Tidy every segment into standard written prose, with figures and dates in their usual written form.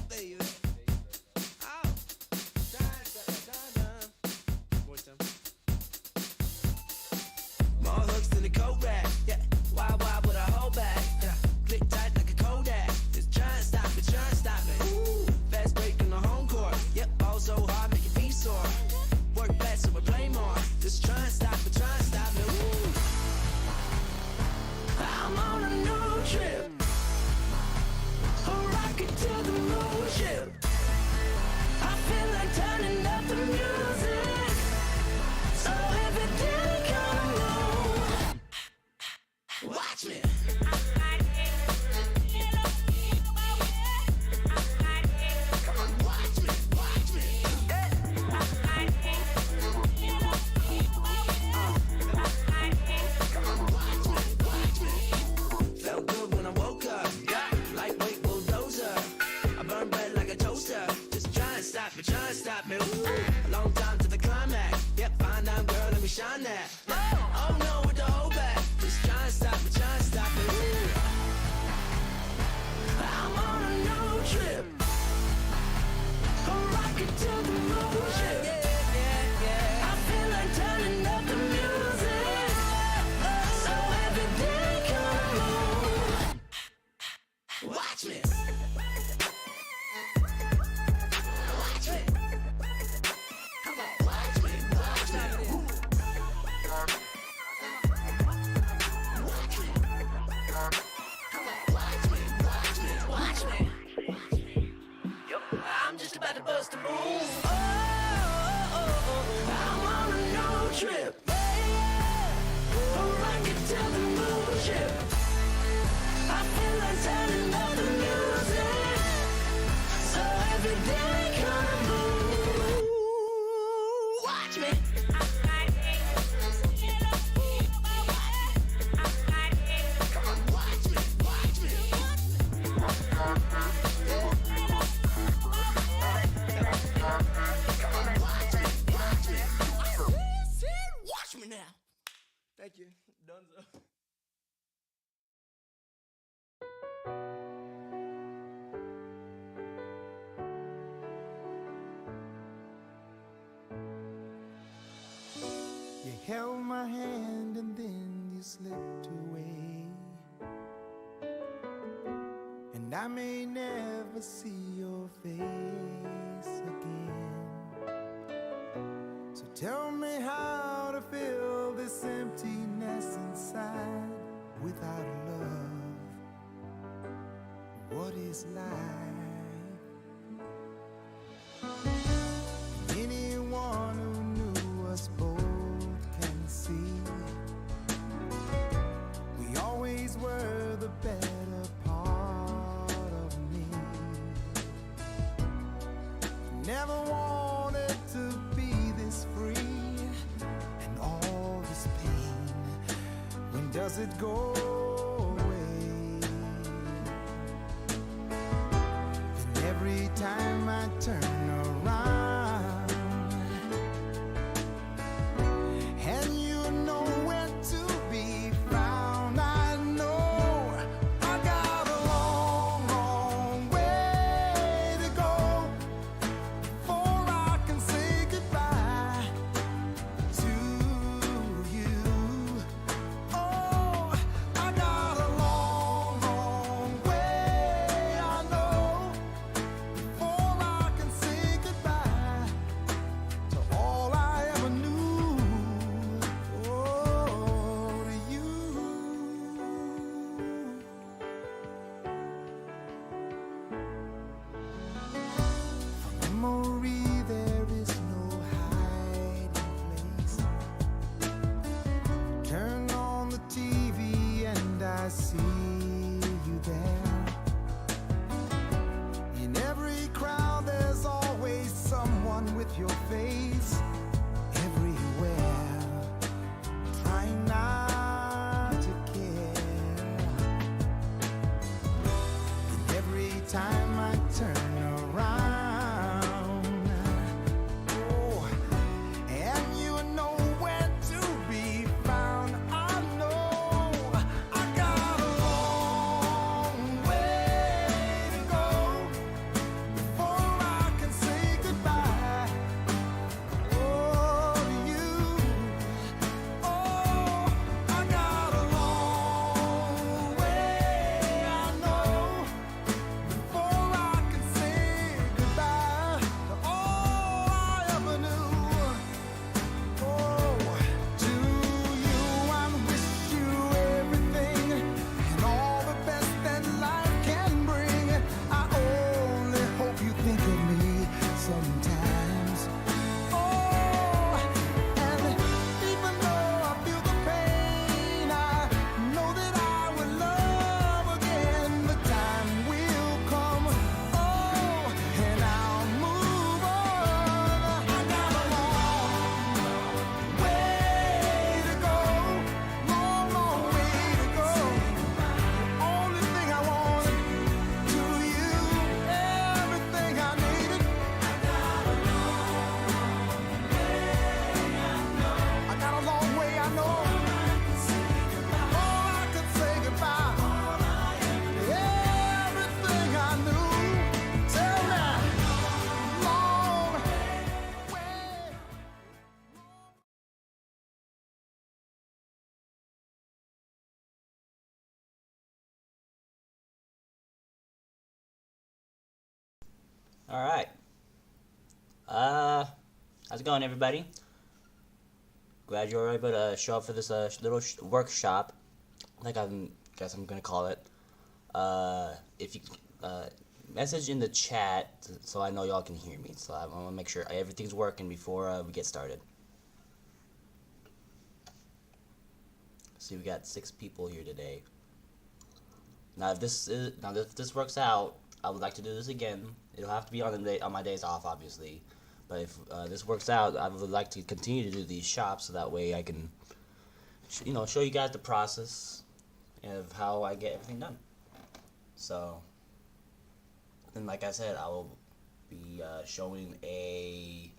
Baby. Oh. Voice down. More hooks than a coat rack. Yeah. Wild, wild with a whole bag. Yeah. Click tight like a Kodak. Just try and stop me, try and stop me. Ooh. Fast break on the home court. Yep. Ball so hard, make your feet sore. Work fast so we play more. Just try and stop me, try and stop me. Ooh. I'm on a new trip. A rocket to the moon ship. I feel like turning up the music. So if it didn't come along, watch me. Come on, watch me, watch me. Come on, watch me, watch me. Felt good when I woke up. Lightweight bulldozer. I burn bread like a toaster. Just try and stop me, try and stop me. Ooh, a long time to the climax. Yep, fine down girl, let me shine that. Oh no, with the whole back. Just try and stop me, try and stop me. Ooh. I'm on a new trip. A rocket to the moon ship. I feel like turning up the music. So every day come on. Watch me. Watch me. Come on, watch me. Watch me. Watch me. Come on, watch me. Watch me. Watch me. Yep. I'm just about to bust a move. I'm on a new trip. A rocket to the moon ship. I feel like turning up the music. So every day come move. Watch me. Come on, watch me, watch me. Come on, watch me, watch me. Watch me now. Thank you. Dunzo. You held my hand and then you slipped away, and I may never see your face again. So tell me how to fill this emptiness inside without love. What is life? Anyone who knew us both can see we always were the better part of me. Never wanted to be this free, and all this pain, when does it go away? And every time I turn around, and you know where to be found, I know I got a long, long way to go before I can say goodbye to you. Oh, I got a long, long way, I know, before I can say goodbye to all I ever knew. Oh, to you. For memory, there is no hiding place. Turn on the TV and I see you there. In every crowd, there's always someone with your face. Everywhere, trying not to care. And every time I turn around, oh, and you know where to be found, I know I got a long way to go before I can say goodbye. Oh, to you. Oh, I got a long way, I know, before I can say goodbye to all I ever knew. Oh, to you I wish you everything and all the best that life can bring. I only hope you think of me sometimes. Oh, and even though I feel the pain, I know that I will love again. The time will come, oh, and I'll move on. I got a long way to go, long, long way to go. The only thing I wanted to you, everything I needed. I got a long way, I know. All I could say goodbye. Everything I knew. Tell me, long way. Alright. How's it going, everybody? Glad you're able to show up for this little workshop, like guess I'm gonna call it. If you message in the chat so I know y'all can hear me. So I want to make sure everything's working before we get started. See, we got 6 people here today. Now, if this works out, I would like to do this again. It'll have to be on my days off, obviously. But if this works out, I would like to continue to do these shops so that way I can, show you guys the process of how I get everything done. So, and like I said, I will be showing a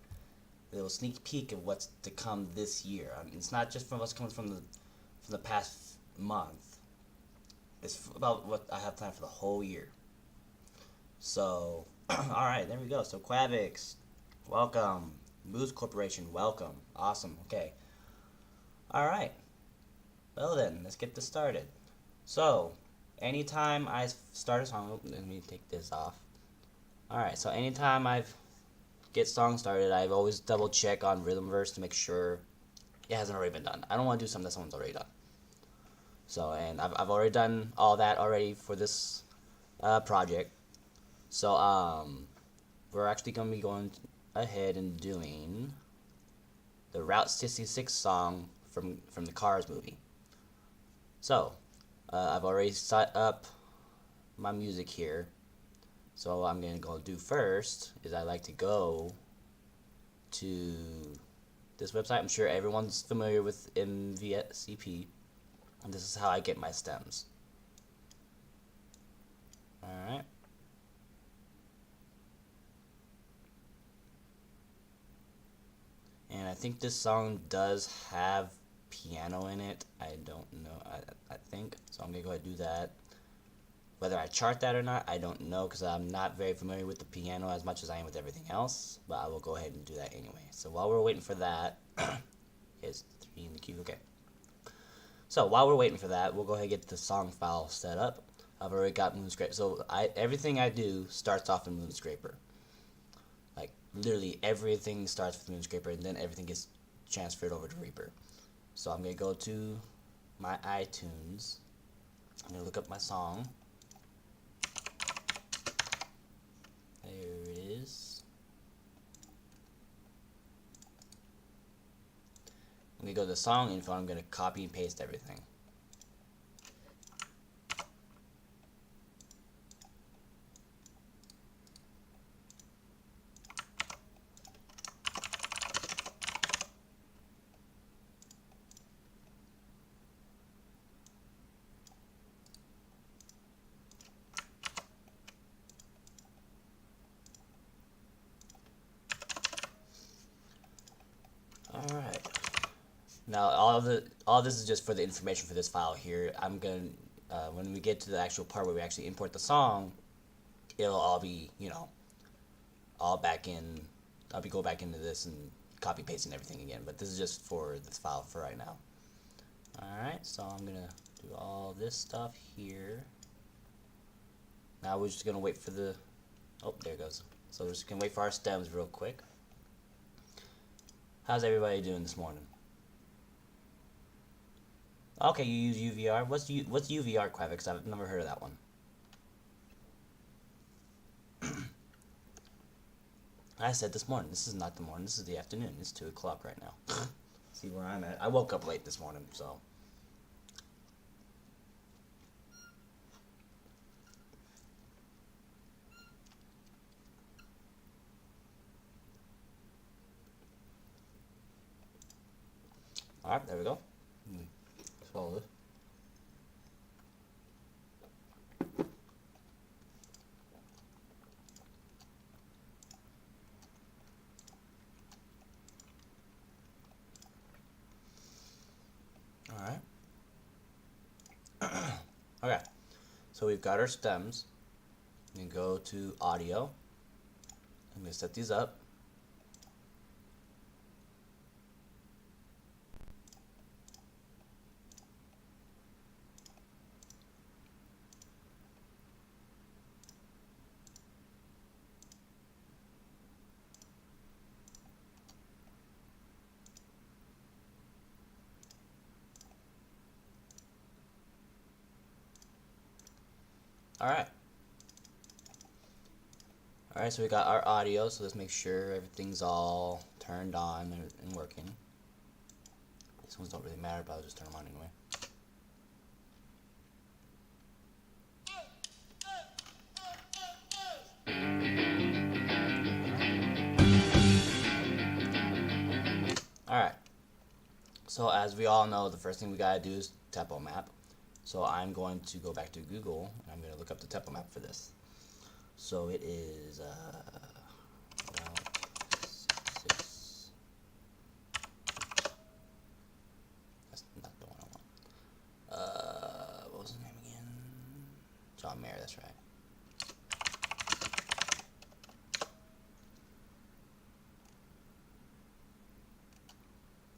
little sneak peek of what's to come this year. I mean, it's not just from what's coming from the past month. It's about what I have planned for the whole year. So, alright, there we go. So, Quavix, welcome. Moose Corporation, welcome. Awesome, okay. Alright. Well then, let's get this started. So, anytime I start a song, let me take this off. Alright, so anytime I get song started, I've always double check on rhythm verse to make sure it hasn't already been done. I don't want to do something that someone's already done. So, and I've already done all that already for this project. So, we're actually going to be going ahead and doing the Route 66 song from the Cars movie. So, I've already set up my music here. So what I'm going to go do first is I like to go to this website. I'm sure everyone's familiar with MVCP. And this is how I get my stems. Alright. And I think this song does have piano in it. I don't know. I think. So I'm going to go ahead and do that. Whether I chart that or not, I don't know, because I'm not very familiar with the piano as much as I am with everything else. But I will go ahead and do that anyway. So while we're waiting for that, is 3 in the queue. Okay. So while we're waiting for that, we'll go ahead and get the song file set up. I've already got Moonscraper. So everything I do starts off in Moonscraper. Like, literally everything starts with Moonscraper, and then everything gets transferred over to Reaper. So I'm going to go to my iTunes. I'm going to look up my song. There it is. I'm going to go to the song info. I'm going to copy and paste everything. Alright. Now all this is just for the information for this file here. I'm gonna when we get to the actual part where we actually import the song, it'll all be, you know, all back in. I'll be go back into this and copy pasting everything again. But this is just for this file for right now. Alright, so I'm gonna do all this stuff here. Now we're just gonna wait for the. Oh, there it goes. So we're just gonna wait for our stems real quick. How's everybody doing this morning? Okay, you use UVR. What's UVR, Quavix? I've never heard of that one. I said this morning. This is not the morning. This is the afternoon. It's 2 o'clock right now. See where I'm at. I woke up late this morning, so. Alright, there we go. Follow this. Alright. Okay. So we've got our stems. We can go to audio. I'm going to set these up. Alright. Alright, so we got our audio, so let's make sure everything's all turned on and working. These ones don't really matter, but I'll just turn them on anyway. Alright. So as we all know, the first thing we gotta do is tempo map. So I'm going to go back to Google and I'm going to look up the tempo map for this. So it is about 6. That's not the one I want. What was his name again? John Mayer, that's right.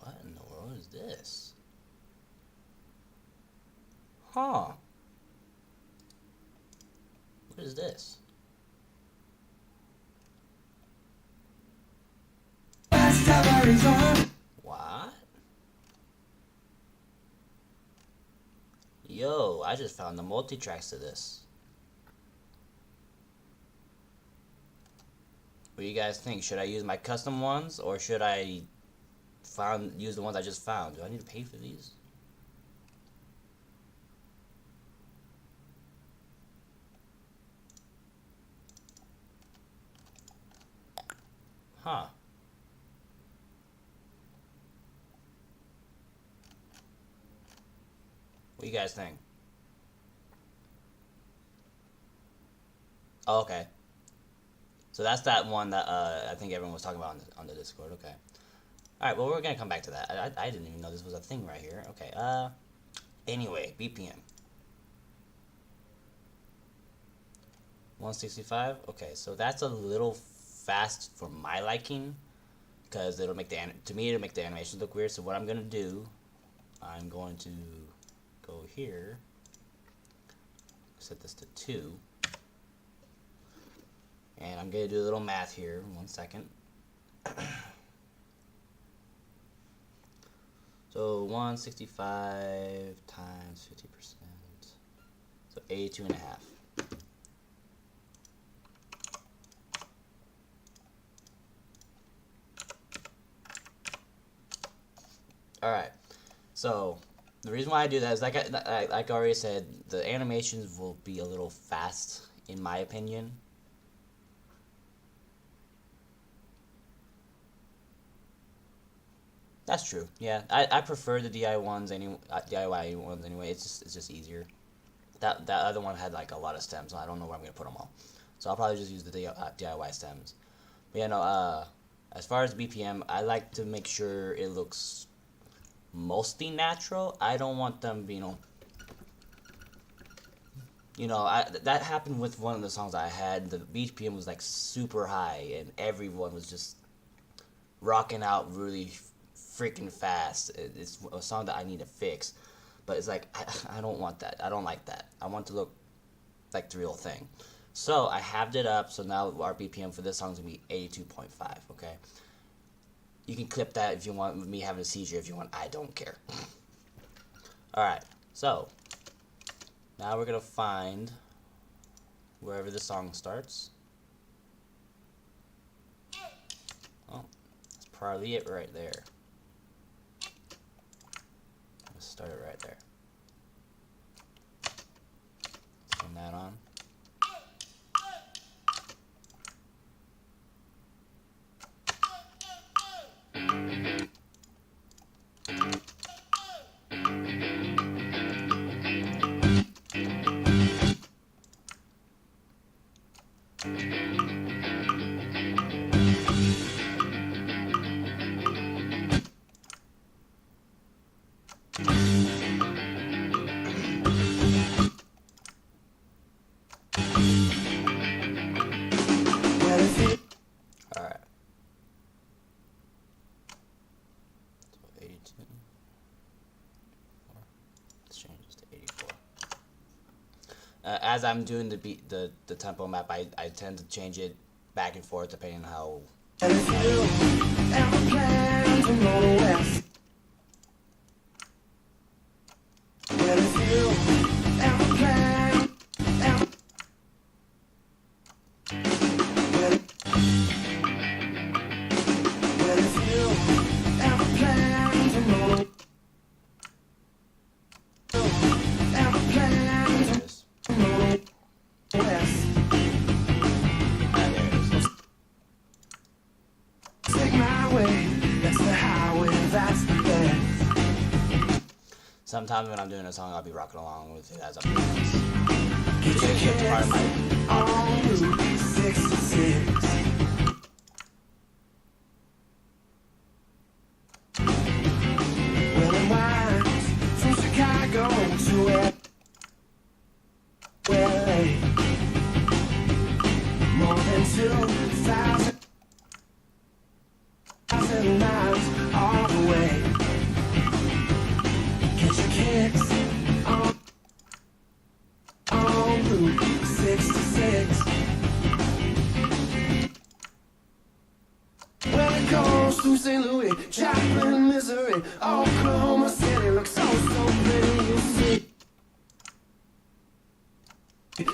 What in the world is this? Huh. What is this? What? Yo, I just found the multi-tracks to this. What do you guys think? Should I use my custom ones or should I use the ones I just found? Do I need to pay for these? Huh. What you guys think? Oh, okay. So that's that one that I think everyone was talking about on the Discord. Okay. All right. Well, we're gonna come back to that. I didn't even know this was a thing right here. Okay. Anyway, BPM. 165. Okay, so that's a little fast for my liking, because it'll make it'll make the animations look weird. So what I'm gonna do, I'm going to go here, set this to 2, and I'm gonna do a little math here. 1 second. So 165 times 50%, so 82.5. Alright, so the reason why I do that is, like I already said, the animations will be a little fast, in my opinion. That's true. Yeah, I prefer the DIY ones anyway. It's just easier. That other one had like a lot of stems, so I don't know where I'm gonna put them all. So I'll probably just use the DIY stems. But yeah, no. As far as BPM, I like to make sure it looks mostly natural. I don't want them, that happened with one of the songs I had. The BPM was like super high, and everyone was just rocking out really freaking fast. It's a song that I need to fix, but it's like I don't want that. I don't like that. I want to look like the real thing. So I halved it up. So now our BPM for this song is gonna be 82.5. Okay. You can clip that if you want, with me having a seizure if you want. I don't care. Alright, so now we're going to find wherever the song starts. Oh, that's probably it right there. Let's start it right there. Turn that on. Alright. So 82. Let's change this to 84. As I'm doing the tempo map, I tend to change it back and forth depending on how. And if you ever plan to go west, well, if you ever plan, well, if you ever plan to go, ever plan to go west. Take my way, that's the highway, that's the best. Sometimes when I'm doing a song, I'll be rocking along with it as I'm doing this. Get your kids on Route 66. Well, it winds from Chicago to LA. More than 2,000 miles all the way. Get your kicks on Route 66. Well, it goes through St. Louis, Joplin, Missouri, Oklahoma City. Looks so pretty, you see.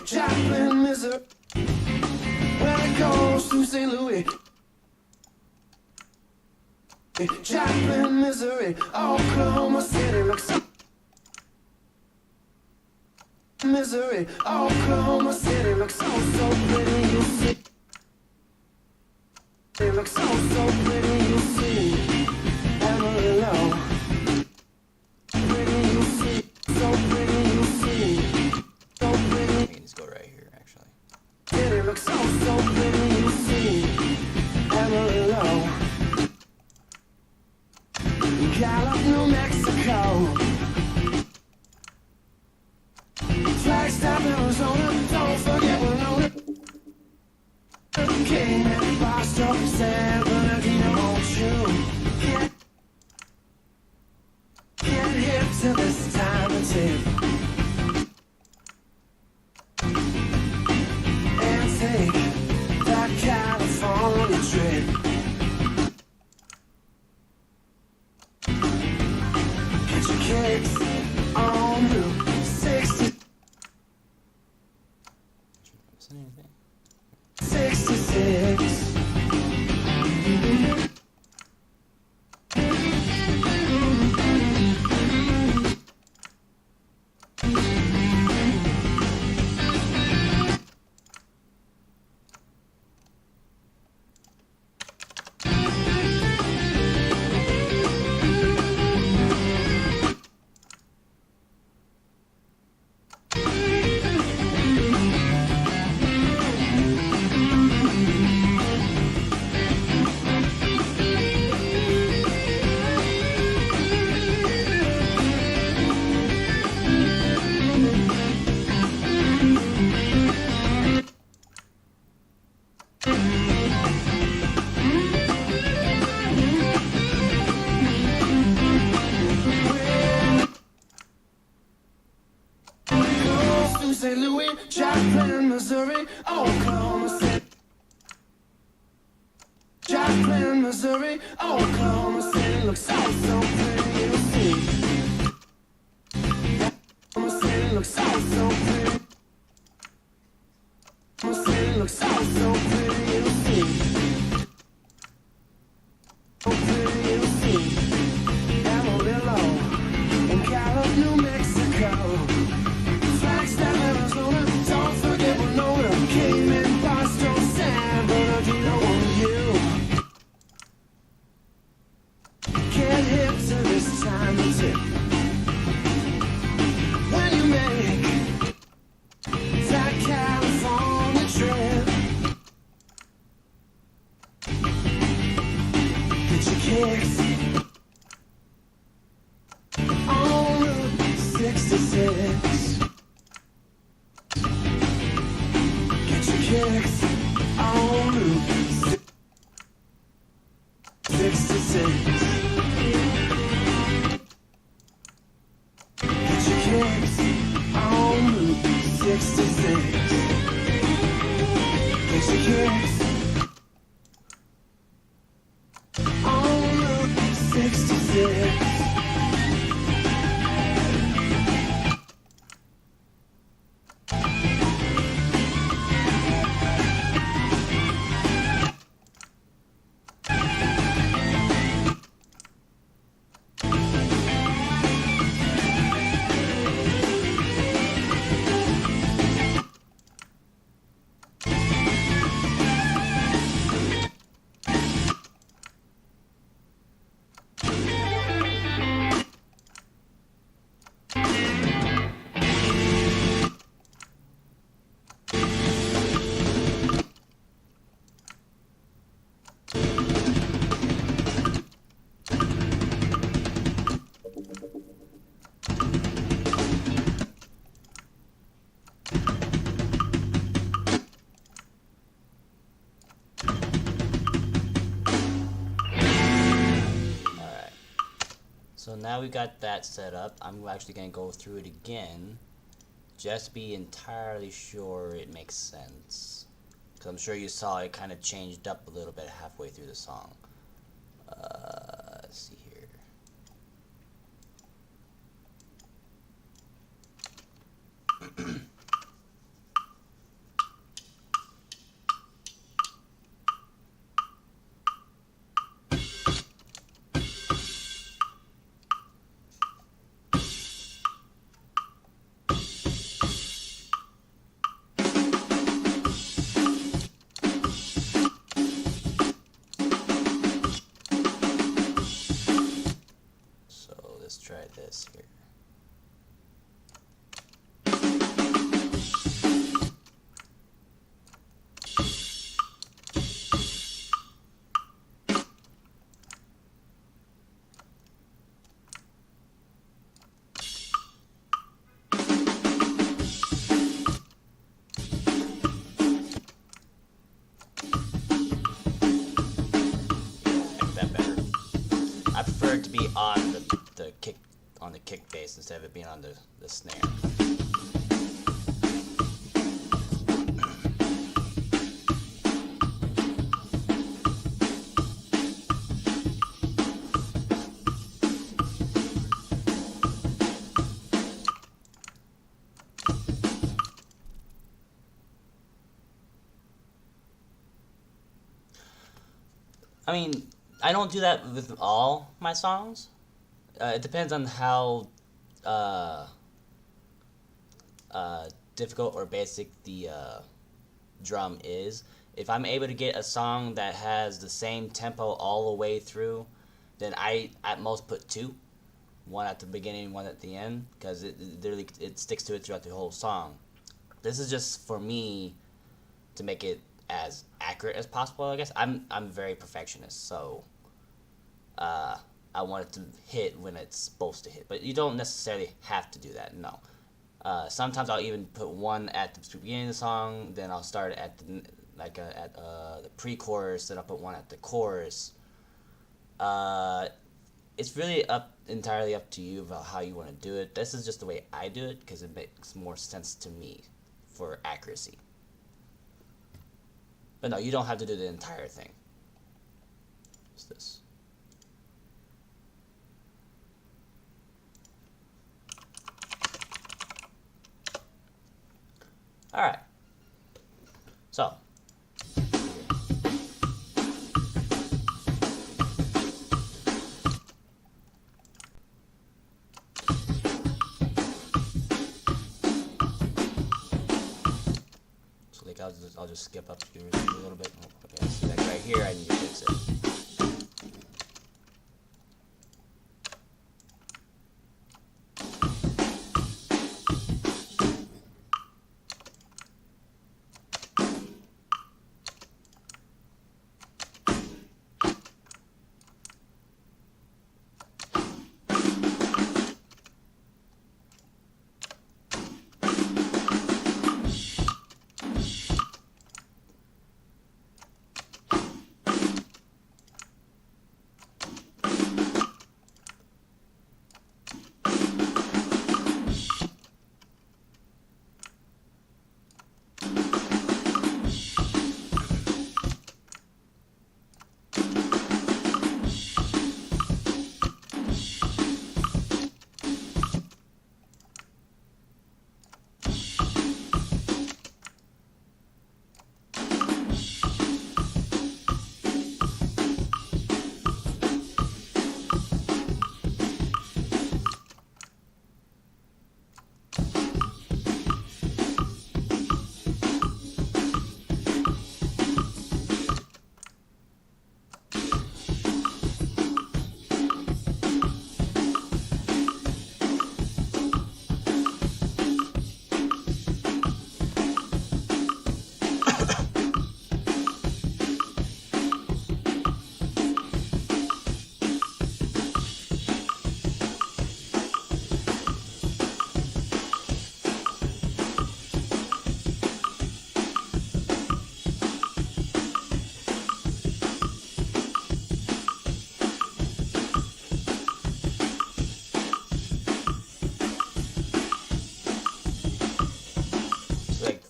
Joplin, Missouri. Well, it goes through St. Louis, Joplin, Missouri, Oklahoma City. Looks so Missouri, Oklahoma City. Looks so pretty, you see. It looks so pretty, you see. Amarillo, pretty, you see. So pretty. sad, but I didn't want you. Get hip to this time and tip. And take that California trip. Get your kicks on Route 60. 66. St. Louis, Joplin, Missouri, Oklahoma City. Joplin, Missouri, Oklahoma City looks so pretty, you'll see. Oklahoma City looks so pretty. Oklahoma City looks so pretty, you'll see. So pretty, you'll see. Amarillo, in Gallup, New Mexico. Flagstaff, Arizona, don't forget Winona, Cayman, Boston, San Bernardino, and you. Get hip to this time and tip. When you make that California trip, get your kicks on Route 66. Kicks on Route 66. Get your kicks on Route 66. Get your kicks on Route 66. So now we got that set up. I'm actually going to go through it again, just to be entirely sure it makes sense. Because I'm sure you saw it kind of changed up a little bit halfway through the song. Let's see here. kick bass instead of it being on the snare. I mean, I don't do that with all my songs. It depends on how difficult or basic the drum is. If I'm able to get a song that has the same tempo all the way through, then I at most put two. One at the beginning, one at the end, because it literally it sticks to it throughout the whole song. This is just for me to make it as accurate as possible, I guess. I'm very perfectionist, so I want it to hit when it's supposed to hit. But you don't necessarily have to do that, no. Sometimes I'll even put one at the beginning of the song, then I'll start at the the pre-chorus, then I'll put one at the chorus. It's really entirely up to you about how you want to do it. This is just the way I do it because it makes more sense to me for accuracy. But no, you don't have to do the entire thing. What's this? Alright. So. I'll just skip up here a little bit. Okay, so like right here, I need to fix it.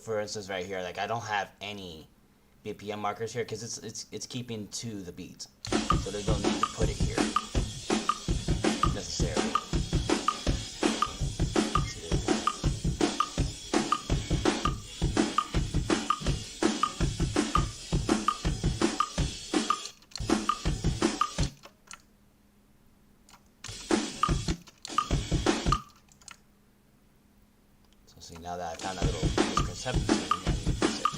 For instance, right here, like I don't have any BPM markers here because it's keeping to the beat, so there's no need to put it here necessarily. So see, now that I found that little discrepancy, I need to fix it.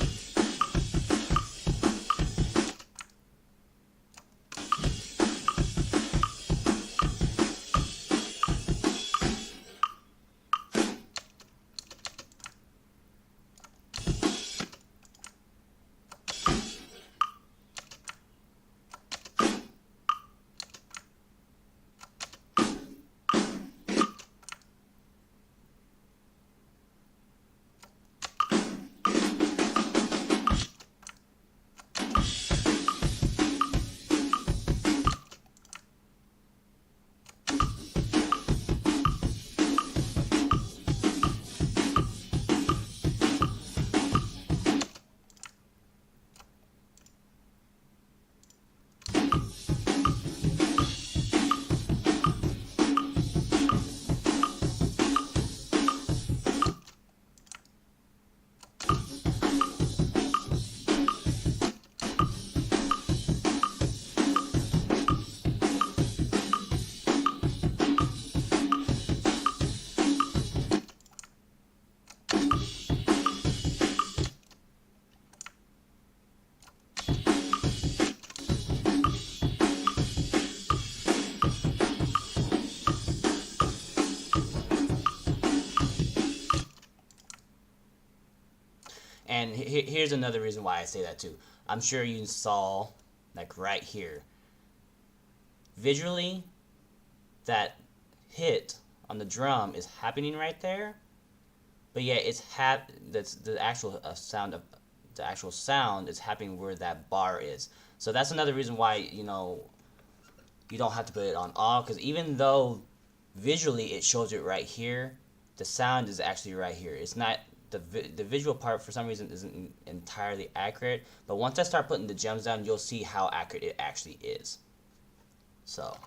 And here's another reason why I say that too. I'm sure you saw, like right here, visually, that hit on the drum is happening right there, but yet that's the actual sound is happening where that bar is. So that's another reason why, you know, you don't have to put it on all, because even though visually it shows it right here, the sound is actually right here. It's not the visual part, for some reason, isn't entirely accurate, but once I start putting the gems down, you'll see how accurate it actually is. So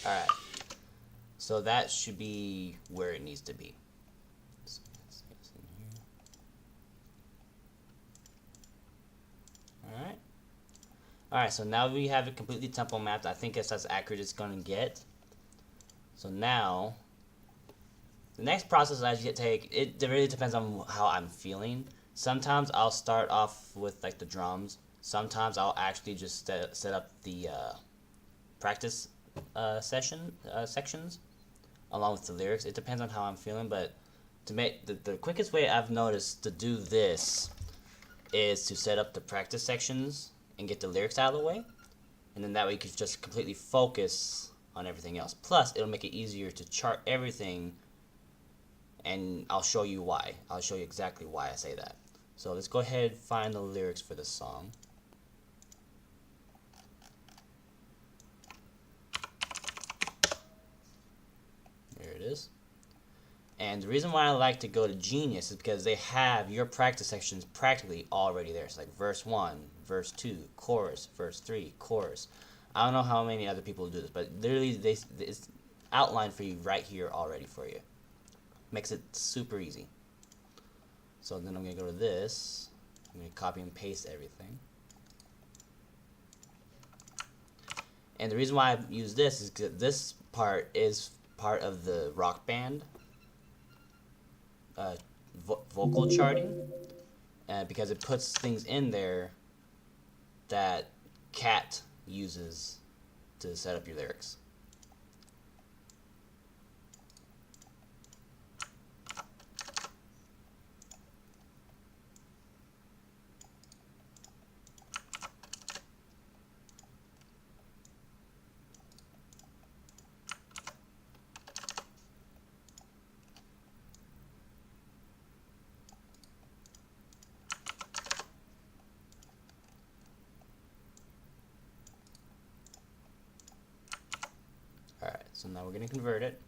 alright. So that should be where it needs to be. Alright. Alright, so now we have it completely tempo mapped. I think it's as accurate as it's going to get. So now, the next process I should take, it really depends on how I'm feeling. Sometimes I'll start off with like the drums. Sometimes I'll actually just set up the practice sections along with the lyrics. It depends on how I'm feeling, but to make the quickest way I've noticed to do this is to set up the practice sections and get the lyrics out of the way, and then that way you can just completely focus on everything else. Plus, it'll make it easier to chart everything, and I'll show you why. I'll show you exactly why I say that. So let's go ahead and find the lyrics for this song. There it is. And the reason why I like to go to Genius is because they have your practice sections practically already there. It's like verse 1, verse 2, chorus, verse 3, chorus. I don't know how many other people do this, but literally it's outlined for you right here already for you. Makes it super easy. So then I'm going to go to this. I'm going to copy and paste everything. And the reason why I use this is because this part is part of the Rock Band vocal charting, because it puts things in there that Cat uses to set up your lyrics. So now we're going to convert it.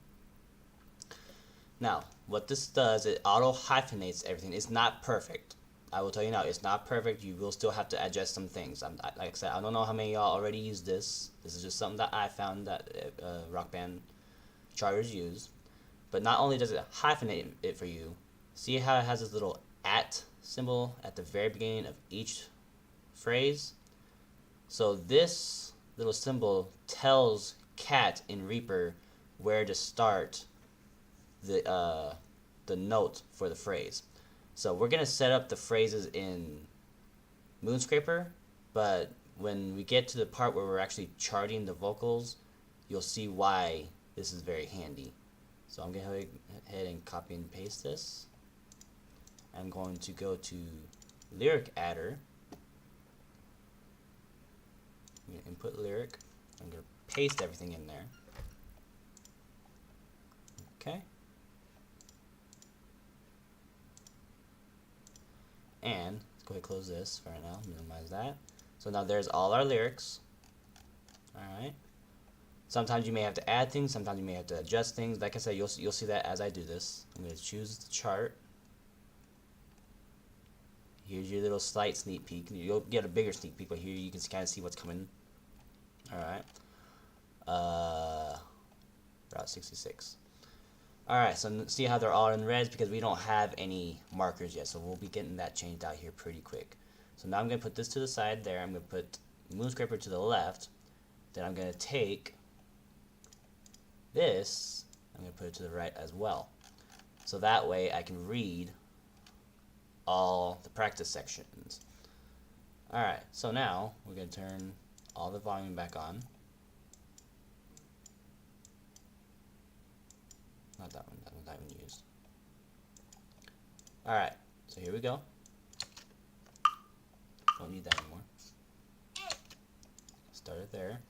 Now, what this does, it auto hyphenates everything. It's not perfect. I will tell you now, it's not perfect. You will still have to adjust some things. Like I said, I don't know how many of y'all already use this. This is just something that I found that Rock Band charters use. But not only does it hyphenate it for you, see how it has this little @ symbol at the very beginning of each phrase? So this little symbol tells Cat in Reaper where to start the note for the phrase. So we're gonna set up the phrases in Moonscraper, but when we get to the part where we're actually charting the vocals, you'll see why this is very handy. So I'm going to go ahead and copy and paste this. I'm going to go to Lyric Adder. I'm going to input lyric. I'm going to paste everything in there. Okay. And let's go ahead and close this for right now. Minimize that. So now there's all our lyrics. Alright. Sometimes you may have to add things, sometimes you may have to adjust things. Like I said, you'll see that as I do this. I'm going to choose the chart. Here's your little slight sneak peek. You'll get a bigger sneak peek, but here you can kind of see what's coming. Alright. Route 66. Alright, so see how they're all in res because we don't have any markers yet, so we'll be getting that changed out here pretty quick. So now I'm going to put this to the side there. I'm going to put Moonscraper to the left. Then I'm going to take this, I'm going to put it to the right as well. So that way I can read all the practice sections. Alright, so now we're going to turn all the volume back on. Not that one, that one's not even used. Alright, so here we go. Don't need that anymore. Start it there.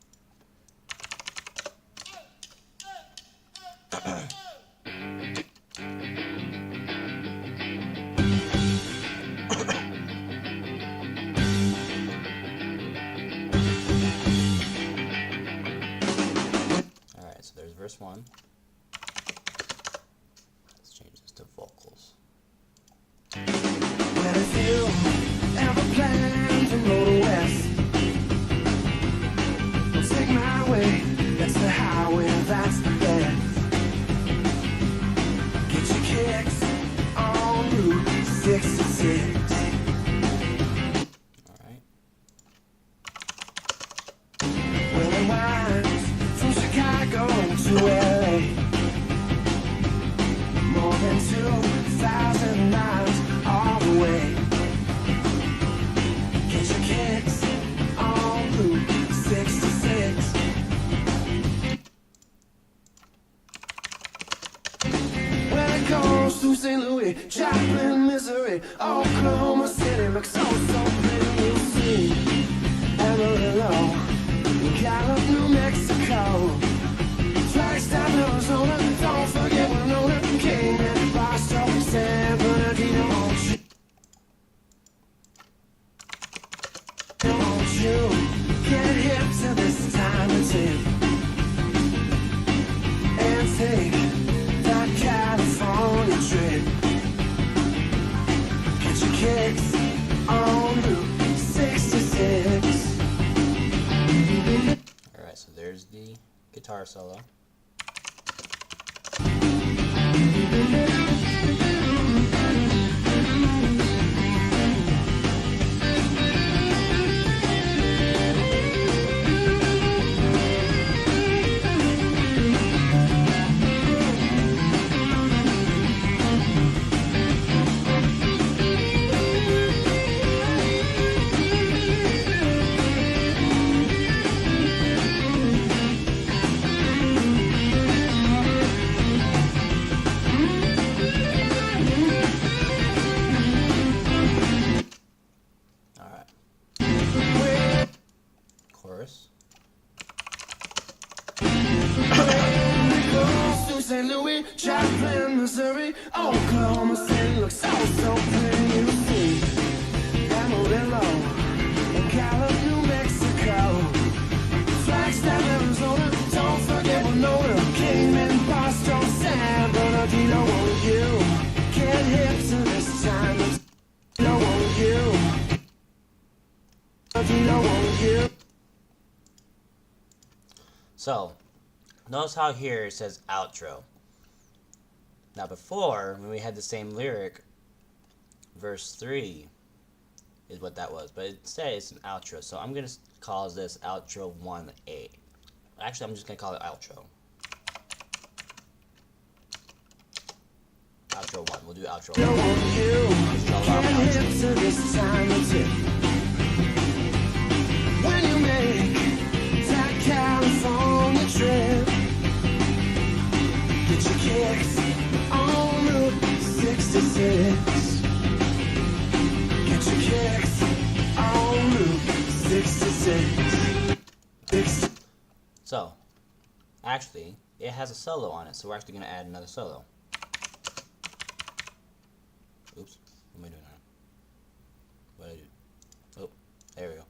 Alright, so there's verse 1. Let's change this to vocals. Well, if you ever plan to go west, well, take my way. That's the highway, that's the best. Get your kicks on Route 66. Alright. Well, it winds from Chicago to LA. More than 2,000 miles all the way. Get your kicks on Route 66. Well, it goes through St. Louis, Joplin, Missouri, Oklahoma City, looks so pretty, you'll see. Amarillo, Gallup, New Mexico, Flagstaff, Arizona, don't forget Winona, Cayman, Boston, San Bernardino, won't you get hip to this time and tip and take that California trip. Get your kicks on Route 66. Alright, so there's the guitar solo. Chorus. St. Louis, Joplin, Missouri, Oklahoma City, looks so pretty, you see. Amarillo, Gallup, New Mexico, Flagstaff, Arizona, don't forget Winona, Cayman, Boston, San Bernardino, won't you get hip to this time? Won't you? Won't you? So, notice how here it says outro. Now before, when we had the same lyric, verse 3 is what that was. But instead it's an outro. So I'm going to call this outro 1A. Actually, I'm just going to call it outro. Outro 1. We'll do outro 1. actually, it has a solo on it, so we're actually going to add another solo. Oops, what am I doing now? What did I do? Oh, there we go.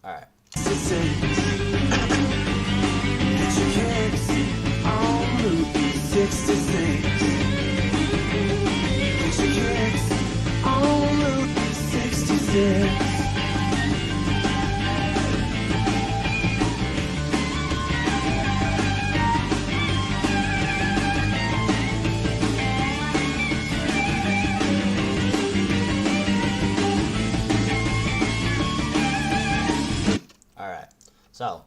Alright. So,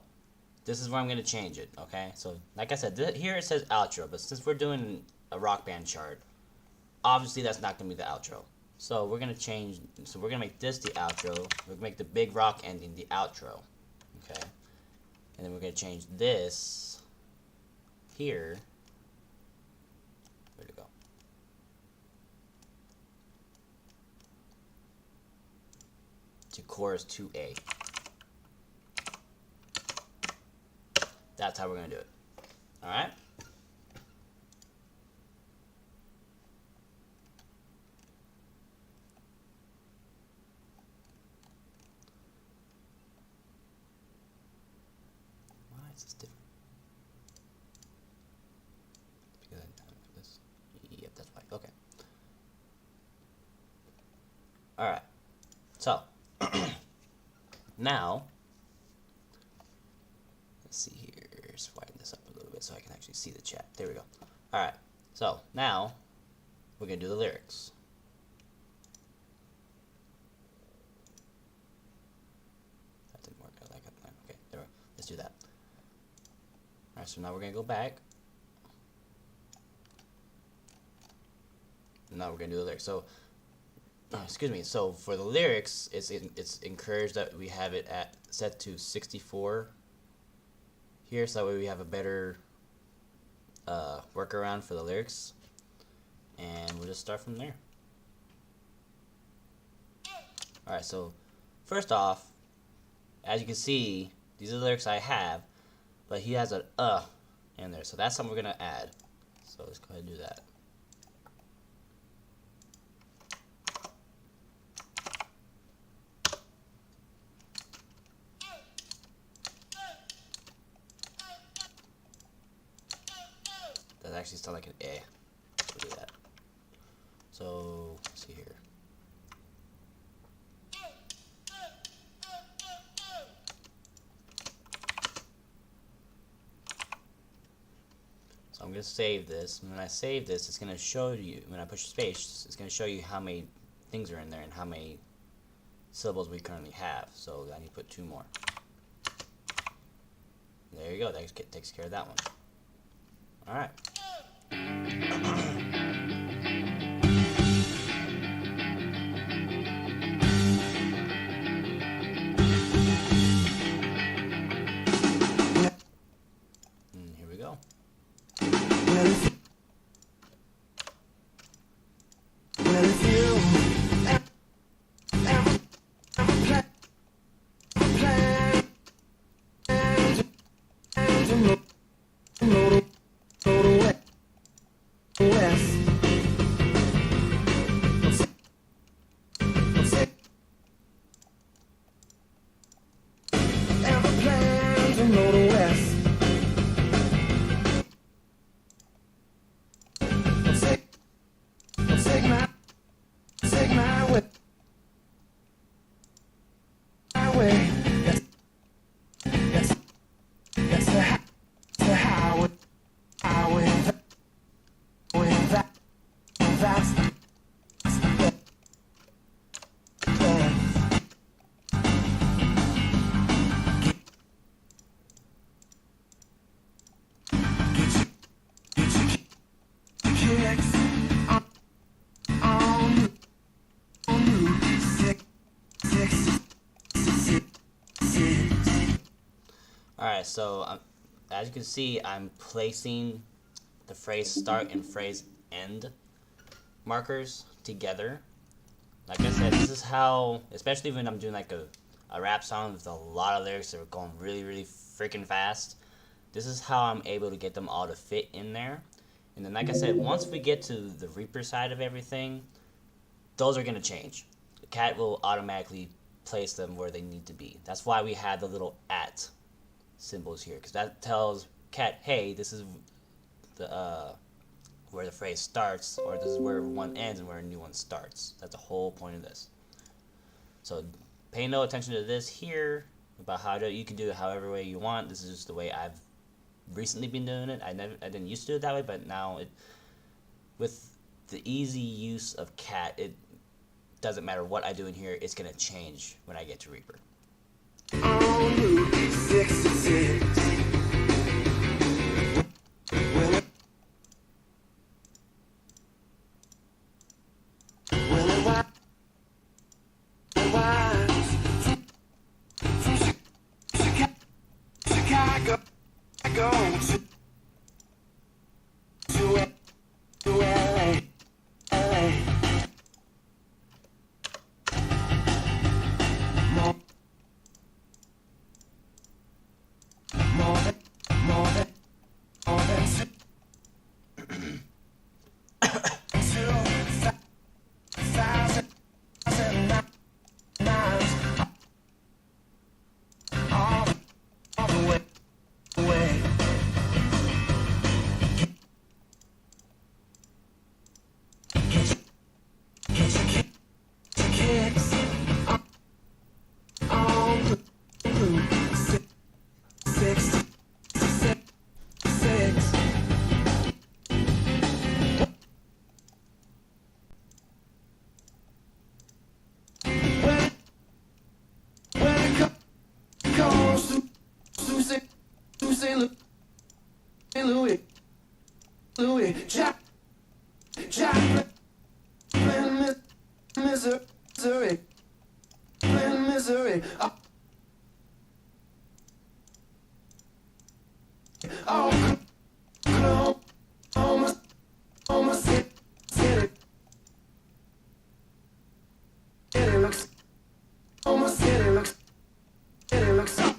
this is where I'm going to change it, okay? So, like I said, here it says outro, but since we're doing a rock band chart, obviously that's not going to be the outro. So, we're going to change, so we're going to make this the outro, we're going to make the big rock ending the outro, okay? And then we're going to change this here, where'd it go? To chorus 2A. That's how we're going to do it. Alright? Why is this different? Because I don't like this. Yep, that's why. Okay. Alright. So, now, let's see here. Just widen this up a little bit so I can actually see the chat. There we go. Alright, so now we're going to do the lyrics. That didn't work out like I planned. Okay, there we go. Let's do that. Alright, so now we're going to go back. And now we're going to do the lyrics. So, excuse me. So for the lyrics, it's encouraged that we have it set to 64 here, so that way we have a better workaround for the lyrics, and we'll just start from there. Alright, so first off, as you can see, these are the lyrics I have, but he has an in there, so that's something we're gonna add. So let's go ahead and do that. That actually sounds like an A. We'll do that. So let's see here. So I'm going to save this. When I save this, it's going to show you, when I push space, it's going to show you how many things are in there and how many syllables we currently have. So I need to put 2 more. There you go. That takes care of that one. Alright. Here we go. Alright, so as you can see, I'm placing the phrase start and phrase end markers together. Like I said, this is how, especially when I'm doing like a a rap song with a lot of lyrics that are going really, really freaking fast. This is how I'm able to get them all to fit in there. And then, like I said, once we get to the Reaper side of everything, those are going to change. The cat will automatically place them where they need to be. That's why we have the little @ symbols here, because that tells cat, hey, this is the where the phrase starts, or this is where one ends and where a new one starts. That's the whole point of this. So pay no attention to this here about how you can do it however way you want. This is just the way I've recently been doing it. I didn't used to do it that way, but now with the easy use of cat, it doesn't matter what I do in here, it's gonna change when I get to Reaper. On Route 66. Chicago, I go to LA, LA. Louis, Jack, misery, misery. Oh, almost city. It looks almost city looks. It looks so.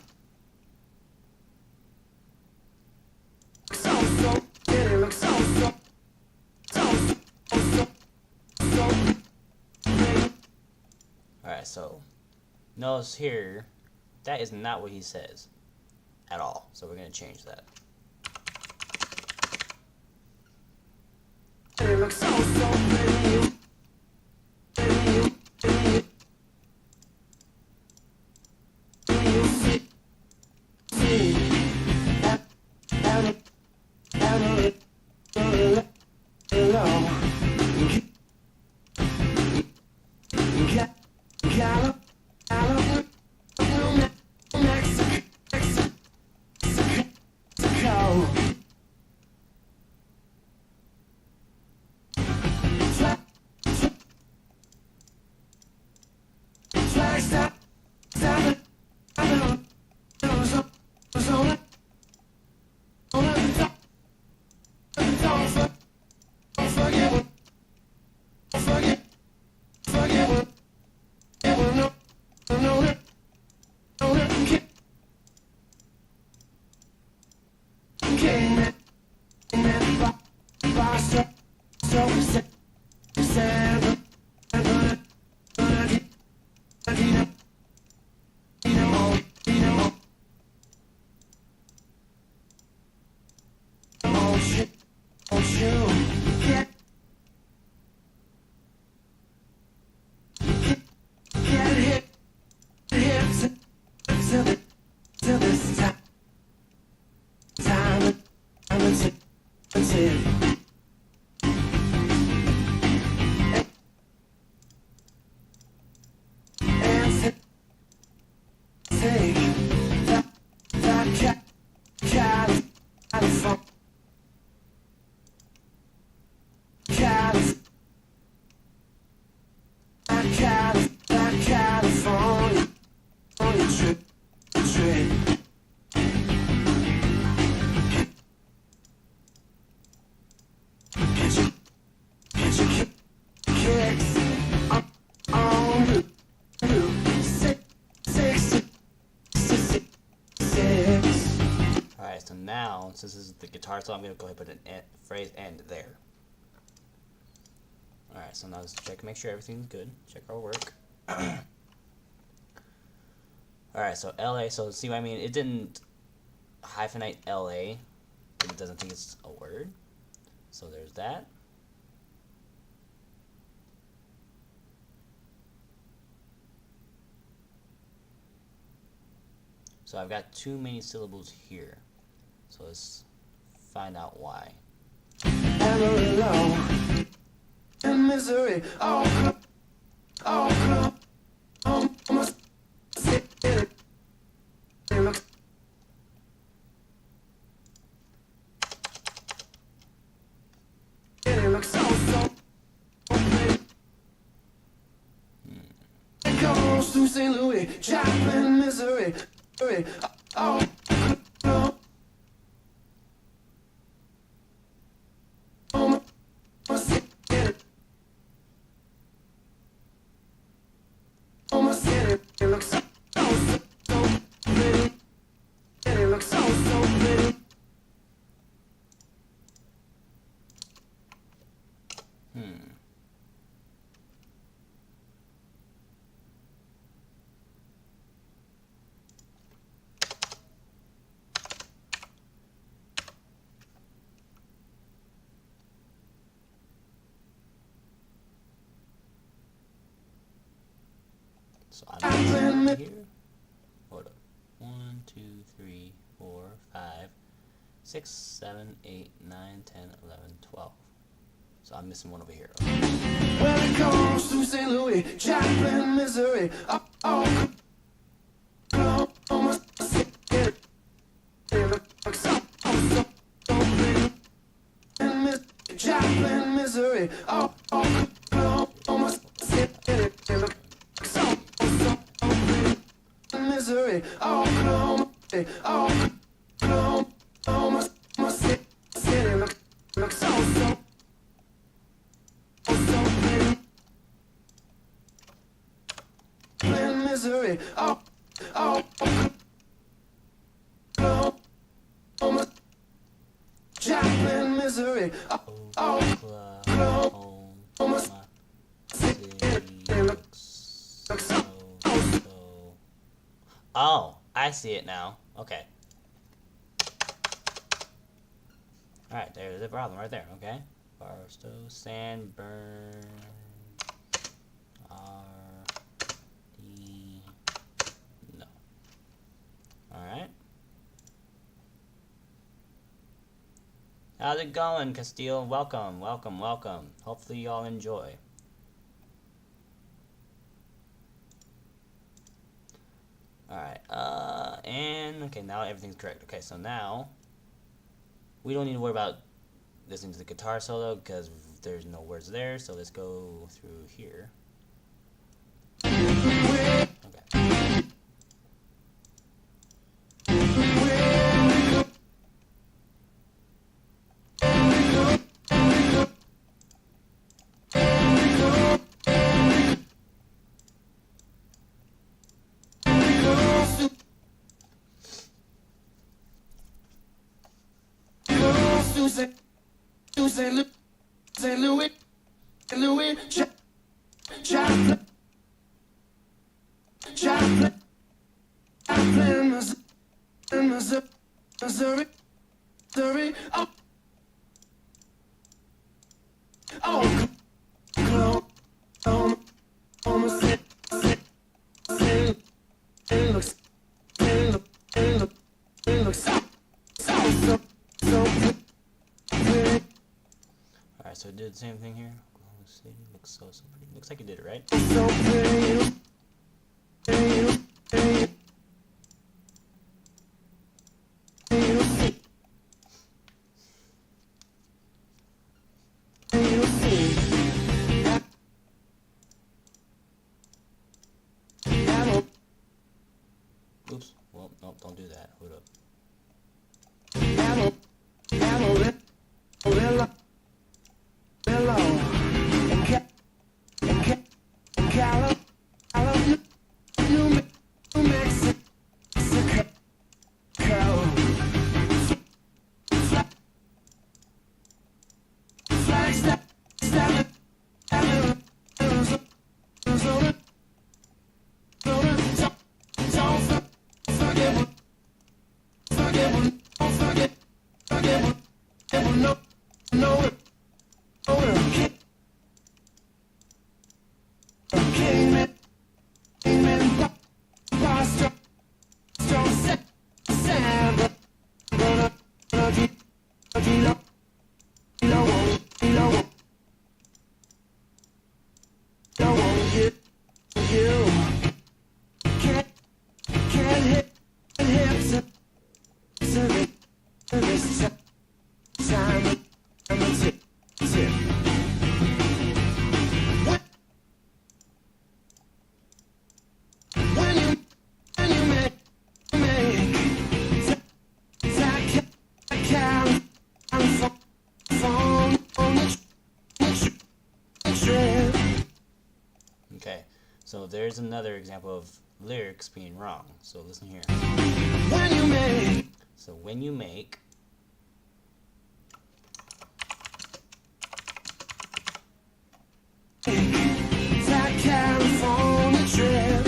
Alright, so notice here, that is not what he says at all. So we're going to change that. It looks so pretty. now, since this is the guitar solo, I'm going to go ahead and put a phrase end there. Alright, so now let's check, make sure everything's good. Check our work. Alright, so LA, so see what I mean? It didn't hyphenate LA, but it doesn't think it's a word. So there's that. So I've got too many syllables here. So let's find out why. And misery, it looks so it goes to St. Louis, Joplin, misery, it looks so pretty. It looks so pretty. So I'm here. Hold up. 1, 2, 3, 4, 5, 6, 7, 8, 9, 10, 11, 12. So I'm missing one over here. When it comes to St. Louis, Joplin, Missouri, Oklahoma City, it looks so pretty. Joplin, Missouri, Oklahoma City, it looks so pretty. Missouri, Oklahoma City, Oklahoma City, looks so Missouri, Joplin, Missouri, Oklahoma City looks so. Oh, I see it now. Okay. Alright, there's the problem right there, okay? Barstow, sand, burn, no. Alright. How's it going, Castile? Welcome, welcome, welcome. Hopefully y'all enjoy. Alright, and, okay, now everything's correct. Okay, so now, we don't need to worry about listening to the guitar solo, because there's no words there, so let's go through here. Okay. St. Louis, Joplin, Missouri, Oklahoma City, it looks so pretty. Alright, so it did the same thing here. Oklahoma City looks so pretty. Looks like it did it right. So pretty. Oops. Well, no, don't do that. Hold up. Okay, so there's another example of lyrics being wrong. So listen here. So when you make that California trip.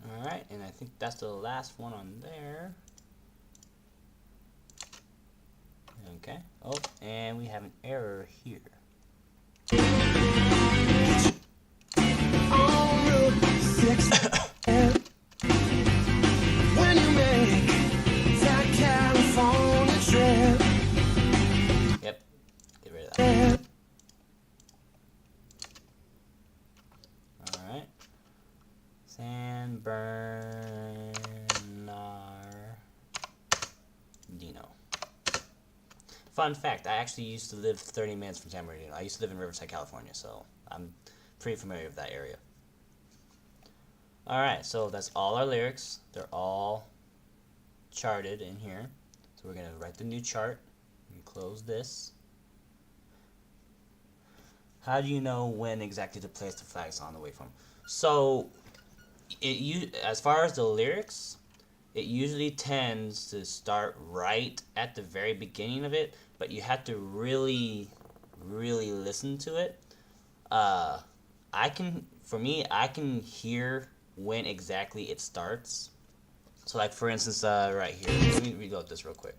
Alright, and I think that's the last one on there. Okay. Oh, and we have an error here. When you make that California trip. Yep. Get rid of that. Alright. San Bernardino. Fun fact, I actually used to live 30 minutes from San Bernardino. I used to live in Riverside, California, so I'm pretty familiar with that area. Alright, so that's all our lyrics. They're all charted in here. So we're going to write the new chart and close this. How do you know when exactly to place the flags on the waveform? So, as far as the lyrics, it usually tends to start right at the very beginning of it, but you have to really listen to it. I can hear when exactly it starts. So like for instance, right here, let me reload this real quick.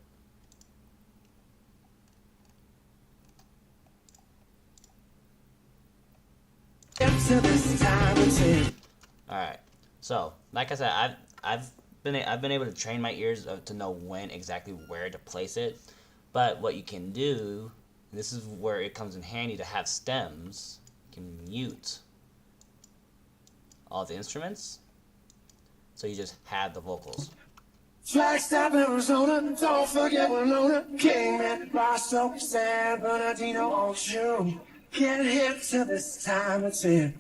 Alright, so like I said, I've been able to train my ears to know when exactly where to place it. But what you can do, and this is where it comes in handy to have stems, you can mute all the instruments, so you just have the vocals. Flagstaff, Arizona, don't forget Winona, Kingman, Boston, San Bernardino on June. Get hip to this time it's in.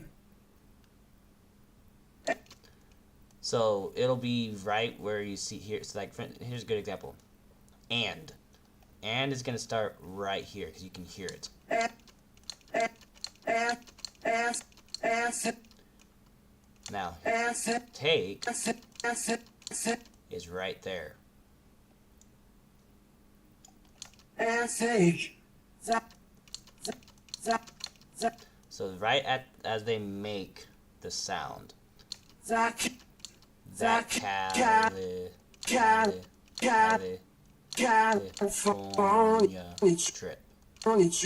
So it'll be right where you see here. So like, here's a good example. And is gonna start right here because you can hear it. Now, take is right there. So right as they make the sound. That Cali. California trip. Get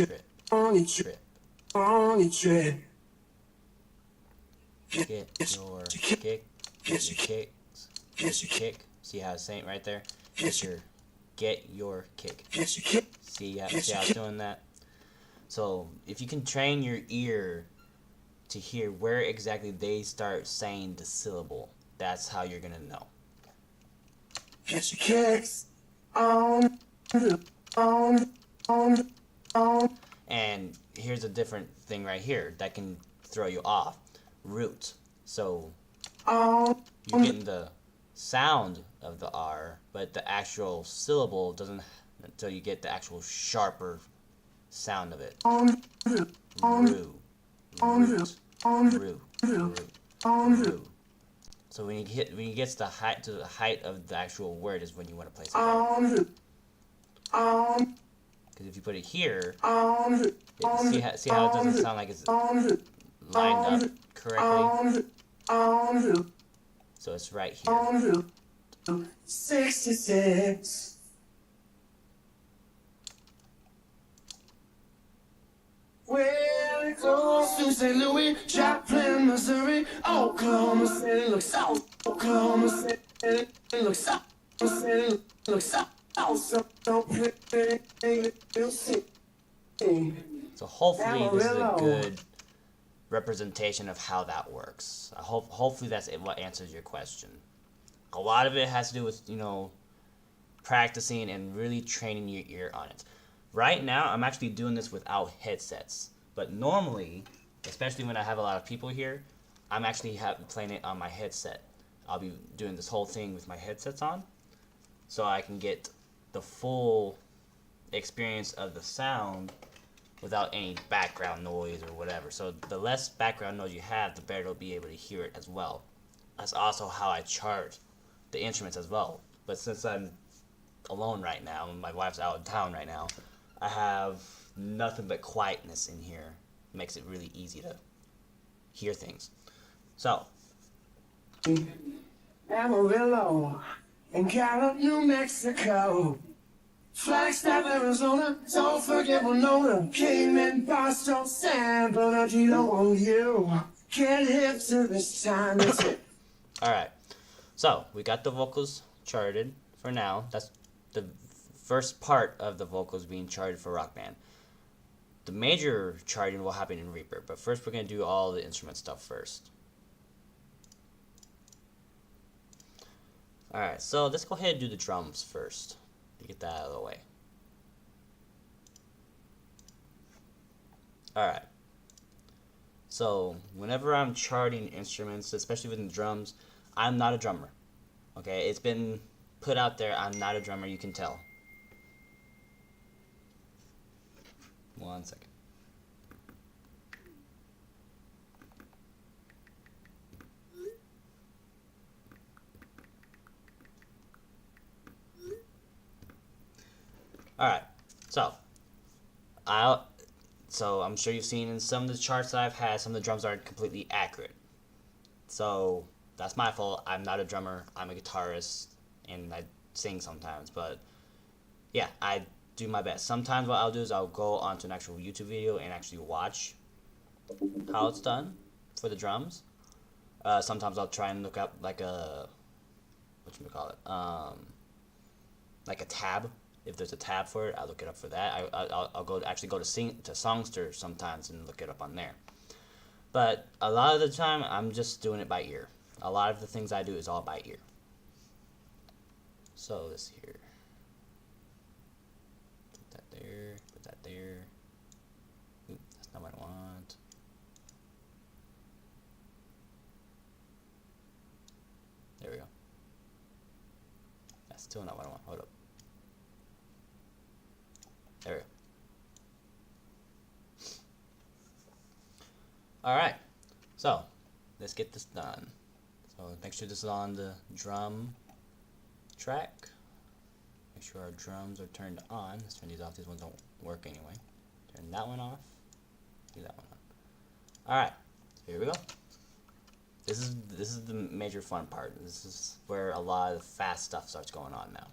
your kick. Get your kicks. Get your kick. See how it's saying right there? Get your kick. See how it's doing that? So if you can train your ear to hear where exactly they start saying the syllable, that's how you're gonna know. Get your kicks And here's a different thing right here that can throw you off. Root. So you're getting the sound of the R, but the actual syllable doesn't until you get the actual sharper sound of it. Roo. Root. Roo. Root. Roo. So when you get to the height of the actual word is when you want to place it. Because if you put it here, see how it doesn't sound like it's lined up correctly. So it's right here. 66. Well, it goes to St. Louis, Joplin, Missouri, Oklahoma City, looks south, Oklahoma City, looks south, City, looks south, so don't play, you'll see. So hopefully this is a good representation of how that works. Hopefully that's what answers your question. A lot of it has to do with, practicing and really training your ear on it. Right now, I'm actually doing this without headsets. But normally, especially when I have a lot of people here, I'm actually playing it on my headset. I'll be doing this whole thing with my headsets on, so I can get the full experience of the sound without any background noise or whatever. So the less background noise you have, the better you'll be able to hear it as well. That's also how I chart the instruments as well. But since I'm alone right now, and my wife's out of town right now, I have nothing but quietness in here. It makes it really easy to hear things. So Amarillo and Gallup, New Mexico, Flagstaff, Arizona, don't forget Winona, Cayman, Boston, San Bernardino, on you. Can't hit to this time, that's it. alright. So we got the vocals charted for now. That's the first part of the vocals being charted for Rock Band. The major charting will happen in Reaper, but first we're going to do all the instrument stuff first. Alright, so let's go ahead and do the drums first to get that out of the way. Alright, so whenever I'm charting instruments, especially with the drums, I'm not a drummer. Okay, it's been put out there, I'm not a drummer, you can tell. 1 second. Alright, so I'm sure you've seen in some of the charts that I've had, some of the drums aren't completely accurate. So that's my fault. I'm not a drummer, I'm a guitarist, and I sing sometimes, but yeah, I do my best. Sometimes what I'll do is I'll go onto an actual YouTube video and actually watch how it's done for the drums. Sometimes I'll try and look up like a, like a tab. If there's a tab for it, I'll look it up for that. I'll go to Songster sometimes and look it up on there. But a lot of the time, I'm just doing it by ear. A lot of the things I do is all by ear. So let's see here. Put that there. Put that there. Oop, that's not what I want. There we go. That's still not what I want. Hold up. There we go. Alright, so let's get this done. So make sure this is on the drum track. Make sure our drums are turned on. Let's turn these off, these ones don't work anyway. Turn that one off, do that one on. Alright, here we go. This is the major fun part. This is where a lot of the fast stuff starts going on now.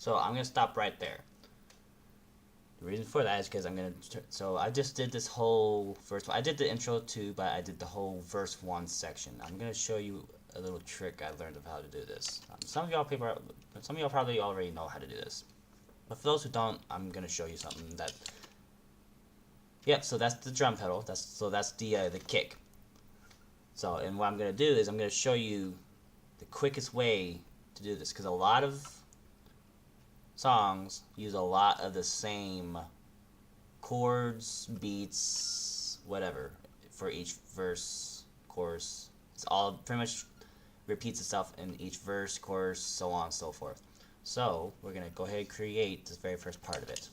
So I'm gonna stop right there. The reason for that is because I'm gonna. So I just did this whole verse. I did the intro too, but I did the whole verse 1 section. I'm gonna show you a little trick I learned of how to do this. Some of y'all probably already know how to do this, but for those who don't, I'm gonna show you something that. Yep. So that's the drum pedal. That's the kick. So and what I'm gonna do is I'm gonna show you the quickest way to do this, because a lot of songs use a lot of the same chords, beats, whatever for each verse, chorus. It's all pretty much repeats itself in each verse, chorus, so on and so forth. So we're gonna go ahead and create this very first part of it.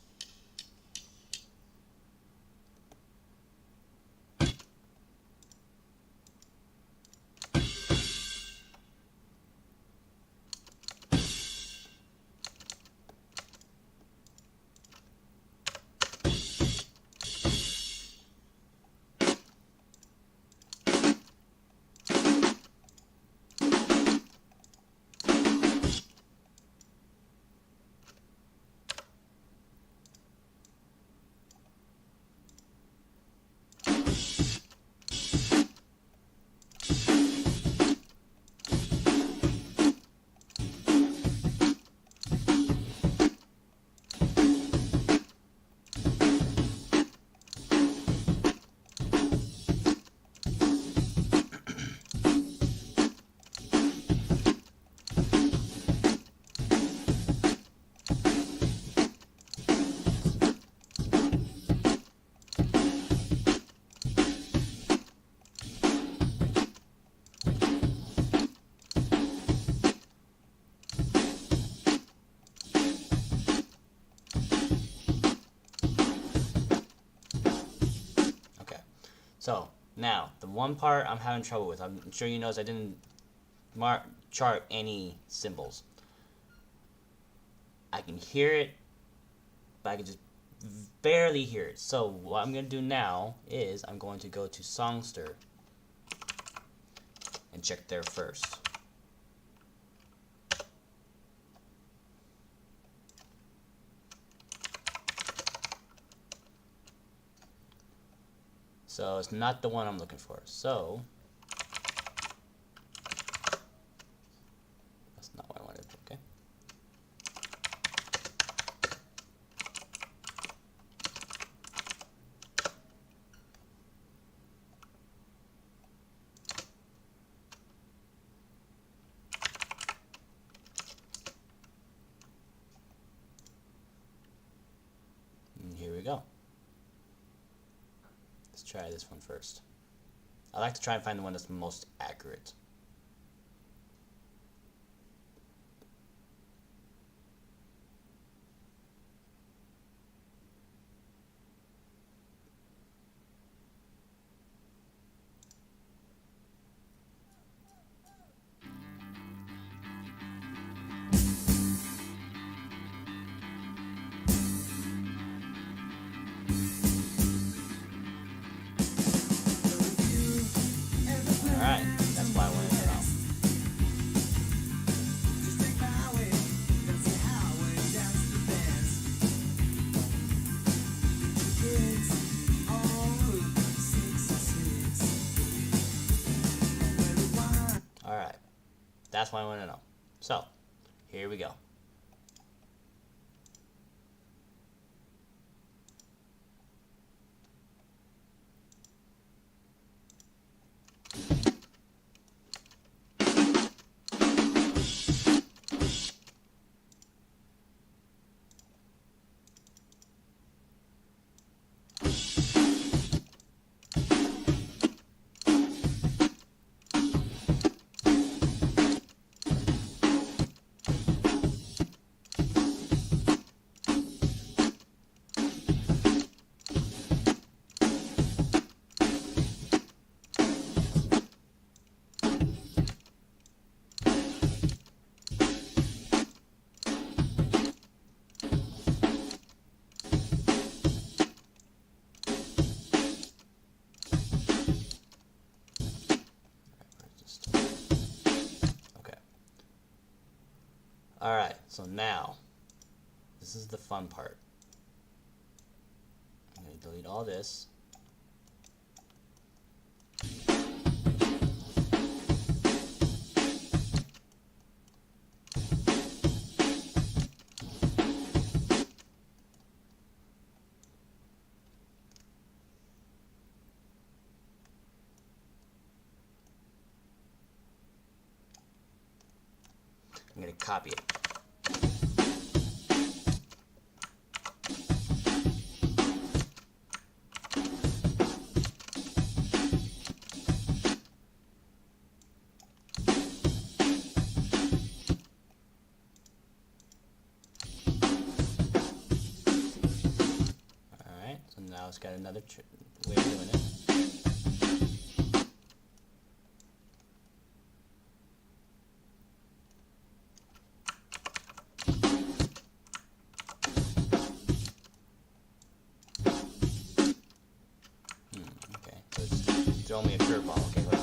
So now the one part I'm having trouble with, I'm sure you noticed I didn't chart any symbols. I can hear it, but I can just barely hear it. So what I'm going to do now is I'm going to go to Songster and check there first. So it's not the one I'm looking for. So that's not what I wanted. Okay. And here we go. Let's try this one first. I like to try and find the one that's the most accurate. Alright, that's why I wanted to know. Alright, that's why I want to know. So, here we go. Alright, so now this is the fun part. I'm going to delete all this. I'm going to copy it. Alright, so now it's got another way of doing it. Throw me a curveball. Okay, hold on.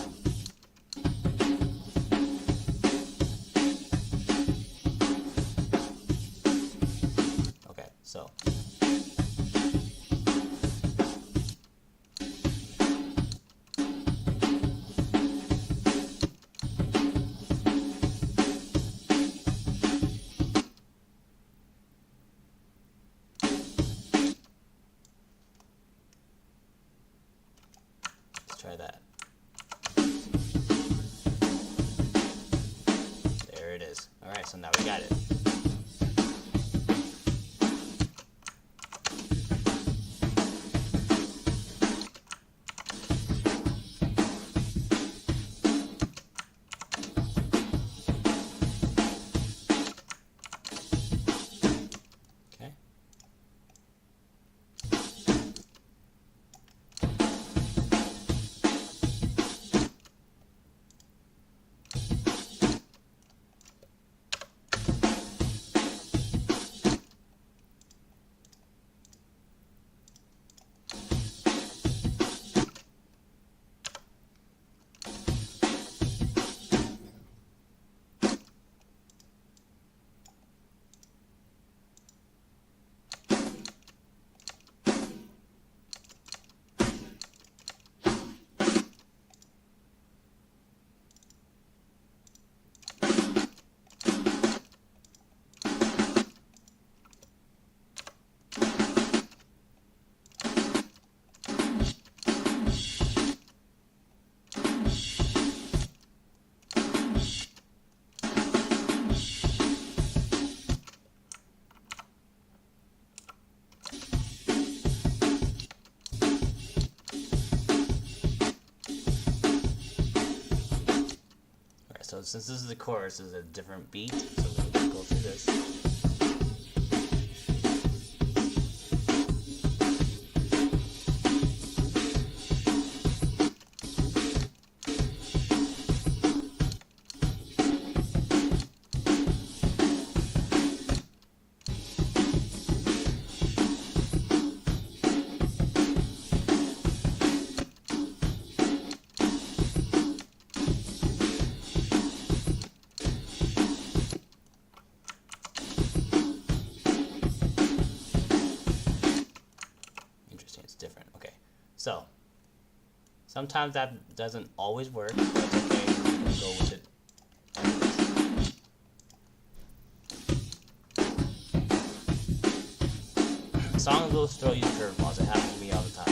Okay, so. Try that. There it is. Alright, so now we got it. Okay. So since this is the chorus, this is a different beat, so we'll go through this. So, sometimes that doesn't always work, but it's okay, we'll go with it. Songs will throw you curveballs, it happens to me all the time.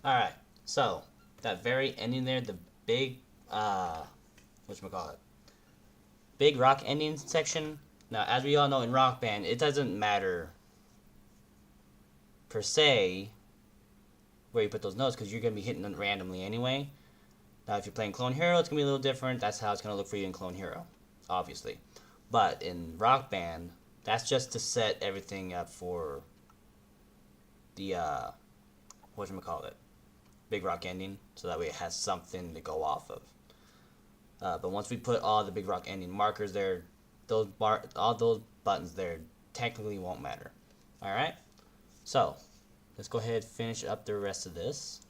Alright, so that very ending there, the big whatchamacallit, big rock ending section. Now, as we all know, in Rock Band, it doesn't matter per se where you put those notes, because you're going to be hitting them randomly anyway. Now, if you're playing Clone Hero, it's going to be a little different. That's how it's going to look for you in Clone Hero, obviously. But in Rock Band, that's just to set everything up for the, whatchamacallit, big rock ending, so that way it has something to go off of. But once we put all the big rock ending markers there, all those buttons there technically won't matter. Alright? So, let's go ahead and finish up the rest of this.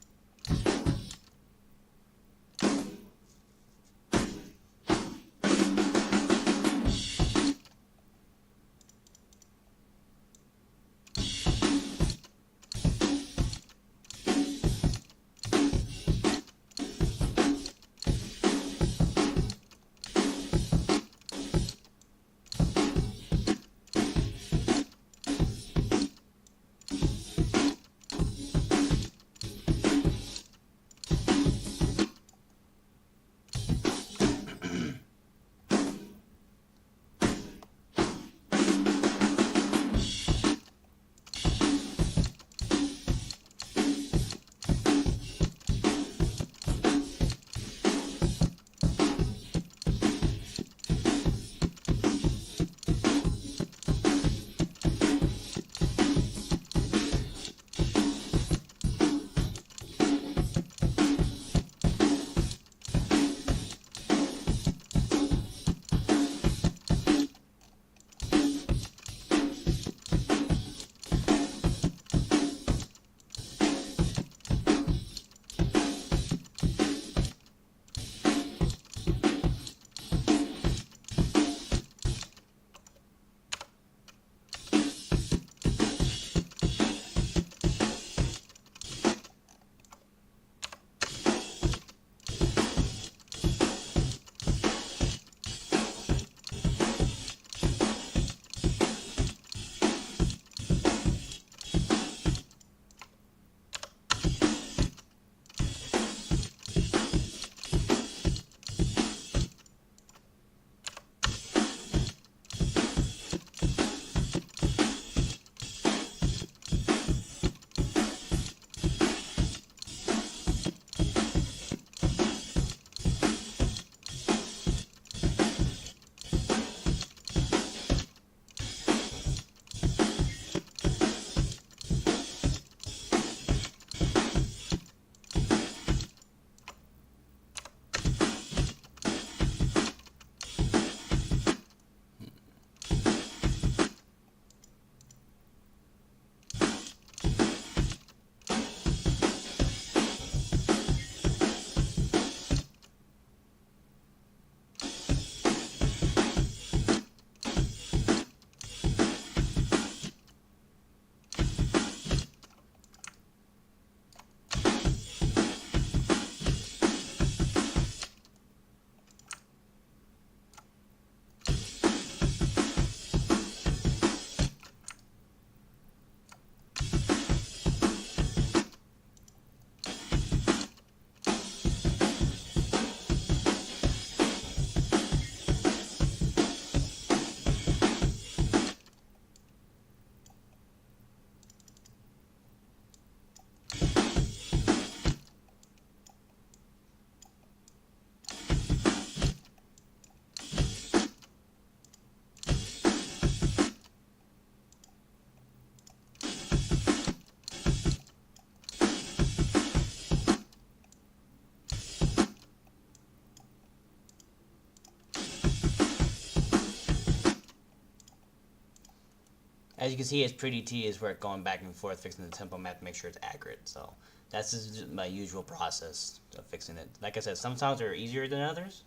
As you can see, it's pretty tedious work going back and forth fixing the tempo map to make sure it's accurate. So that's just my usual process of fixing it. Like I said, sometimes they're easier than others,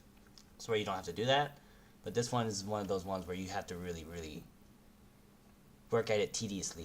so where you don't have to do that. But this one is one of those ones where you have to really, really work at it tediously.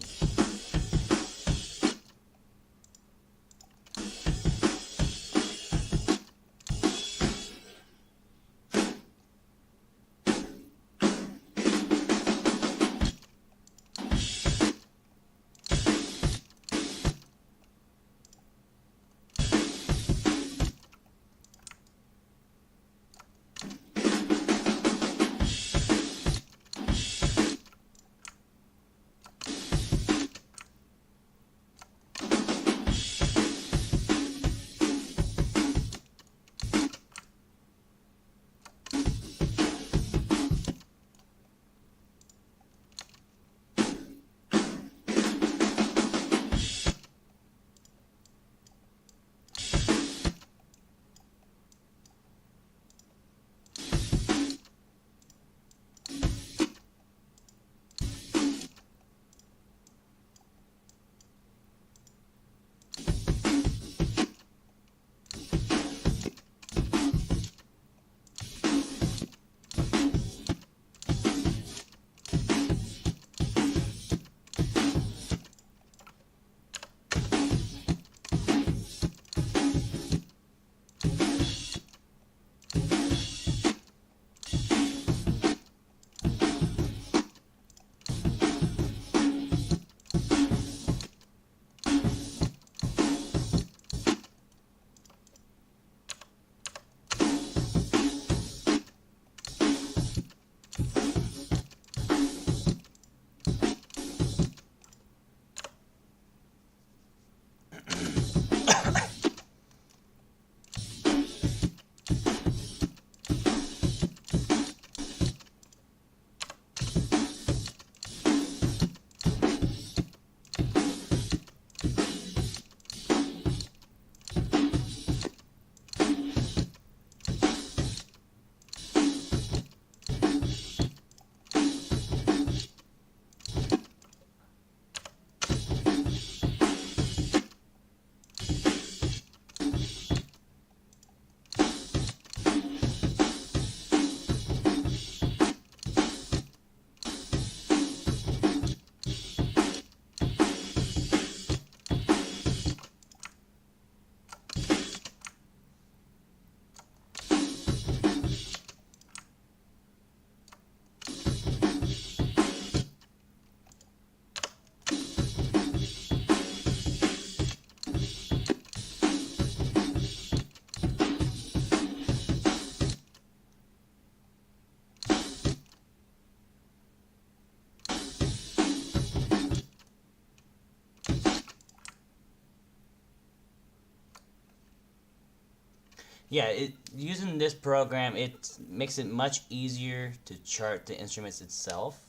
Yeah, using this program, it makes it much easier to chart the instruments itself,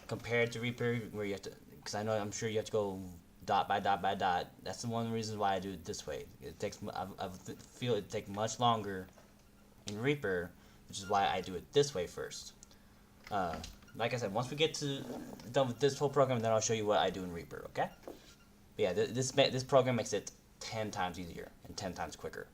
compared to Reaper, where you have to, because I'm sure you have to go dot by dot by dot. That's the one reason why I do it this way. It takes, I feel it take much longer in Reaper, which is why I do it this way first. Like I said, once we get to done with this whole program, then I'll show you what I do in Reaper, okay? But yeah, this program makes it 10 times easier and 10 times quicker.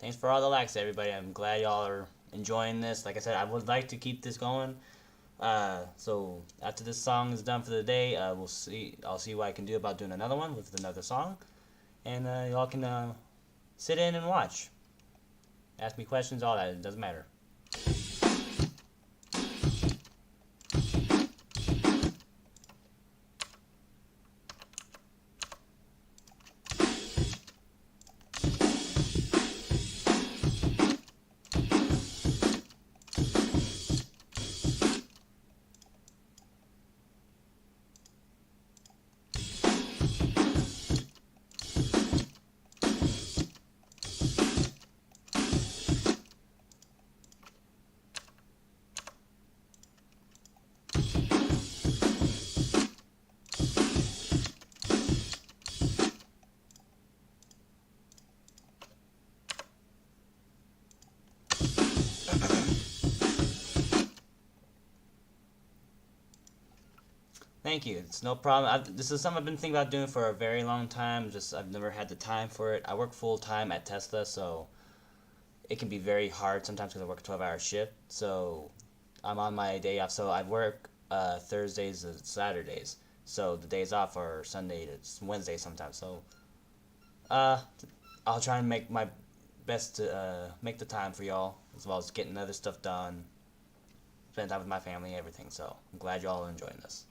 Thanks for all the likes, everybody. I'm glad y'all are enjoying this. Like I said, I would like to keep this going. So after this song is done for the day, I'll see what I can do about doing another one with another song, and y'all can sit in and watch, ask me questions, all that. It doesn't matter. Thank you. It's no problem. This is something I've been thinking about doing for a very long time. Just I've never had the time for it. I work full time at Tesla, so it can be very hard sometimes because I work a 12-hour shift. So I'm on my day off. So I work Thursdays and Saturdays. So the days off are Sunday to Wednesday sometimes. So I'll try and make my best to make the time for y'all, as well as getting other stuff done, spend time with my family, everything. So I'm glad y'all are enjoying this.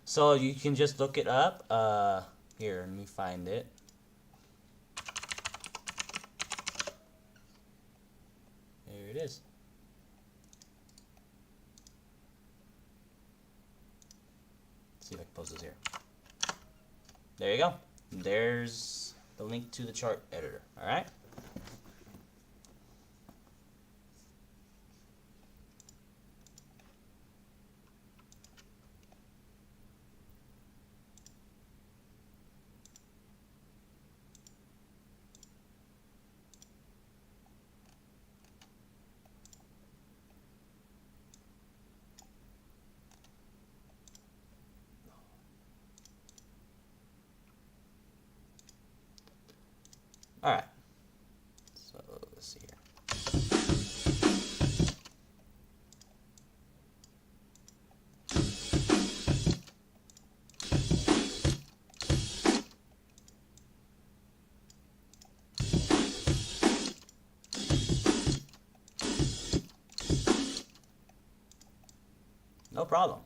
So you can just look it up. Here, let me find it. There it is. Let's see if I can post this here. There you go. There's the link to the chart editor. All right. All right. So let's see here. No problem.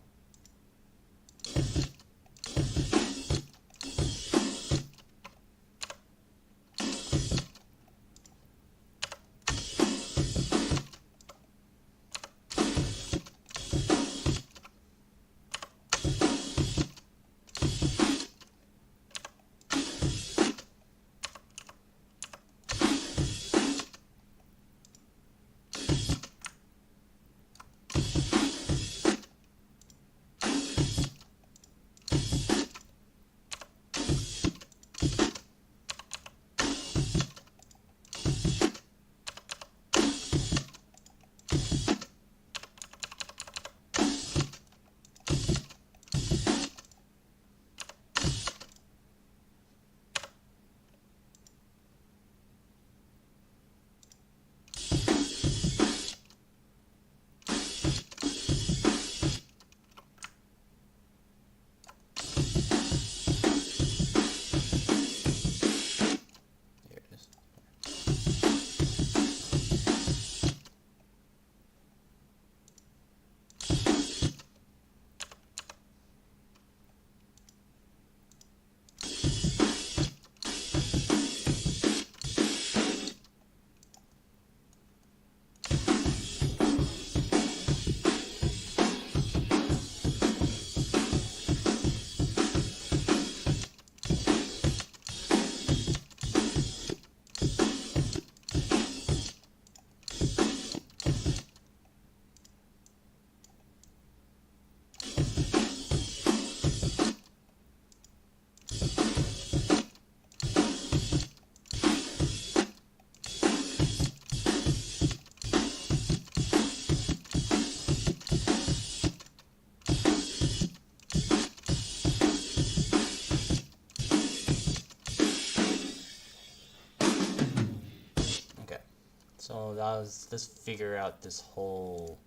So that was, let's figure out this whole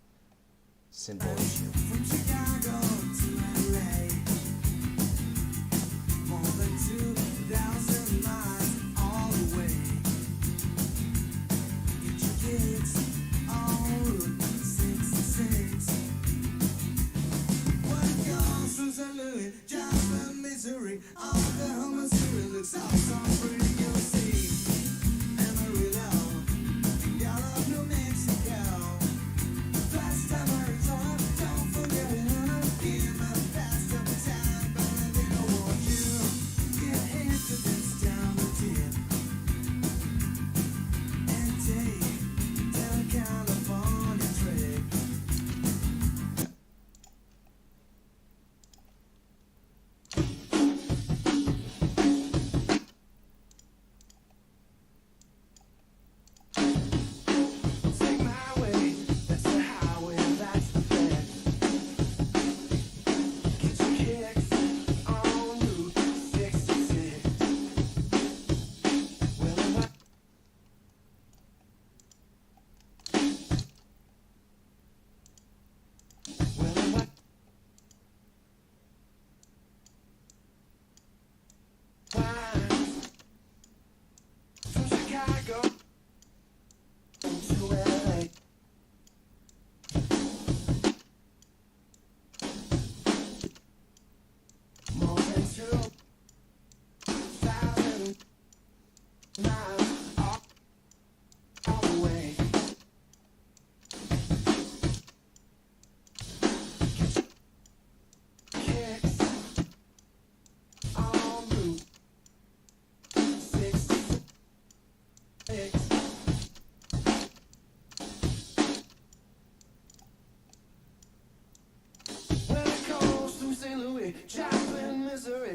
symbol issue. From Chicago to LA, more than 2,000 miles all the way. Get your kicks on Route 66. One comes from St. Louis, Joplin, Missouri, Oklahoma City looks awesome, pretty you'll see. Amarillo, Gallup, New Mexico. Last time I returned, don't forget it, honey. Give my fast up time, but I didn't want you. Get into this town.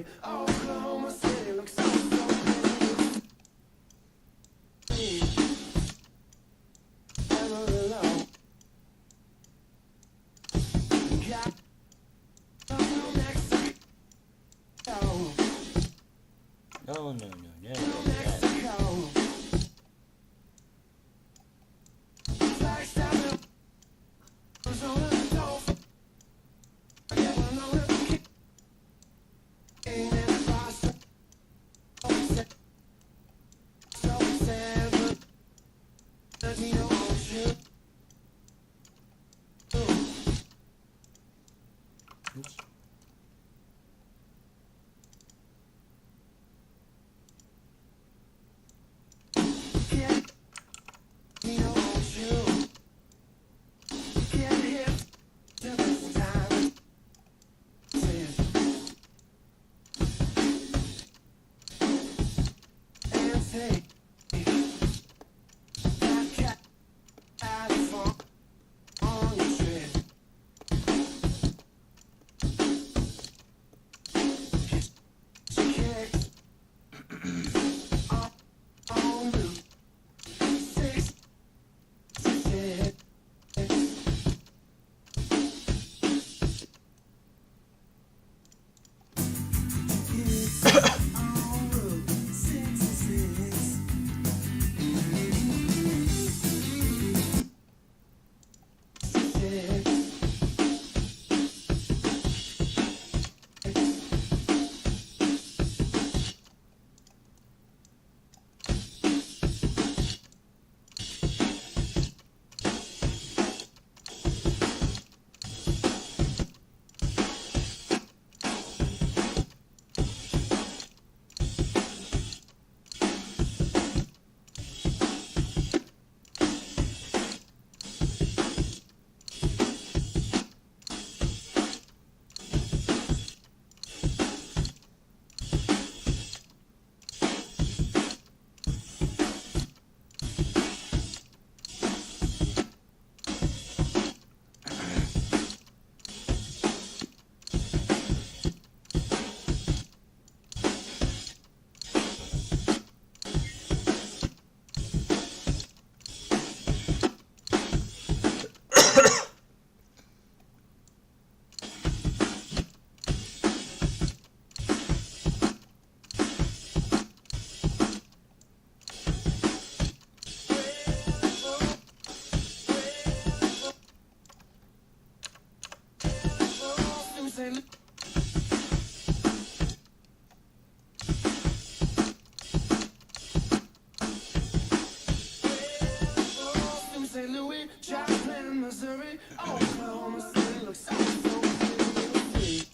Missouri, Oklahoma City looks so pretty. Amarillo. Got Mexico. No. Mexico. Flagstaff, Arizona, Gulf. Yeah, I know it. Ain't it Boston? So sad, but you know ocean. Oops. Can't you know ocean? Can't hit this time. And say that cat had a phone on the tree. She kicks on Route 66. It's on Route 66. St. Louis, Joplin, Missouri, Oklahoma City looks so pretty.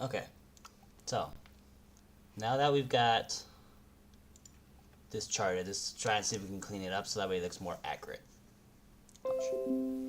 Okay, so now that we've got this charted, let's try and see if we can clean it up so that way it looks more accurate. Watch.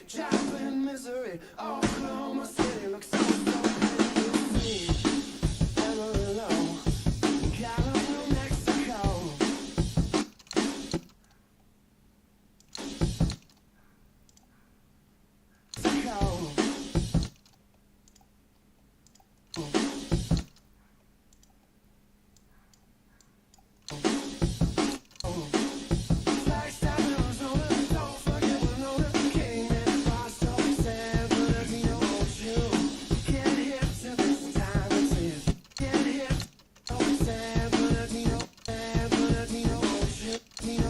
Joplin, Missouri, Oklahoma City looks so pretty. Amarillo, Gallup, New Mexico. Flagstaff, Arizona, don't forget Winona, King and Boston, San Bernardino, you get hip to this time it's his. Get hip, oh San Bernardino, you, you.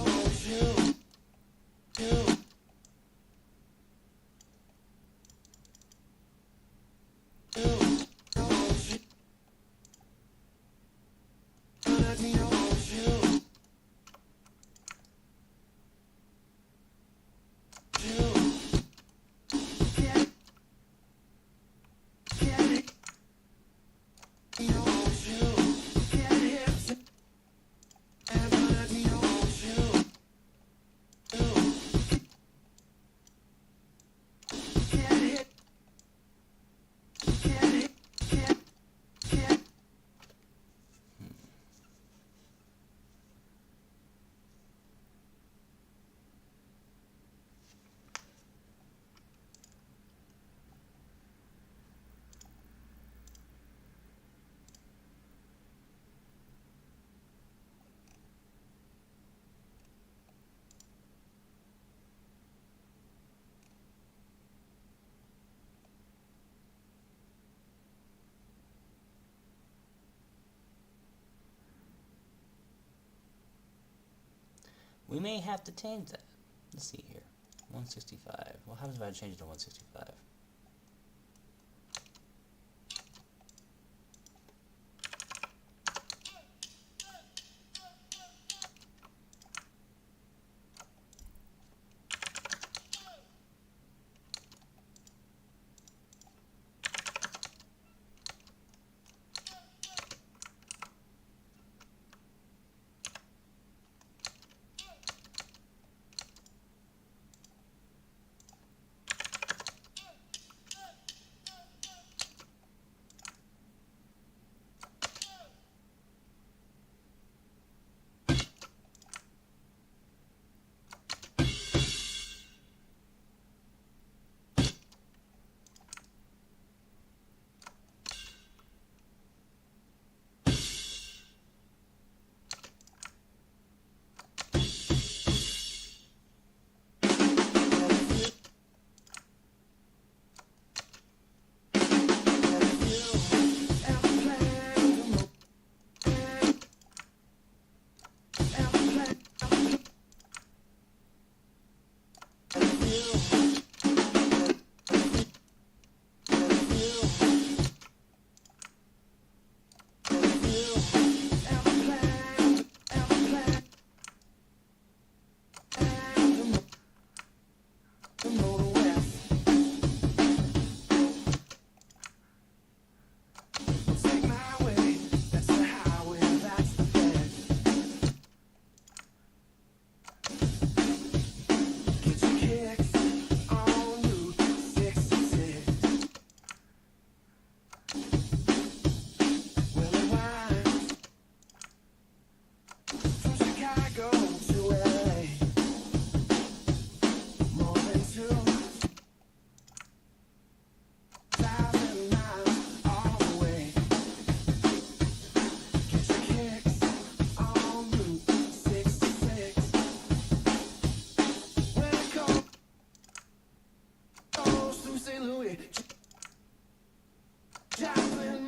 We may have to change that. Let's see here. 165. What happens if I change it to 165?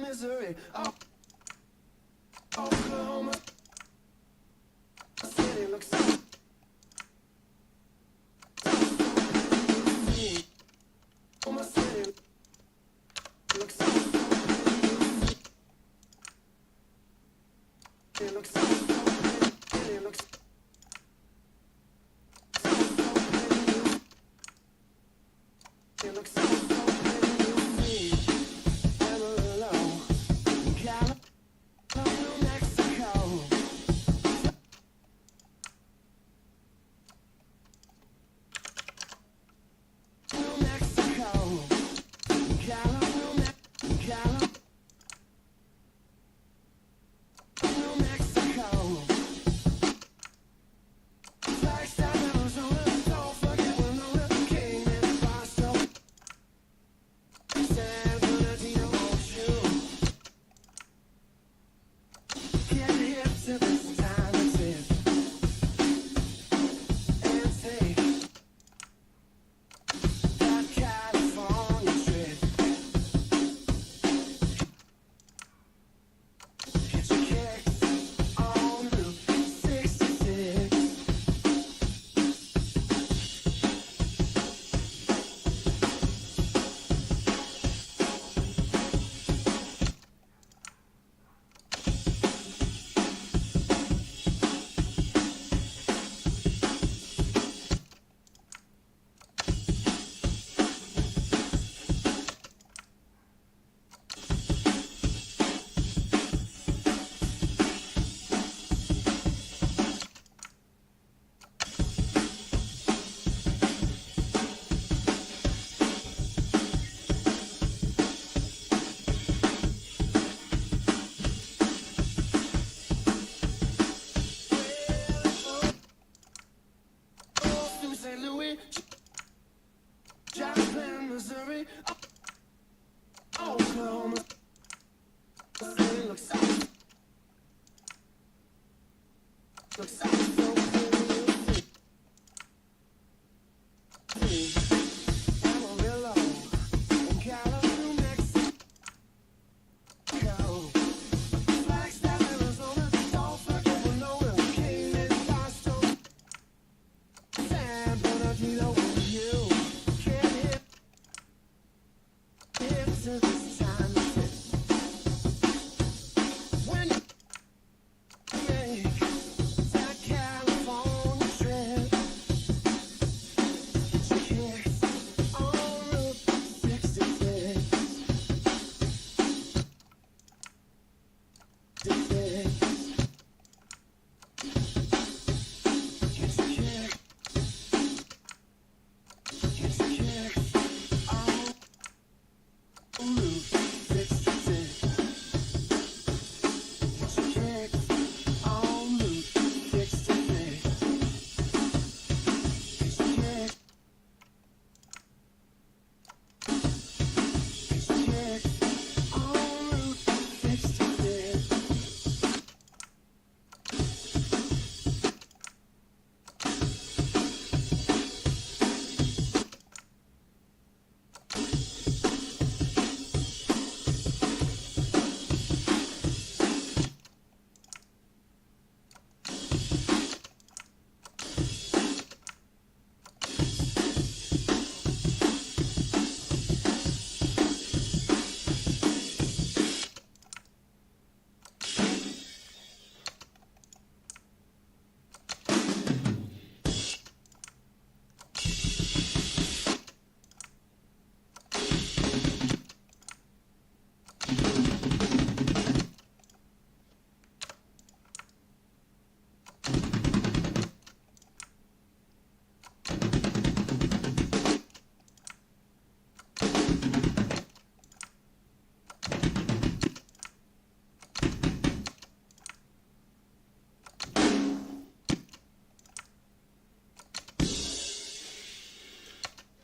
Missouri, Oklahoma City looks so Oklahoma City looks so it looks so it looks it looks so New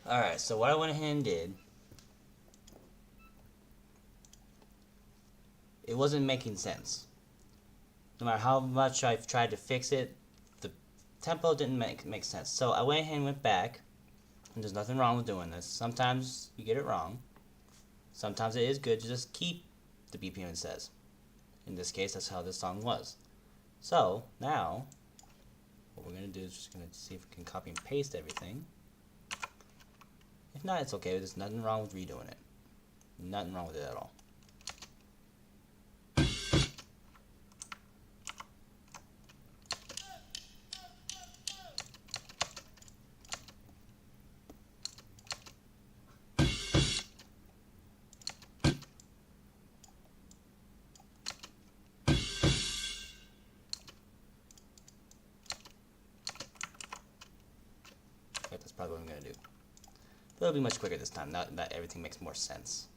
Alright, so what I went ahead and did, it wasn't making sense. No matter how much I've tried to fix it, the tempo didn't make sense. So I went ahead and went back, and there's nothing wrong with doing this. Sometimes you get it wrong. Sometimes it is good to just keep the BPM it says. In this case, that's how this song was. So, now, what we're going to do is just going to see if we can copy and paste everything. If not, it's okay. There's nothing wrong with redoing it. Nothing wrong with it at all. That's probably what I'm going to do. But it'll be much quicker this time, now that everything makes more sense.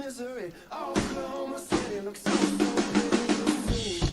misery. Oklahoma City looks so pretty to see.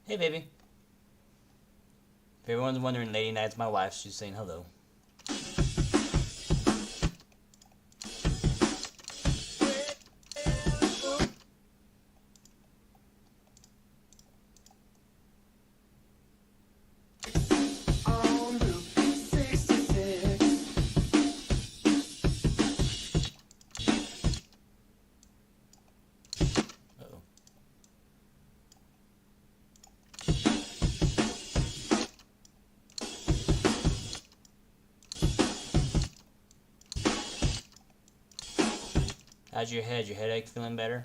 Hey, baby. If everyone's wondering, Lady Night's my wife. She's saying hello. How's your head? Your headache feeling better?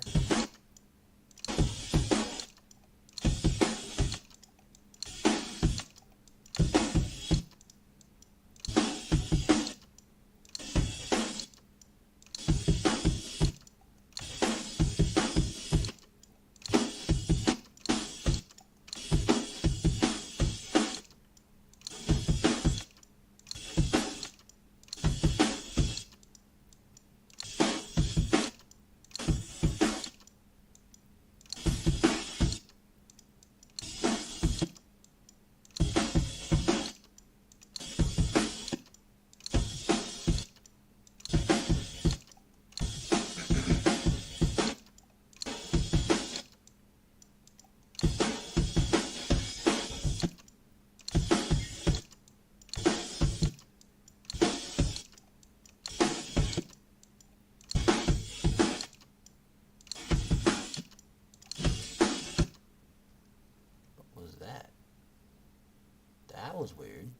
was weird.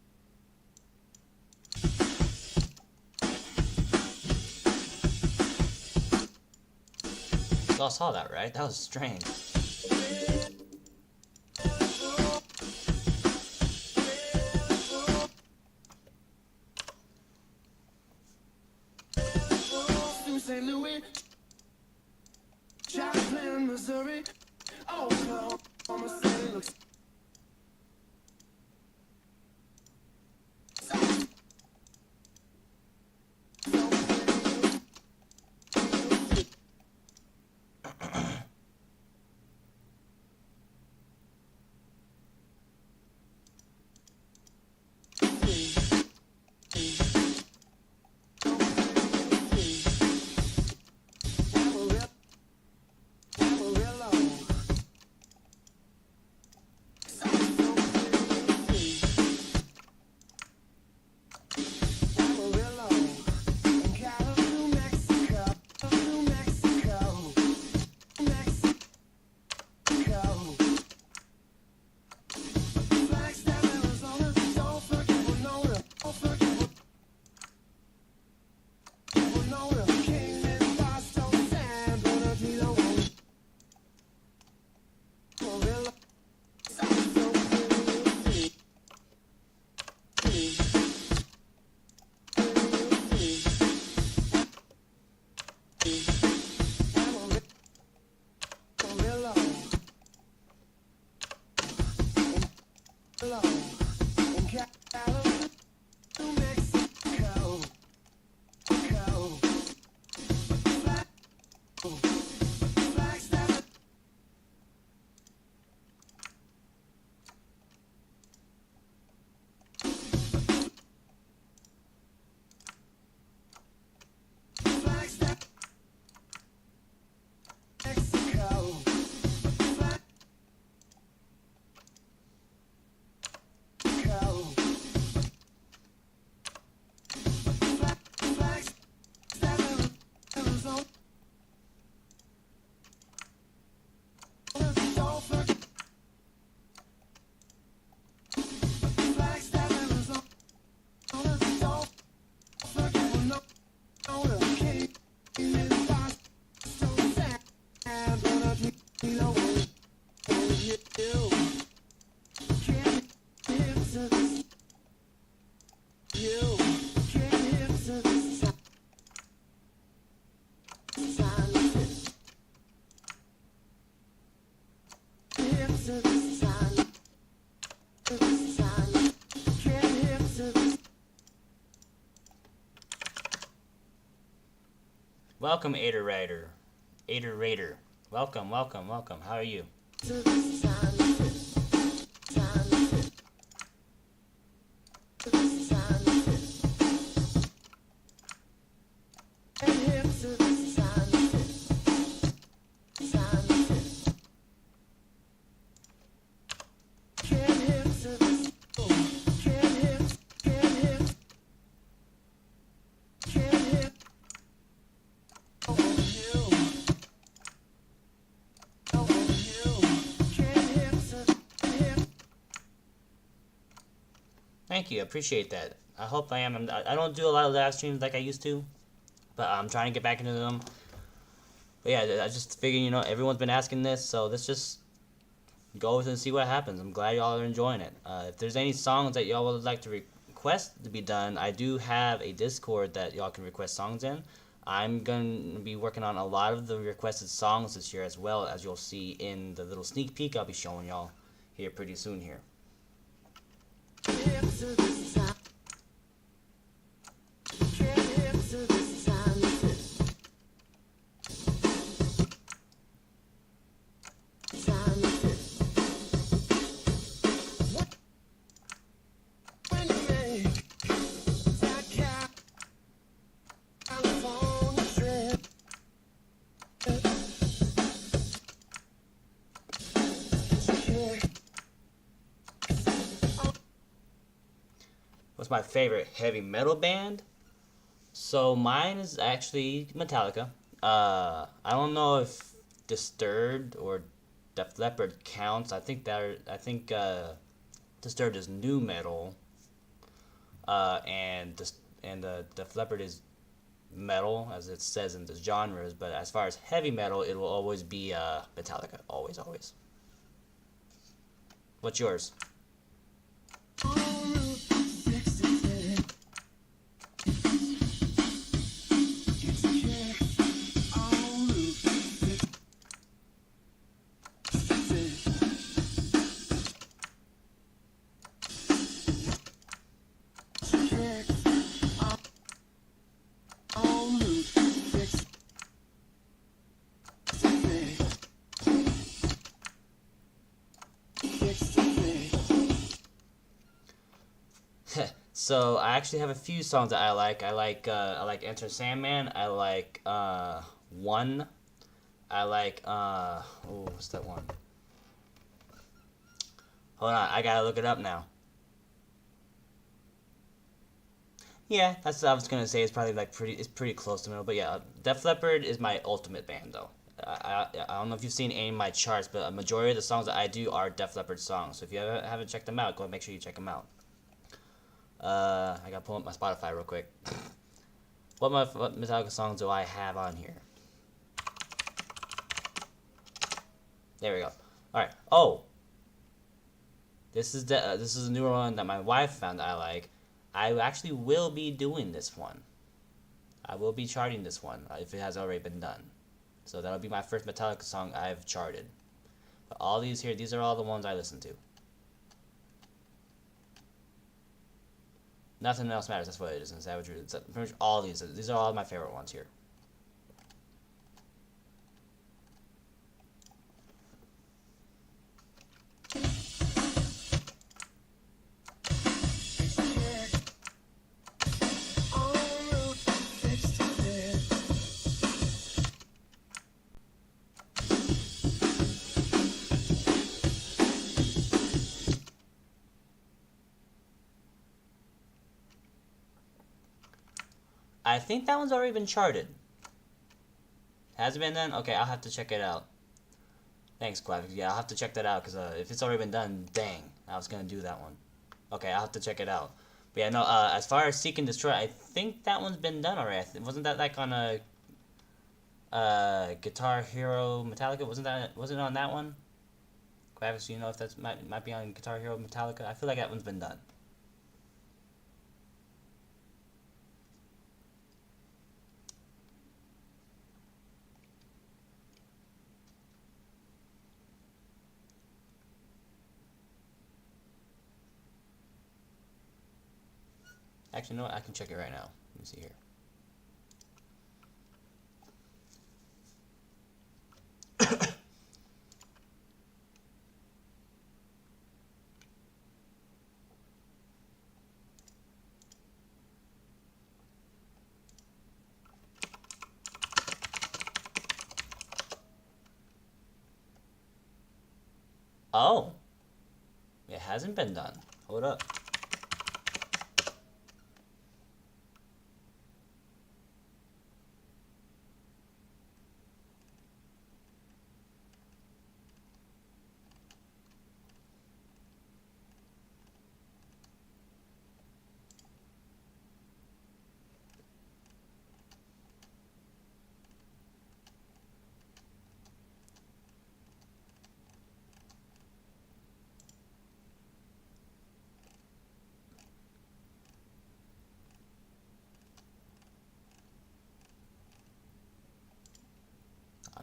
Y'all saw that, right? That was strange. St. Louis, Joplin, Missouri. Oklahoma City looks. Welcome, Ader Raider. Ader Raider. Welcome, welcome, welcome. How are you? Thank you, I appreciate that. I hope I am. I don't do a lot of live streams like I used to, but I'm trying to get back into them. But yeah, I just figured, you know, everyone's been asking this, so let's just go with it and see what happens. I'm glad y'all are enjoying it. If there's any songs that y'all would like to request to be done, I do have a Discord that y'all can request songs in. I'm going to be working on a lot of the requested songs this year, as well as you'll see in the little sneak peek I'll be showing y'all here pretty soon here. What's my favorite heavy metal band? So mine is actually Metallica. I don't know if Disturbed or Def Leppard counts. I think Disturbed is new metal, and the Def Leppard is metal, as it says in the genres. But as far as heavy metal, it will always be Metallica. Always, always. What's yours? So I actually have a few songs that I like. I like Enter Sandman. I like One. I like oh, what's that one? Hold on, I gotta look it up now. Yeah, that's what I was gonna say. It's probably like it's pretty close to middle, but yeah, Def Leppard is my ultimate band though. I don't know if you've seen any of my charts, but a majority of the songs that I do are Def Leppard songs. So if you haven't checked them out, go and make sure you check them out. I gotta pull up my Spotify real quick. What Metallica songs do I have on here? There we go. All right. Oh, this is a newer one that my wife found that I like. I actually will be doing this one. I will be charting this one if it has already been done. So that'll be my first Metallica song I've charted. But all these here, these are all the ones I listen to. Nothing else matters. That's what it is in Savage Roots. Pretty much all these. These are all my favorite ones here. I think that one's already been charted. Has it been done? Okay, I'll have to check it out. Thanks, Clive. Yeah, I'll have to check that out, because if it's already been done, dang, I was going to do that one. Okay, I'll have to check it out. But yeah, no, as far as Seek and Destroy, I think that one's been done already. Wasn't that like on a Guitar Hero Metallica? Wasn't it on that one? Clive, do you know if that might be on Guitar Hero Metallica? I feel like that one's been done. Actually, no, I can check it right now. Let me see here. Oh, it hasn't been done. Hold up.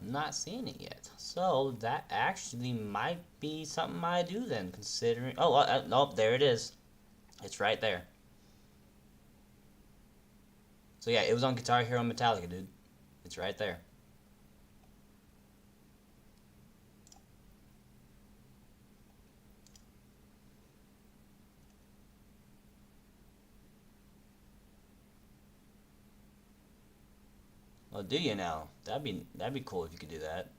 I'm not seeing it yet. So that actually might be something I do then, considering... Oh, nope, there it is. It's right there. So yeah, it was on Guitar Hero Metallica, dude. It's right there. Oh, do you now? That'd be cool if you could do that.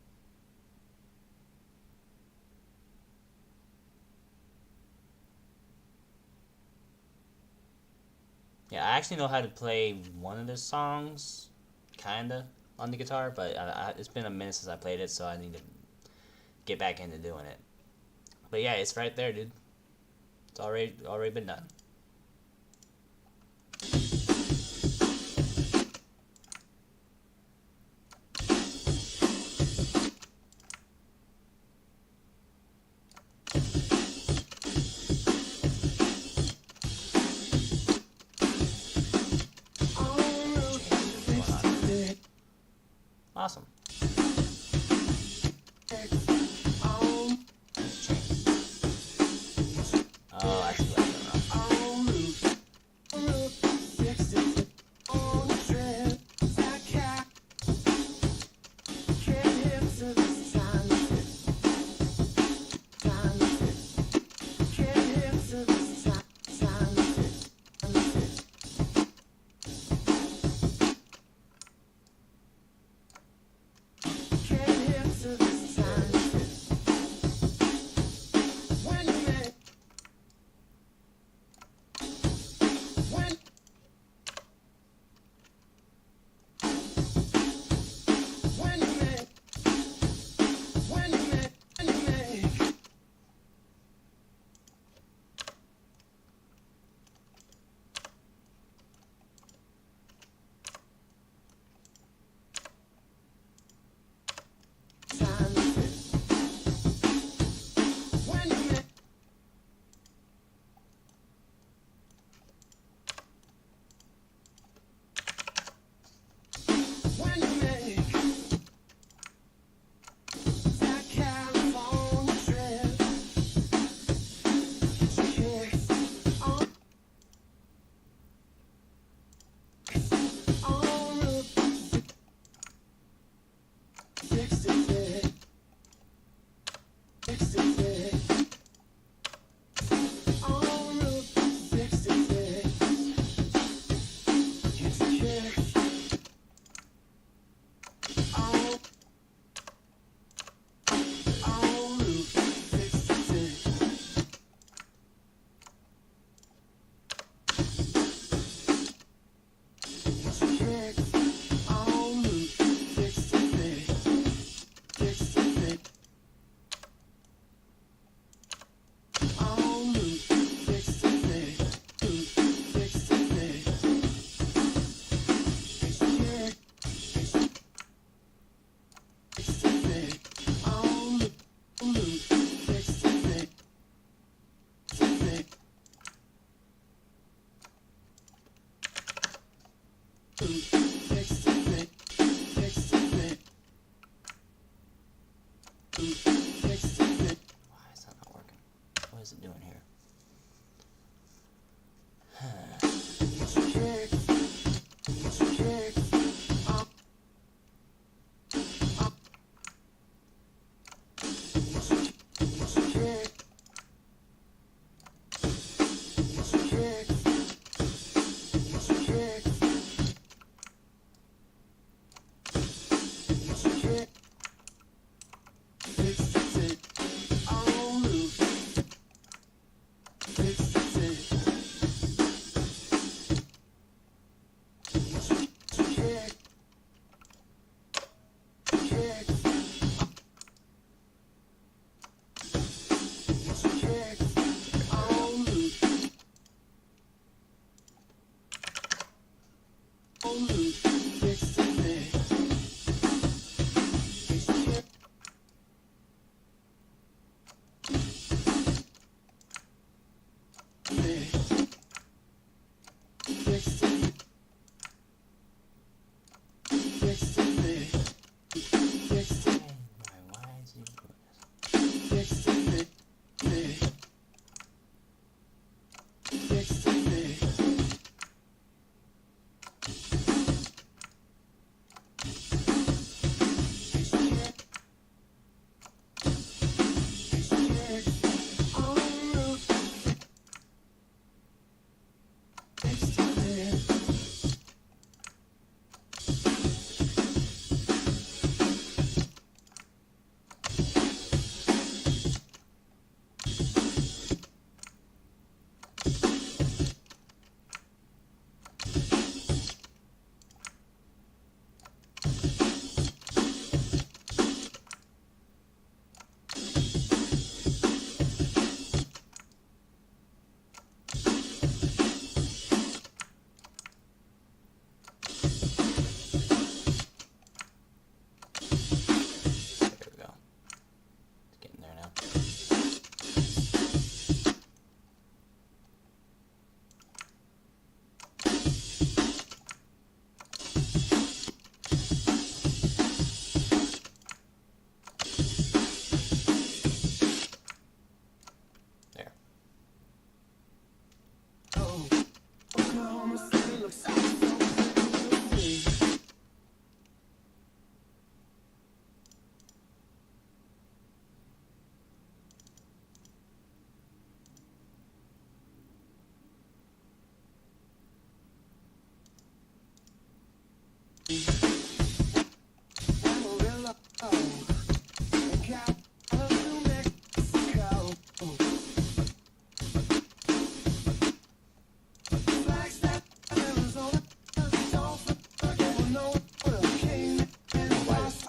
Yeah, I actually know how to play one of the songs, kinda, on the guitar, but it's been a minute since I played it, so I need to get back into doing it. But yeah, it's right there, dude. It's already been done. Awesome. Oh, I see what's going on.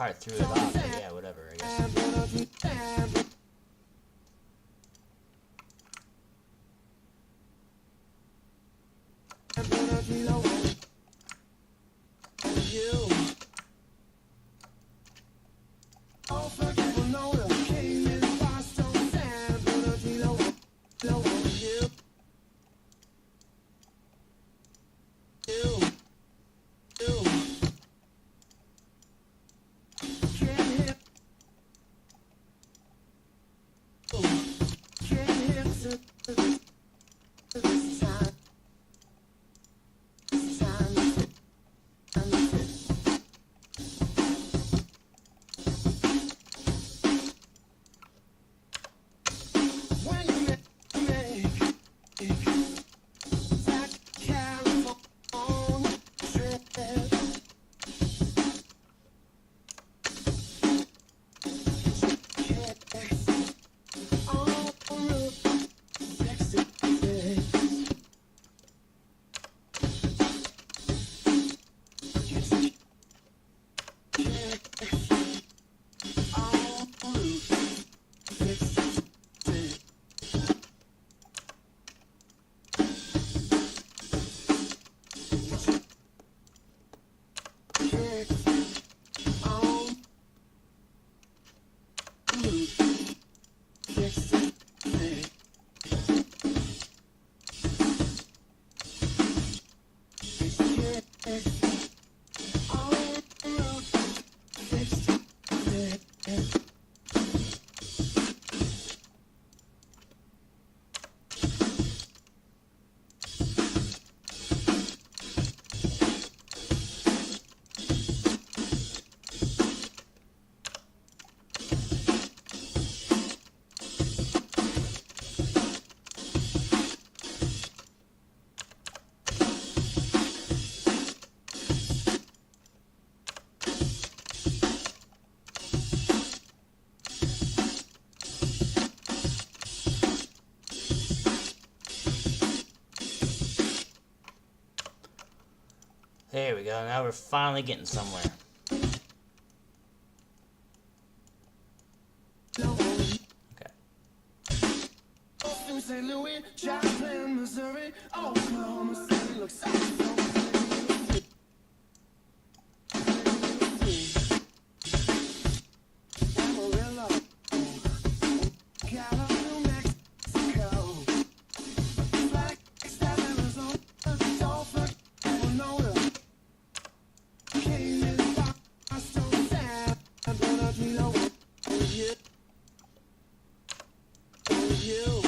part threw it off, but yeah, whatever, I guess. There we go, now we're finally getting somewhere. Okay. St. Louis, Joplin, Missouri, Oklahoma City looks Amarillo, New Mexico, Flagstaff, Arizona, Tulsa, Winona, Kansas, Boston, San Bernardino, oh yeah, oh yeah.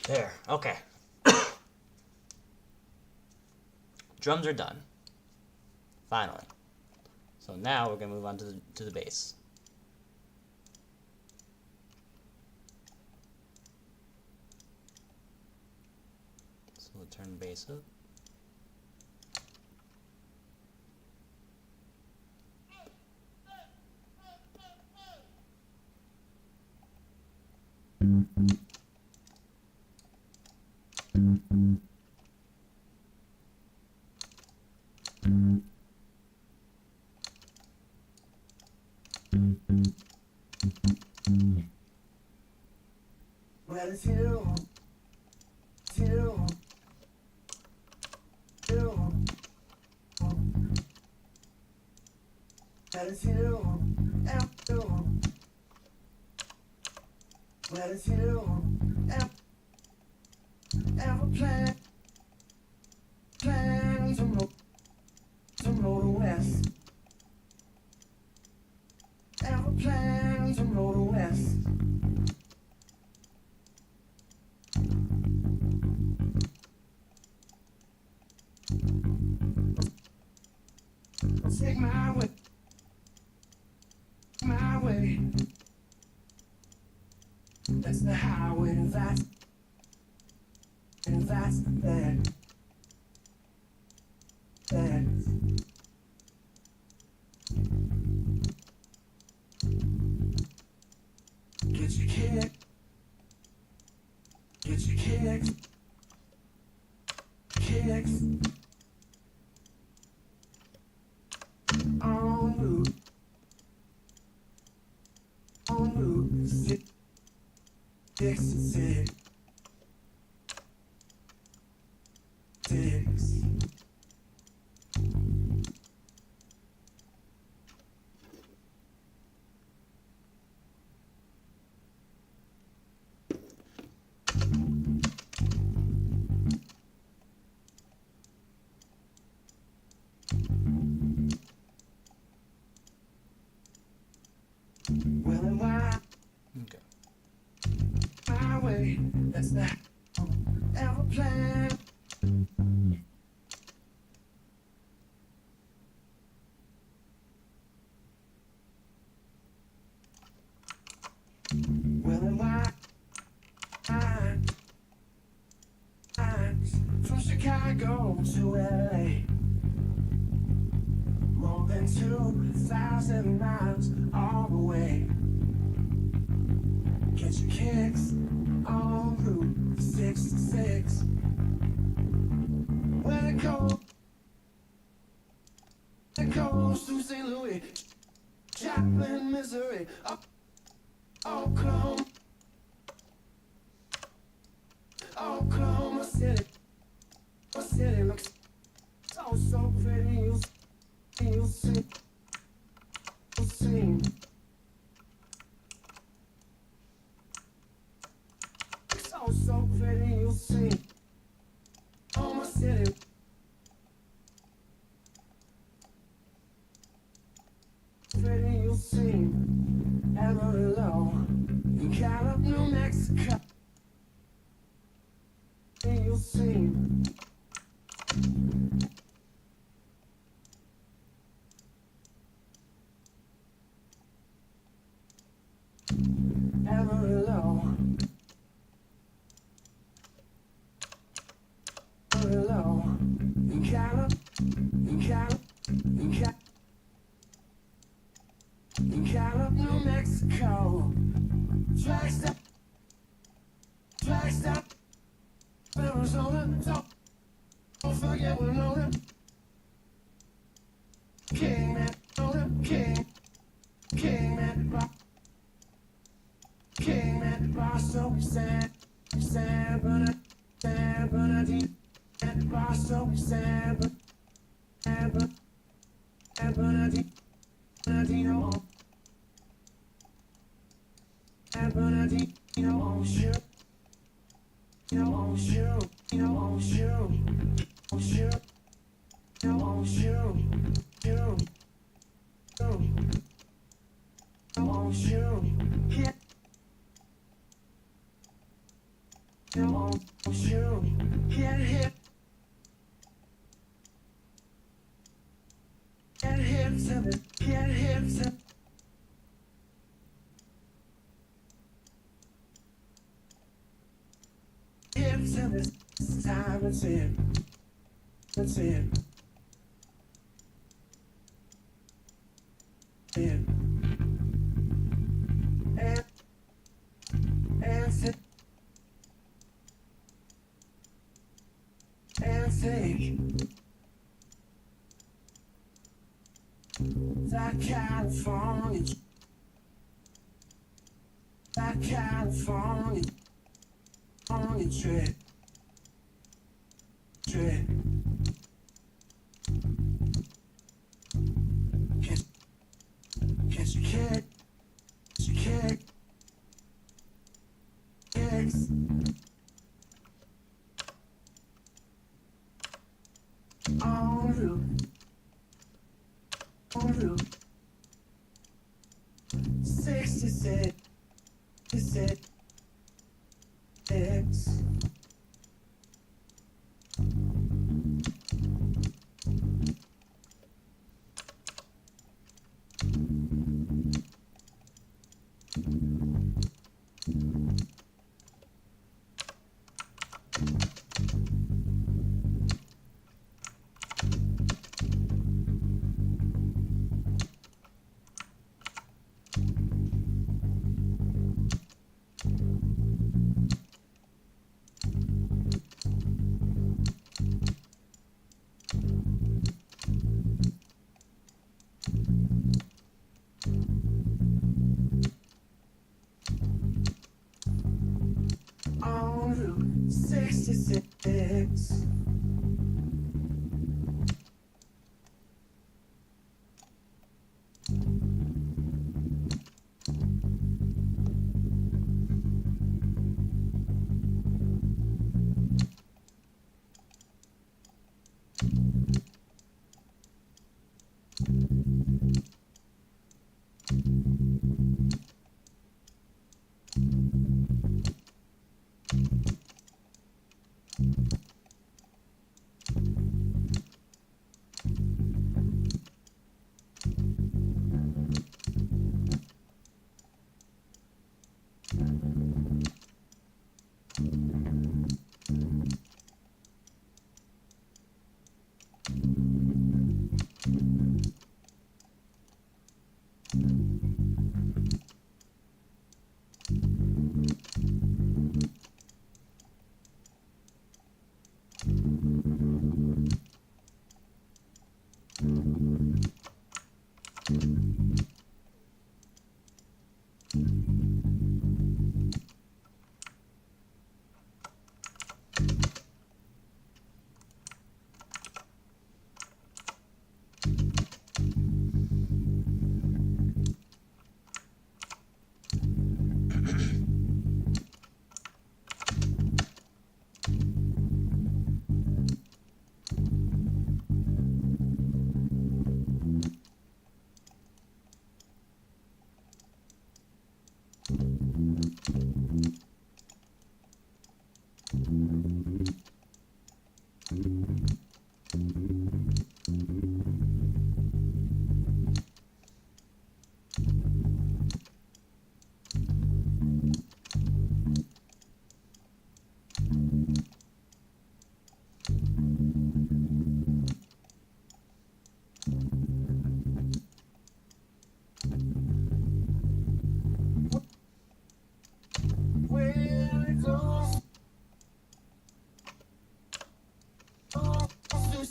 There. Okay. Drums are done. Finally. So now we're gonna move on to the bass. So we'll turn bass up. Well, it's you, you, you. Well, it's you, and you. Well, it's you, and ever plan to roll west. Ever plan to roll west. Take my way, my way. That's the highway, and that's that. Get your kick, kicks. On route 66. Well, and why? Okay. My way, that's not ever planned. Well, and why? I'm from Chicago to LA. More than 2,000 miles all the way. Get your kicks on Route 66. When it goes to St. Louis, Joplin, Missouri, Oklahoma City. My city looks so pretty. You'll see. So pretty, you'll see. Oh, my city. Pretty, you'll see. Amarillo, in Gallup, New Mexico. You'll see. Amarillo. in Gallup, New Mexico. Flagstaff, Arizona. Don't forget Winona. King, man, King, man, Boston, San Bernardino, Boston, San Bernardino, oh shoot, oh shoot, oh shoot, oh shoot, oh shoot, oh shoot, yeah. Oh shoot, can't hit to the, can't hit to. Hit to this time, it's in, it's in, and sit. And think that California trip. Catch a kid, kicks. En route, 66, en route, 66.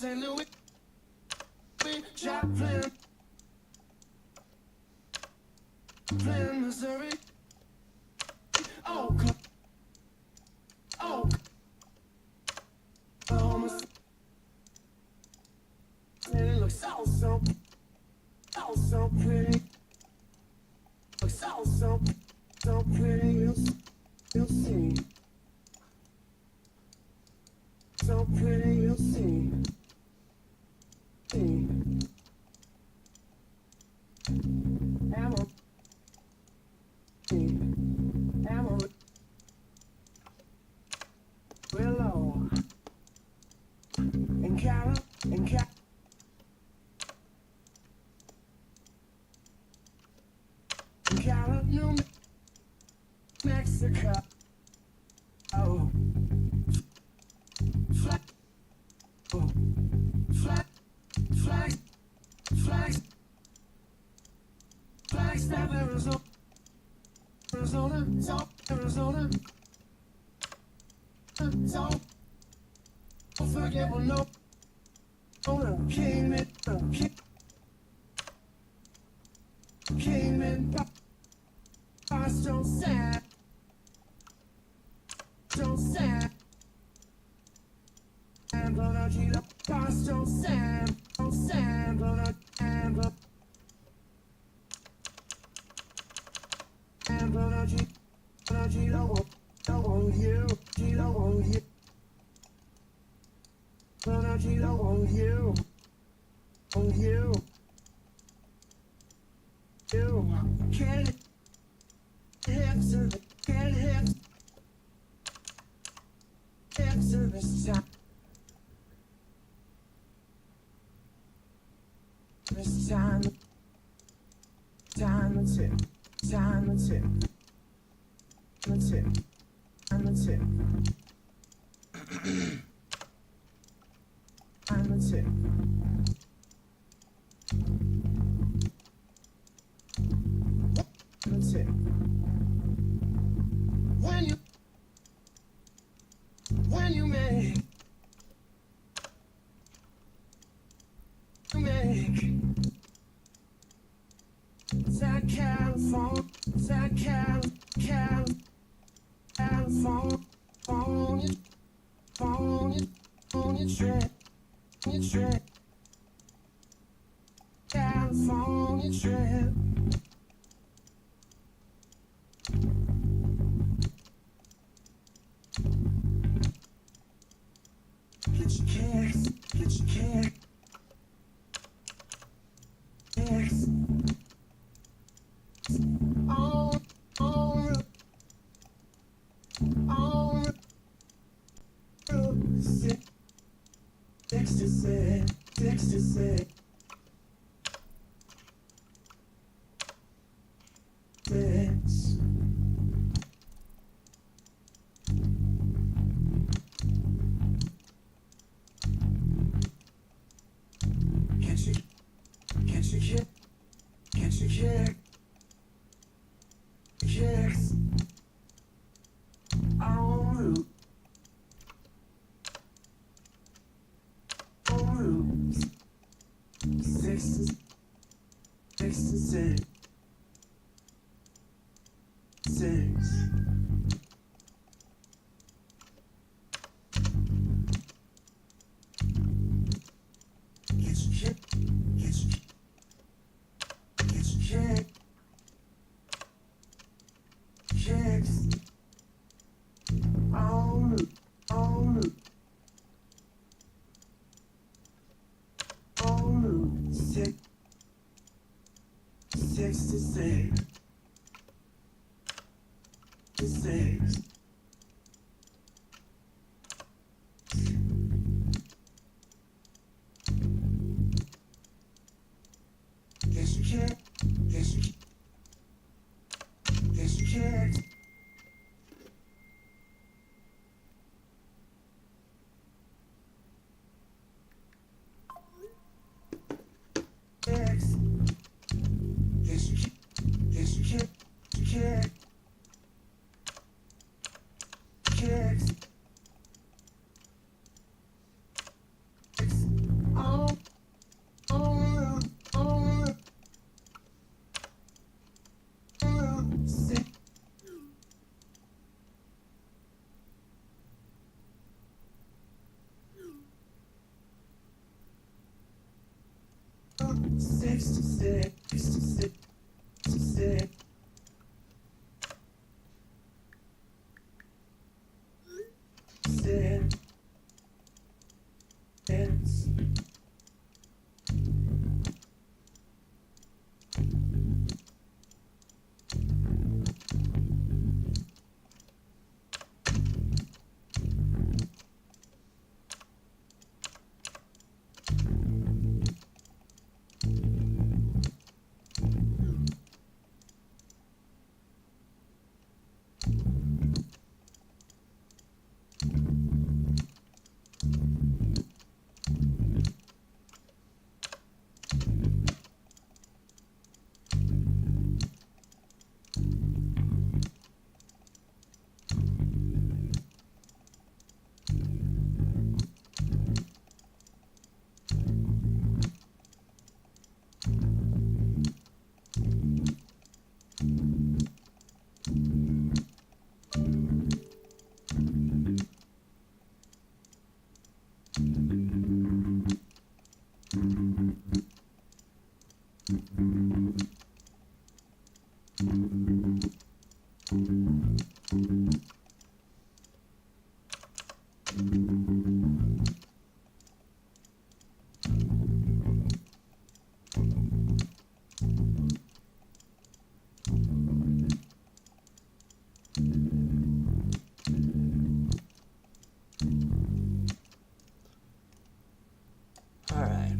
St. Louis, Chaplin, Missouri, Oklahoma, Oklahoma. And it looks so pretty. Looks so pretty. You'll see. So pretty, you'll see. Willow and Cala New Mexico. Oh, Flagstaff, Arizona, Arizona. Don't forget we'll know. Cayman, don't sad. And blow the G up, don't sand, blow the and blow the G, won't you, G won't you. Blow the G, won't you. You can't answer this time. This time to tip. When you make that California trip, California trip. Get your kicks. Kicks. En route. Six to six. Alright.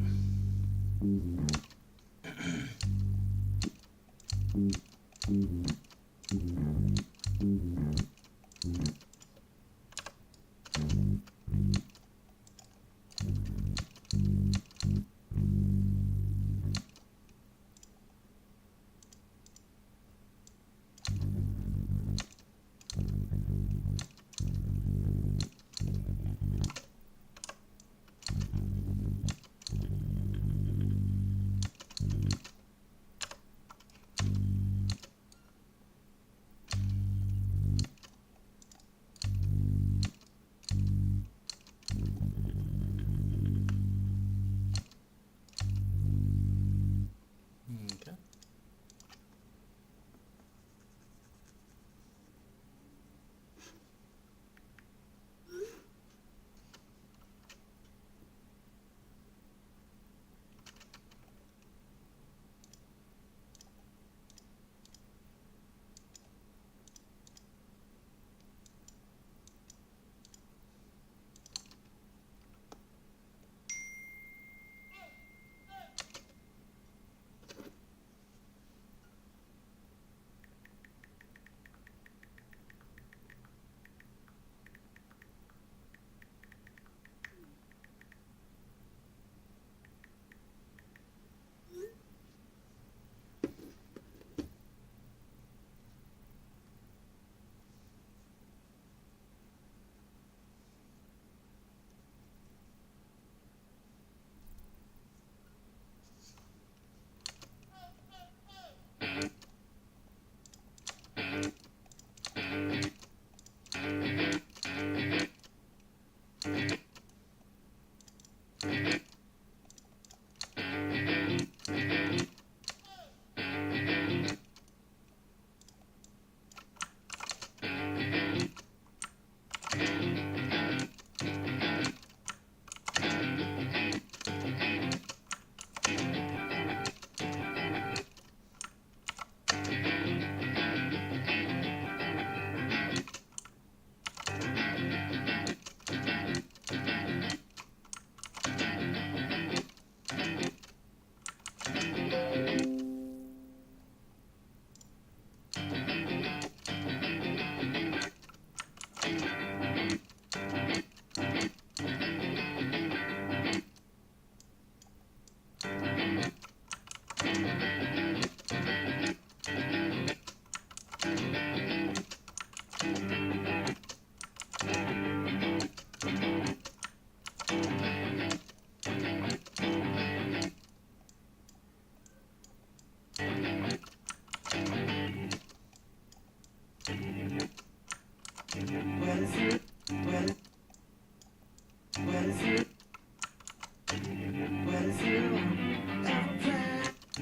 Okay.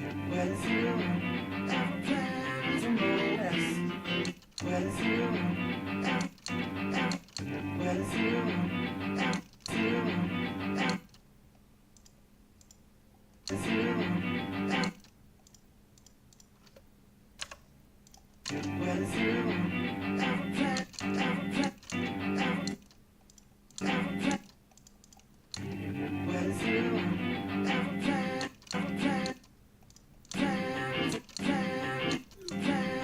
Where's you ever play, ever play, ever play? Where's you ever play, ever play, play, play, play?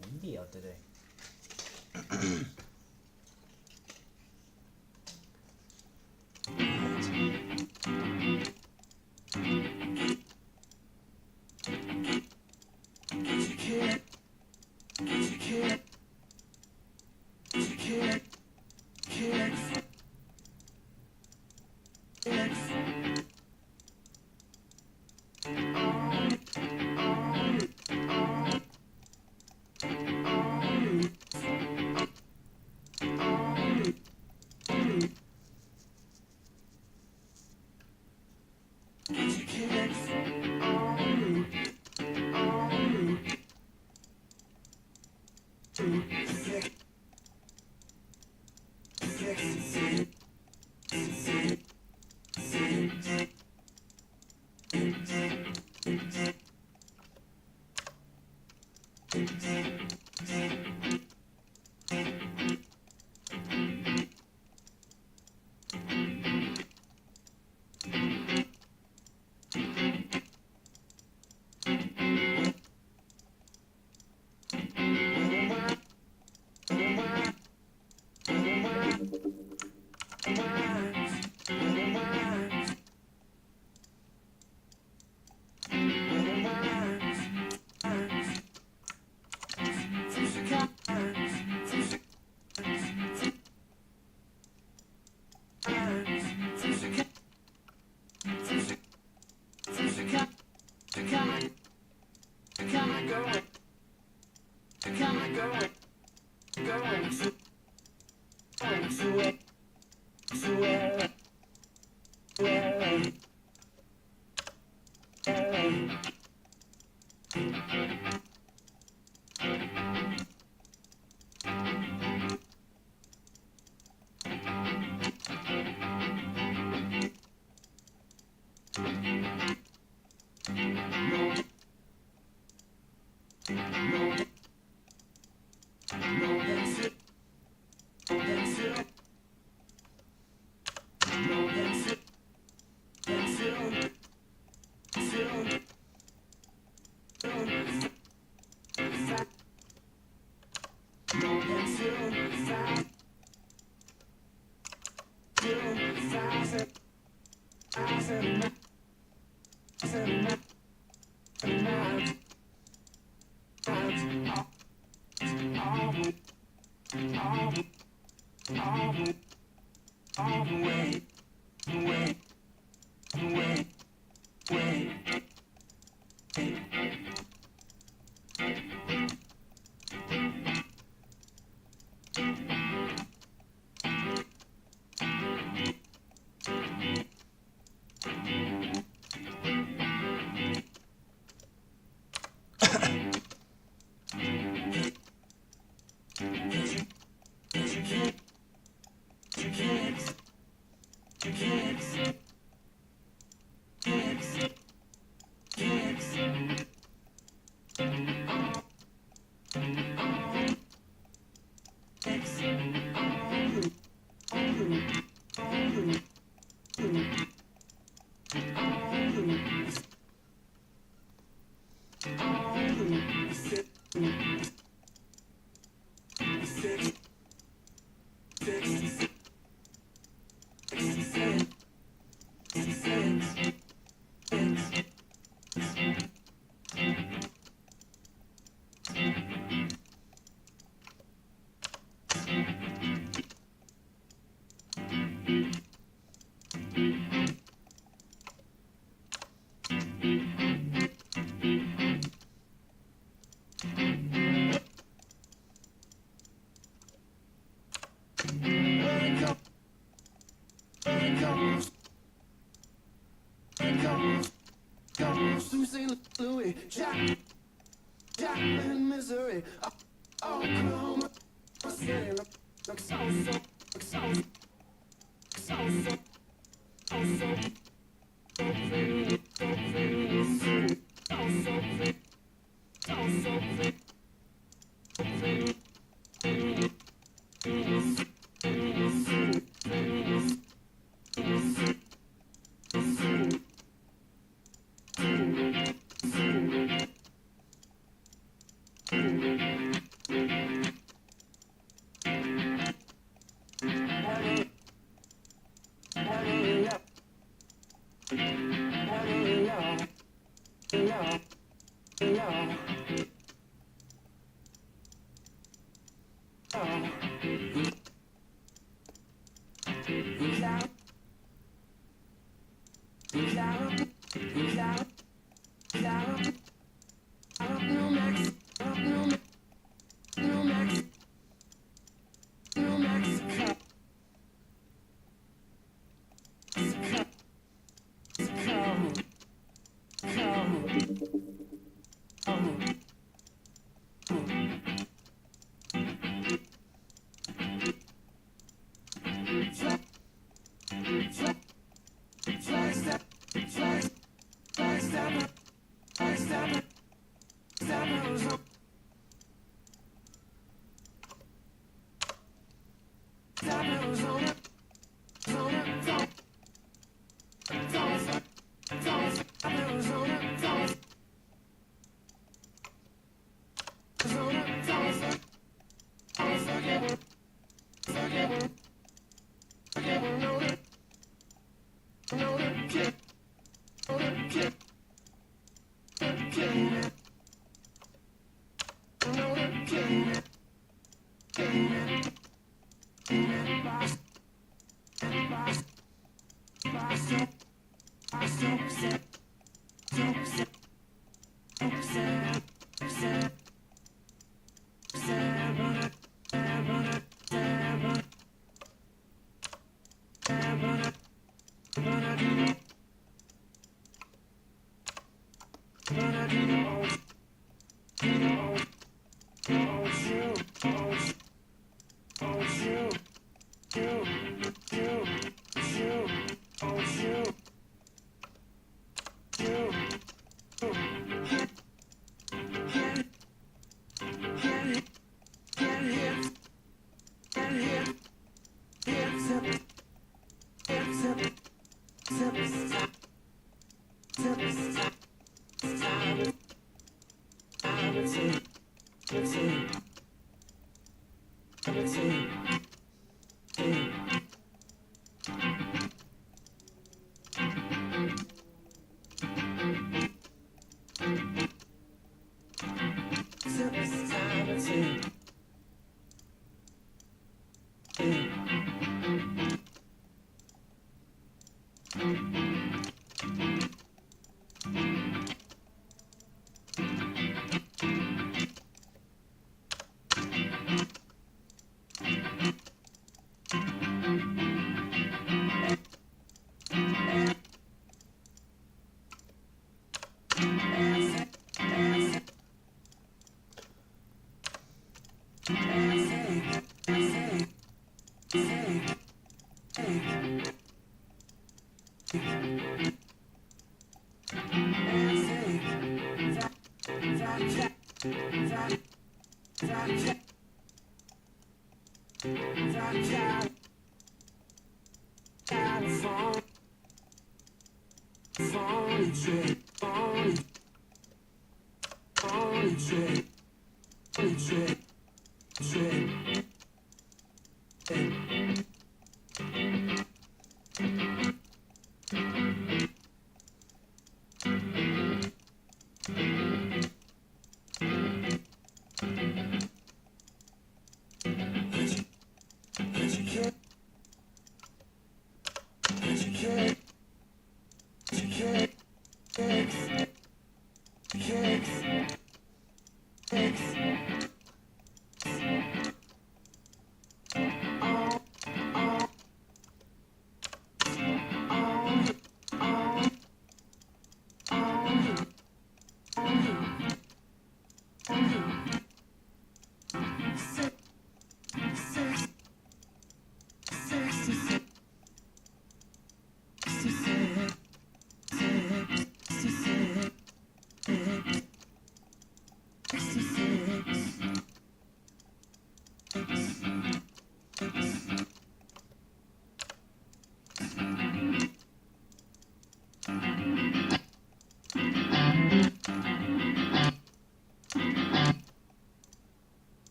Windy out today. Goes to St. Louis, Jacqueline, Missouri, Oklahoma City, look so,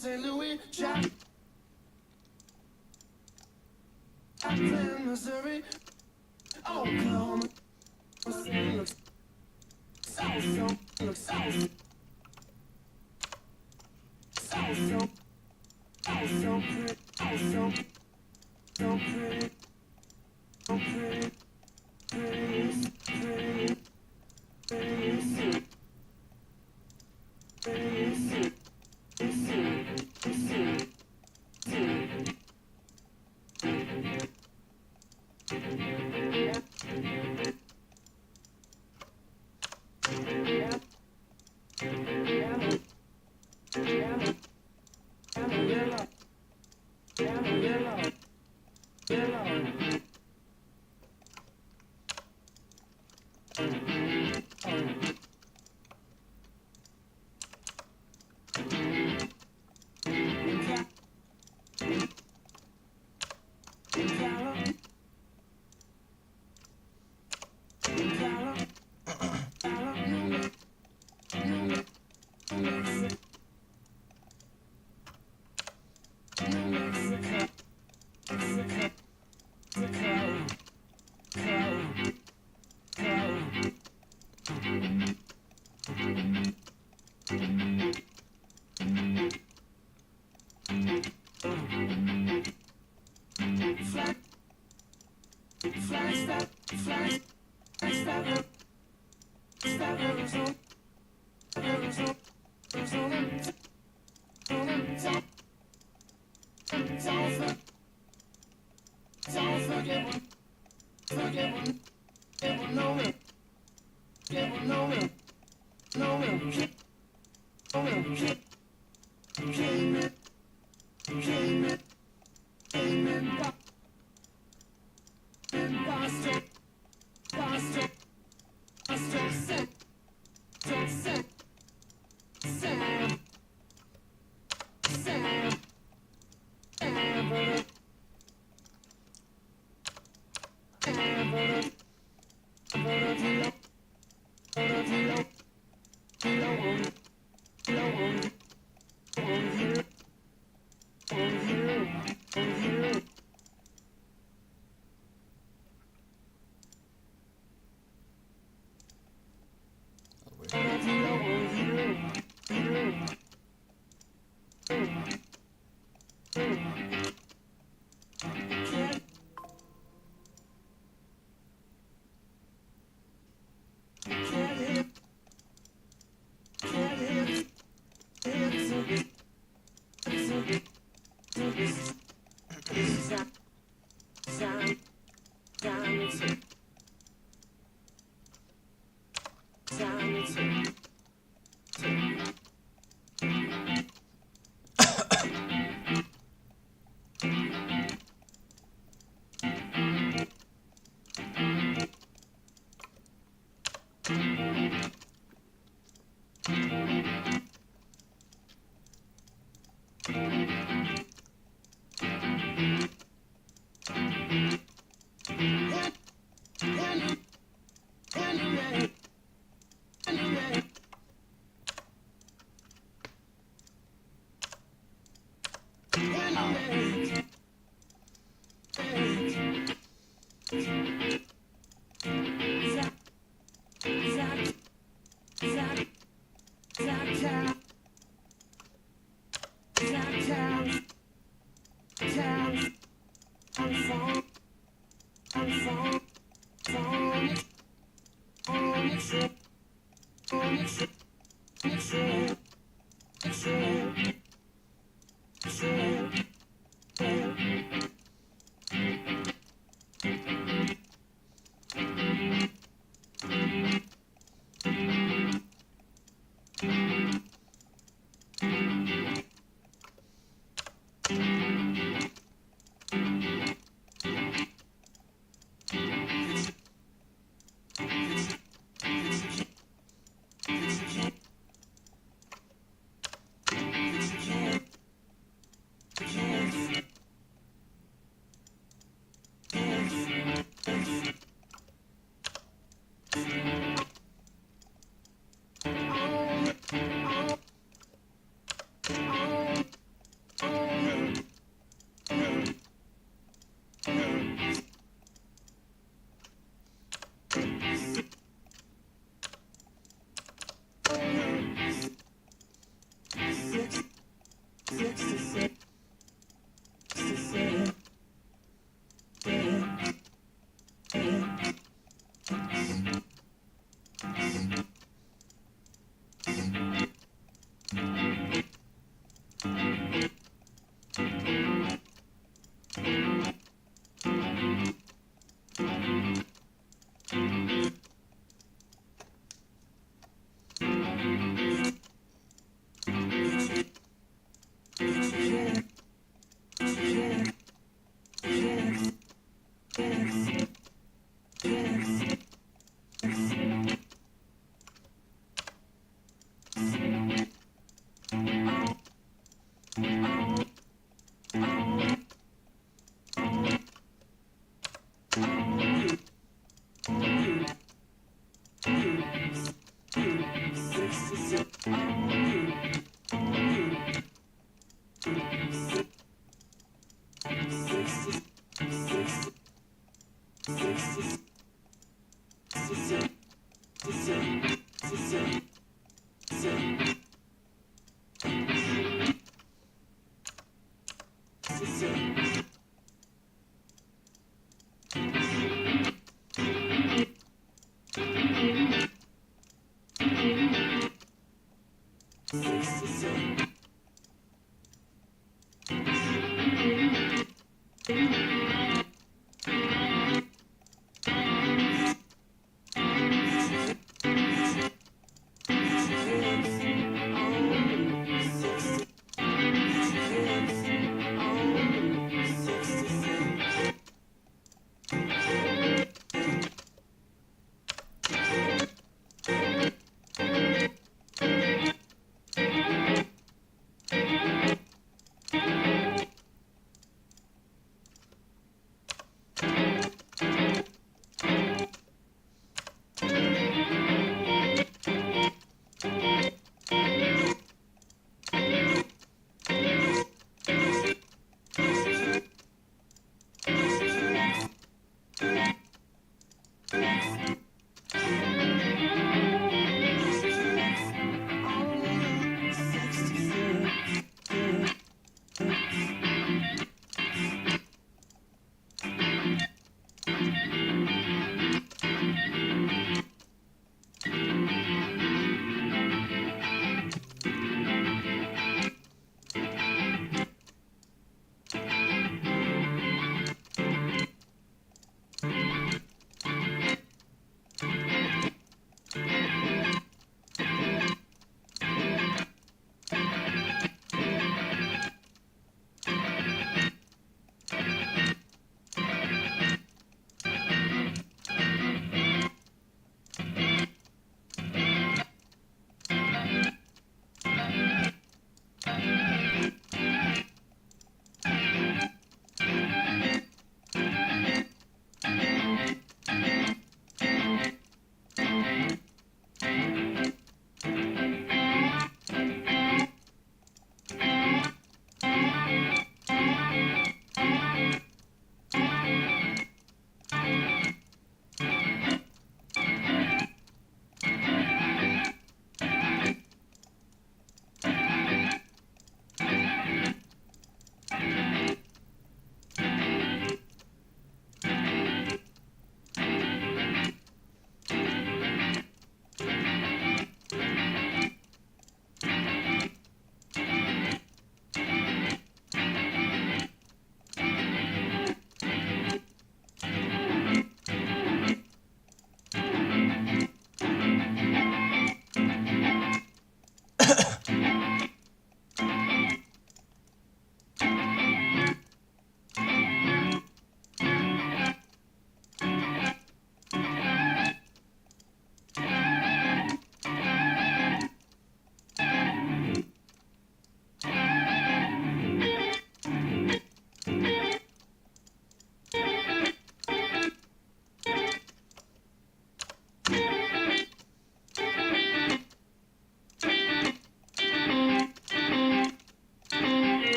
St. Louis, Joplin, Missouri, Oklahoma, looks south, looks south, so pretty, so pretty, so pretty, pretty, pretty,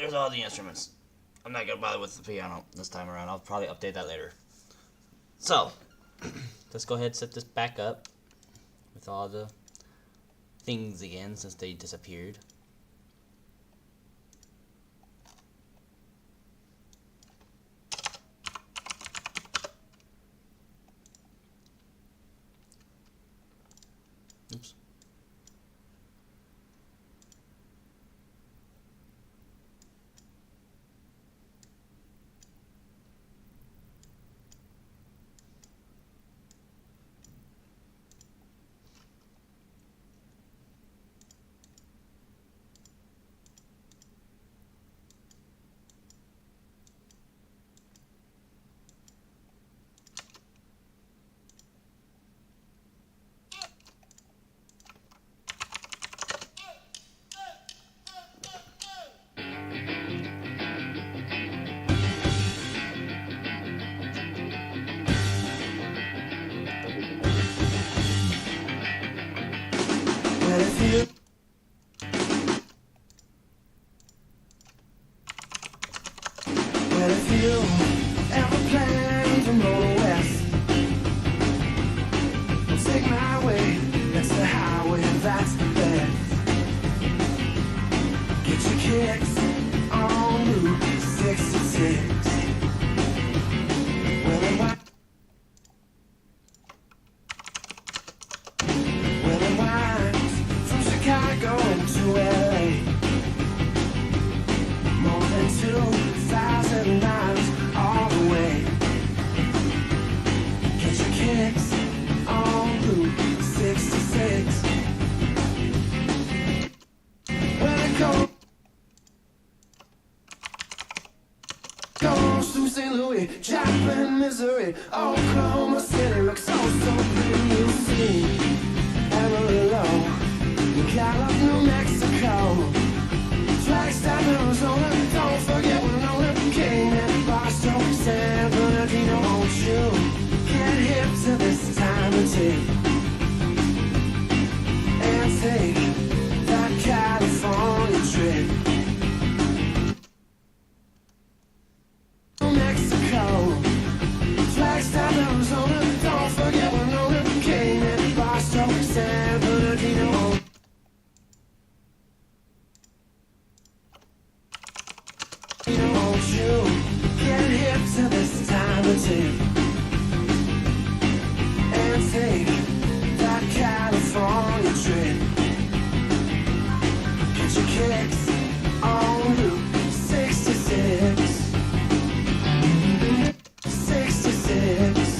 there's all the instruments. I'm not gonna bother with the piano this time around. I'll probably update that later. So, let's go ahead and set this back up with all the things again since they disappeared. Oops. Well, if you ever plan to roll west, well, take my way. That's the highway, that's the best. Get your kicks on Route 66. Well, it winds from Chicago to LA. More than 2,000 miles all the way. Get your kicks on Route 66. Well, it goes through St. Louis, Joplin, Missouri, Oklahoma City. Looks so pretty, you'll see. Amarillo, Gallup, New Mexico, Flagstaff, Arizona. Don't forget Winona, Cayman, Barstow, San Bernardino. Won't you get hip to this time and take that California trip? New Mexico, Flagstaff, Arizona. Don't forget Winona, Cayman, Barstow, San Bernardino. Won't you get hip to this time and take that California trip? Get your kicks on Route 66. 66.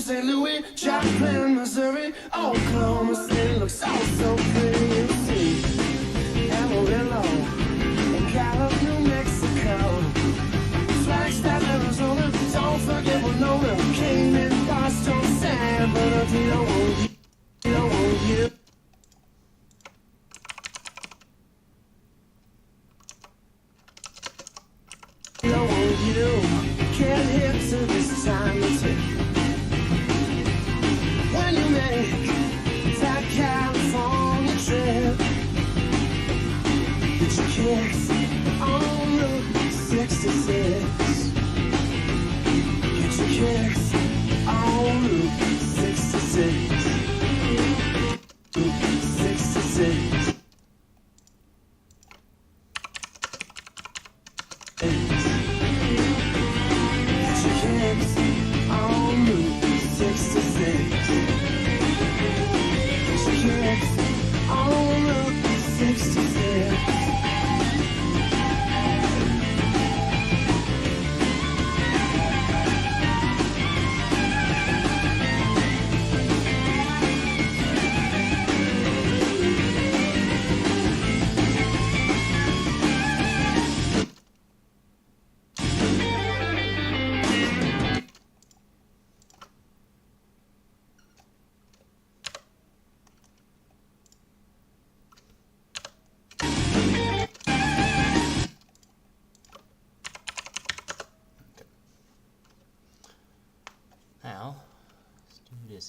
St. Louis, Joplin, Missouri, Oklahoma City. Looks so pretty, you see. Amarillo, and Gallup, New Mexico, Flagstaff, Arizona. Don't forget Winona, Cayman, Boston, San Bernardino. Won't you? Won't you get hip to this time and take? When you make that California trip, get your kicks on Route 66. Get your kicks on Route 66. Route 66. Get your kicks on Route 66. Get your kicks on Route 66.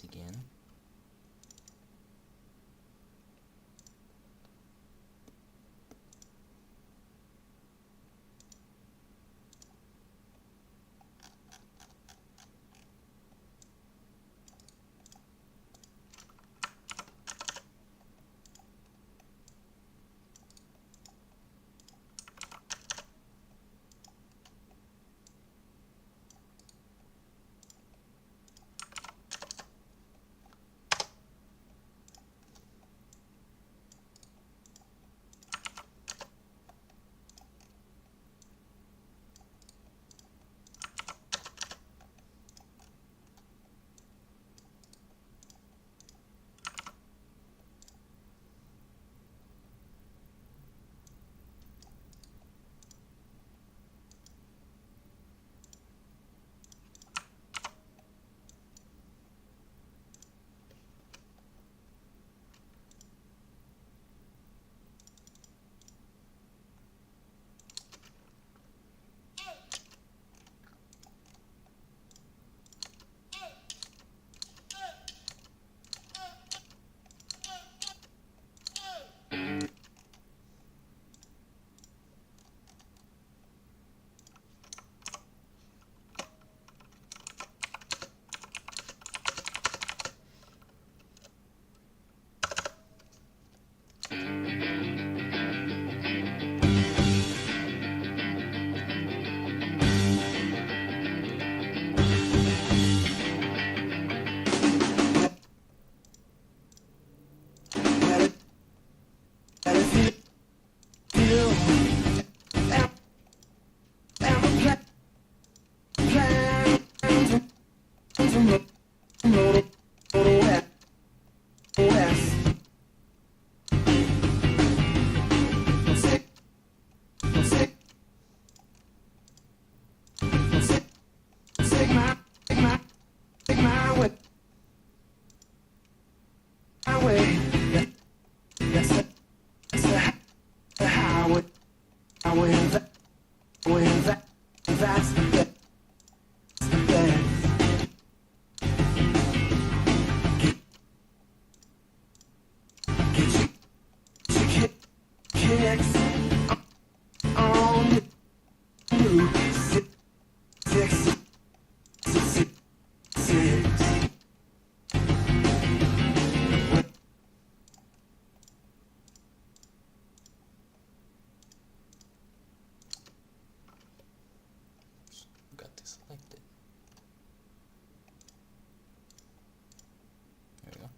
again. Got this selected. There we go.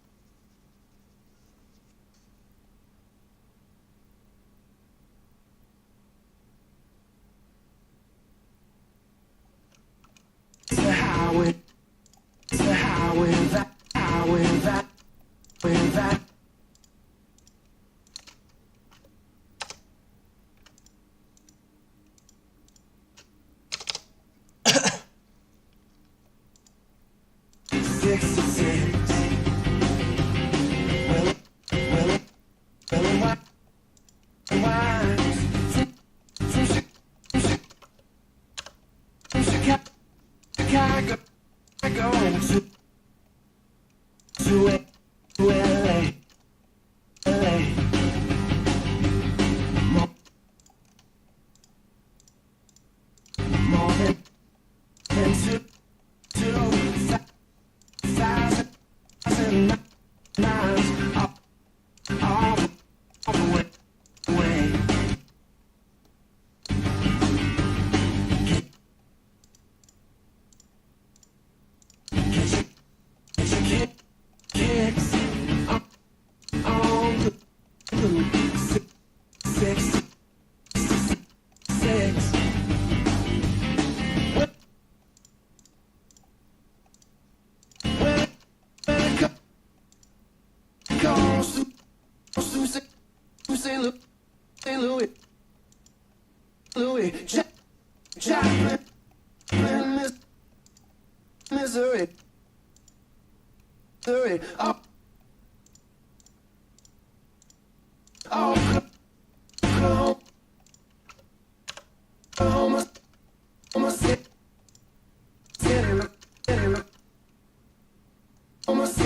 Almost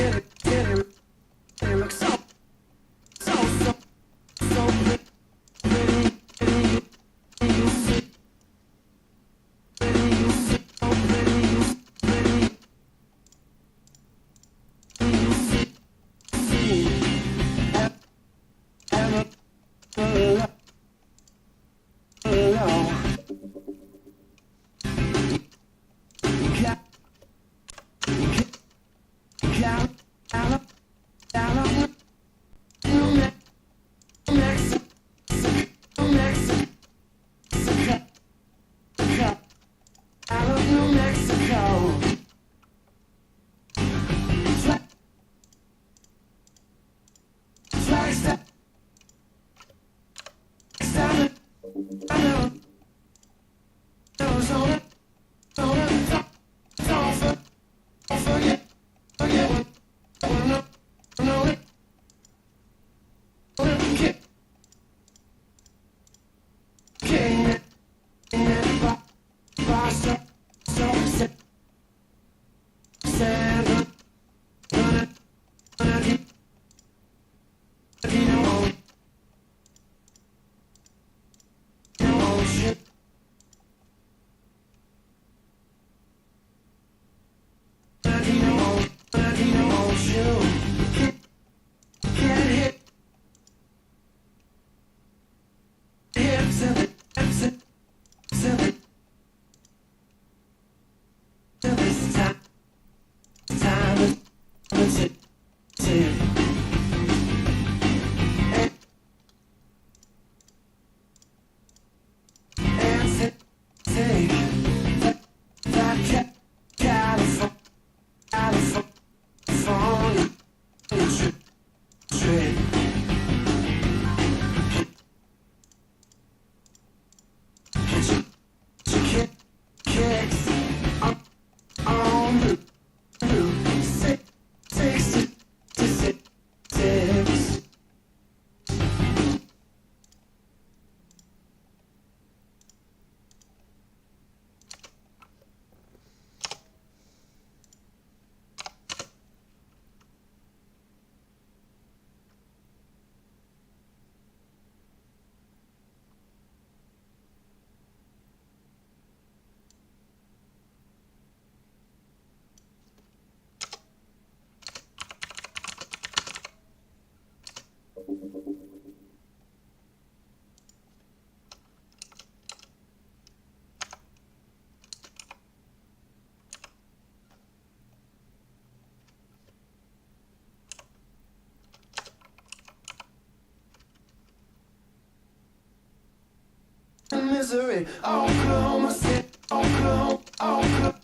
misery. Oklahoma City, Oklahoma, Oklahoma,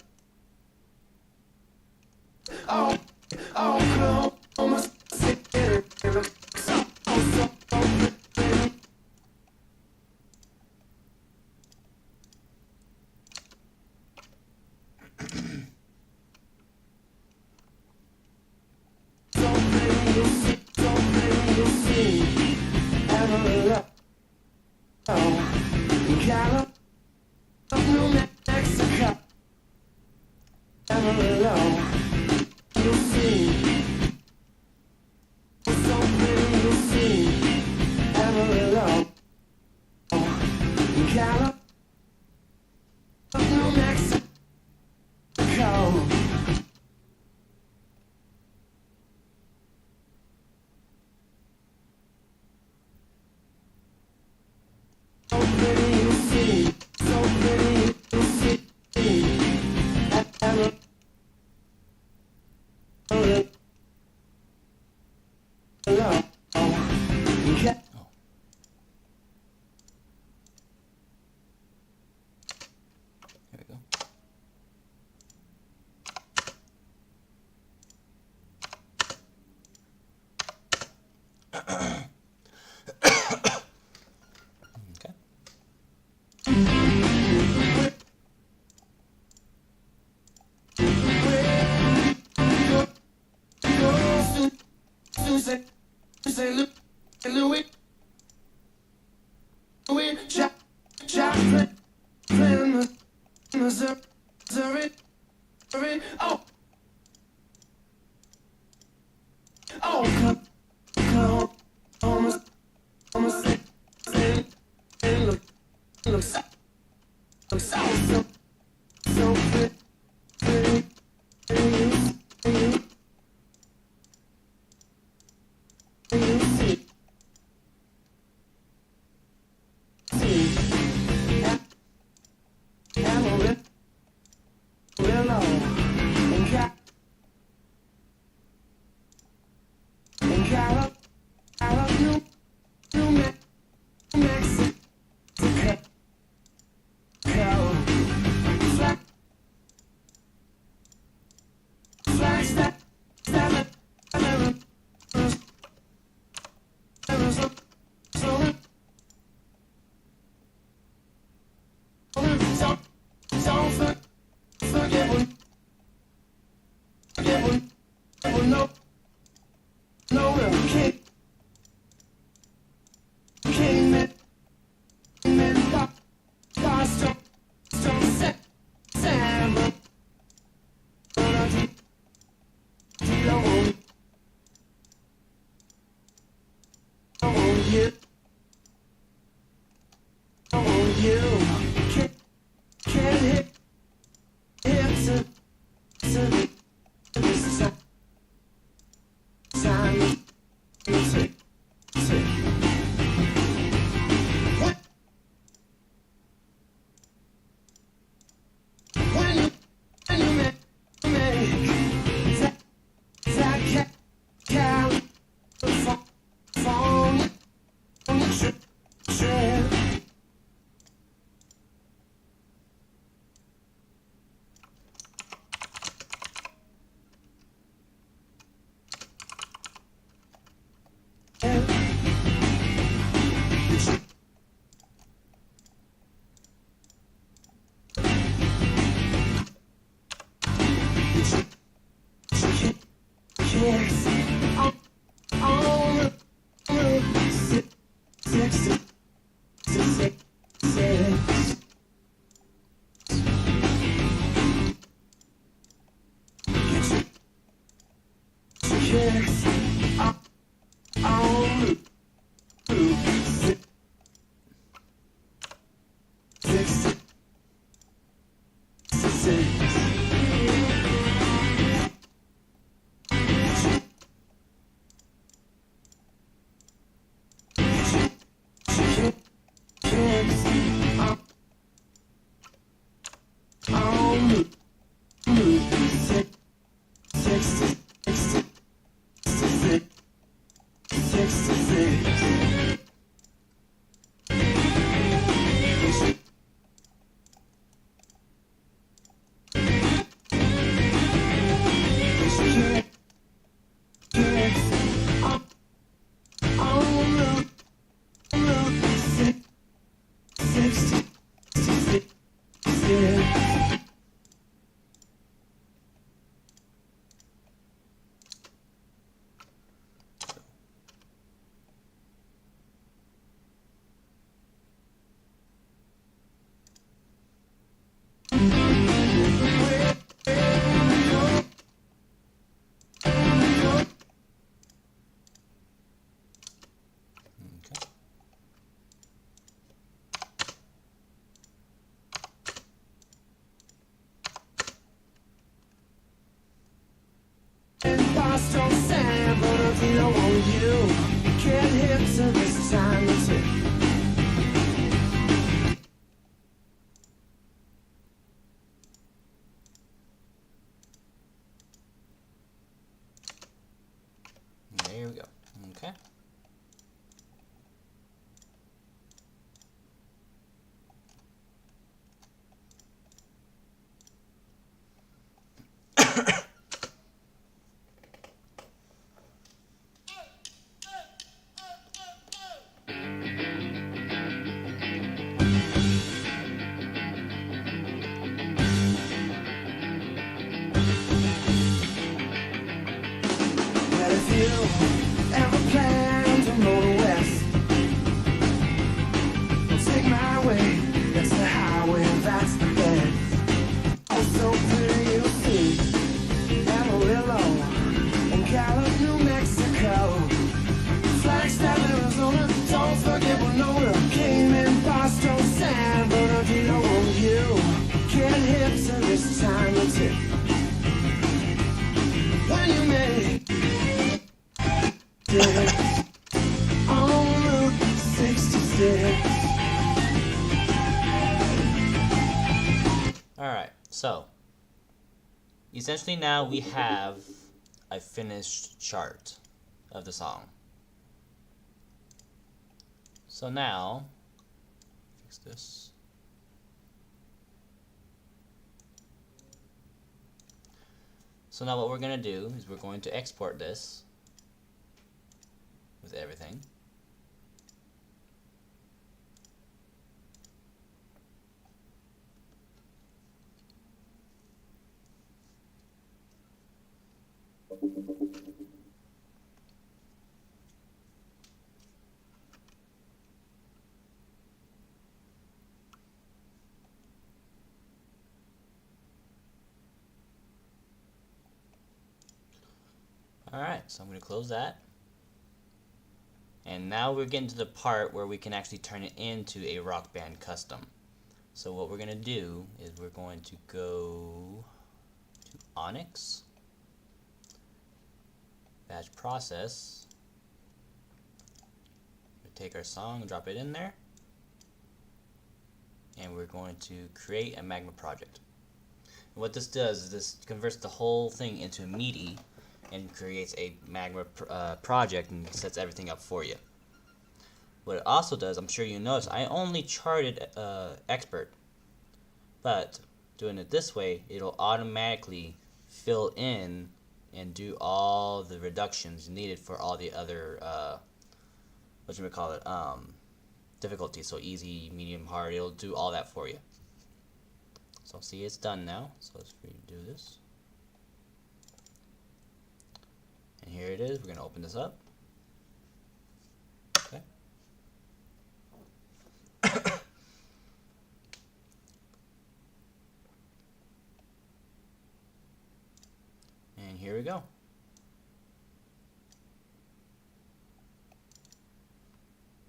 Oklahoma City. So New Mexico, Amarillo, you'll see. So pretty, you'll see. Amarillo, California, New Mexico. So pretty, you'll see. So pretty, you'll see. Amarillo. Here we go. Okay. to this time to tick. There we go. Okay. Well, if you ever plan to roll west, well, take my way. That's the highway, that's the best. Oh, so pretty, you'll see Amarillo and Gallup, New Mexico, Flagstaff, Arizona. Don't forget Winona, Cayman, Boston, San Bernardino. Won't you get hip to this time of tick? When you make it on Route 66. Alright, so essentially now we have a finished chart of the song. So now, fix this. So now what we're going to do is we're going to export this with everything. Alright, so I'm going to close that. And now we're getting to the part where we can actually turn it into a Rock Band custom. So what we're going to do is we're going to go to Onyx, batch process, we take our song, drop it in there, and we're going to create a Magma project. And what this does is this converts the whole thing into MIDI and creates a Magma project and sets everything up for you. What it also does, I'm sure you noticed, I only charted expert, but doing it this way, it'll automatically fill in and do all the reductions needed for all the other difficulties. So easy, medium, hard, it'll do all that for you. So see, it's done now. So let's redo this. And here it is. We're going to open this up. Okay. And here we go.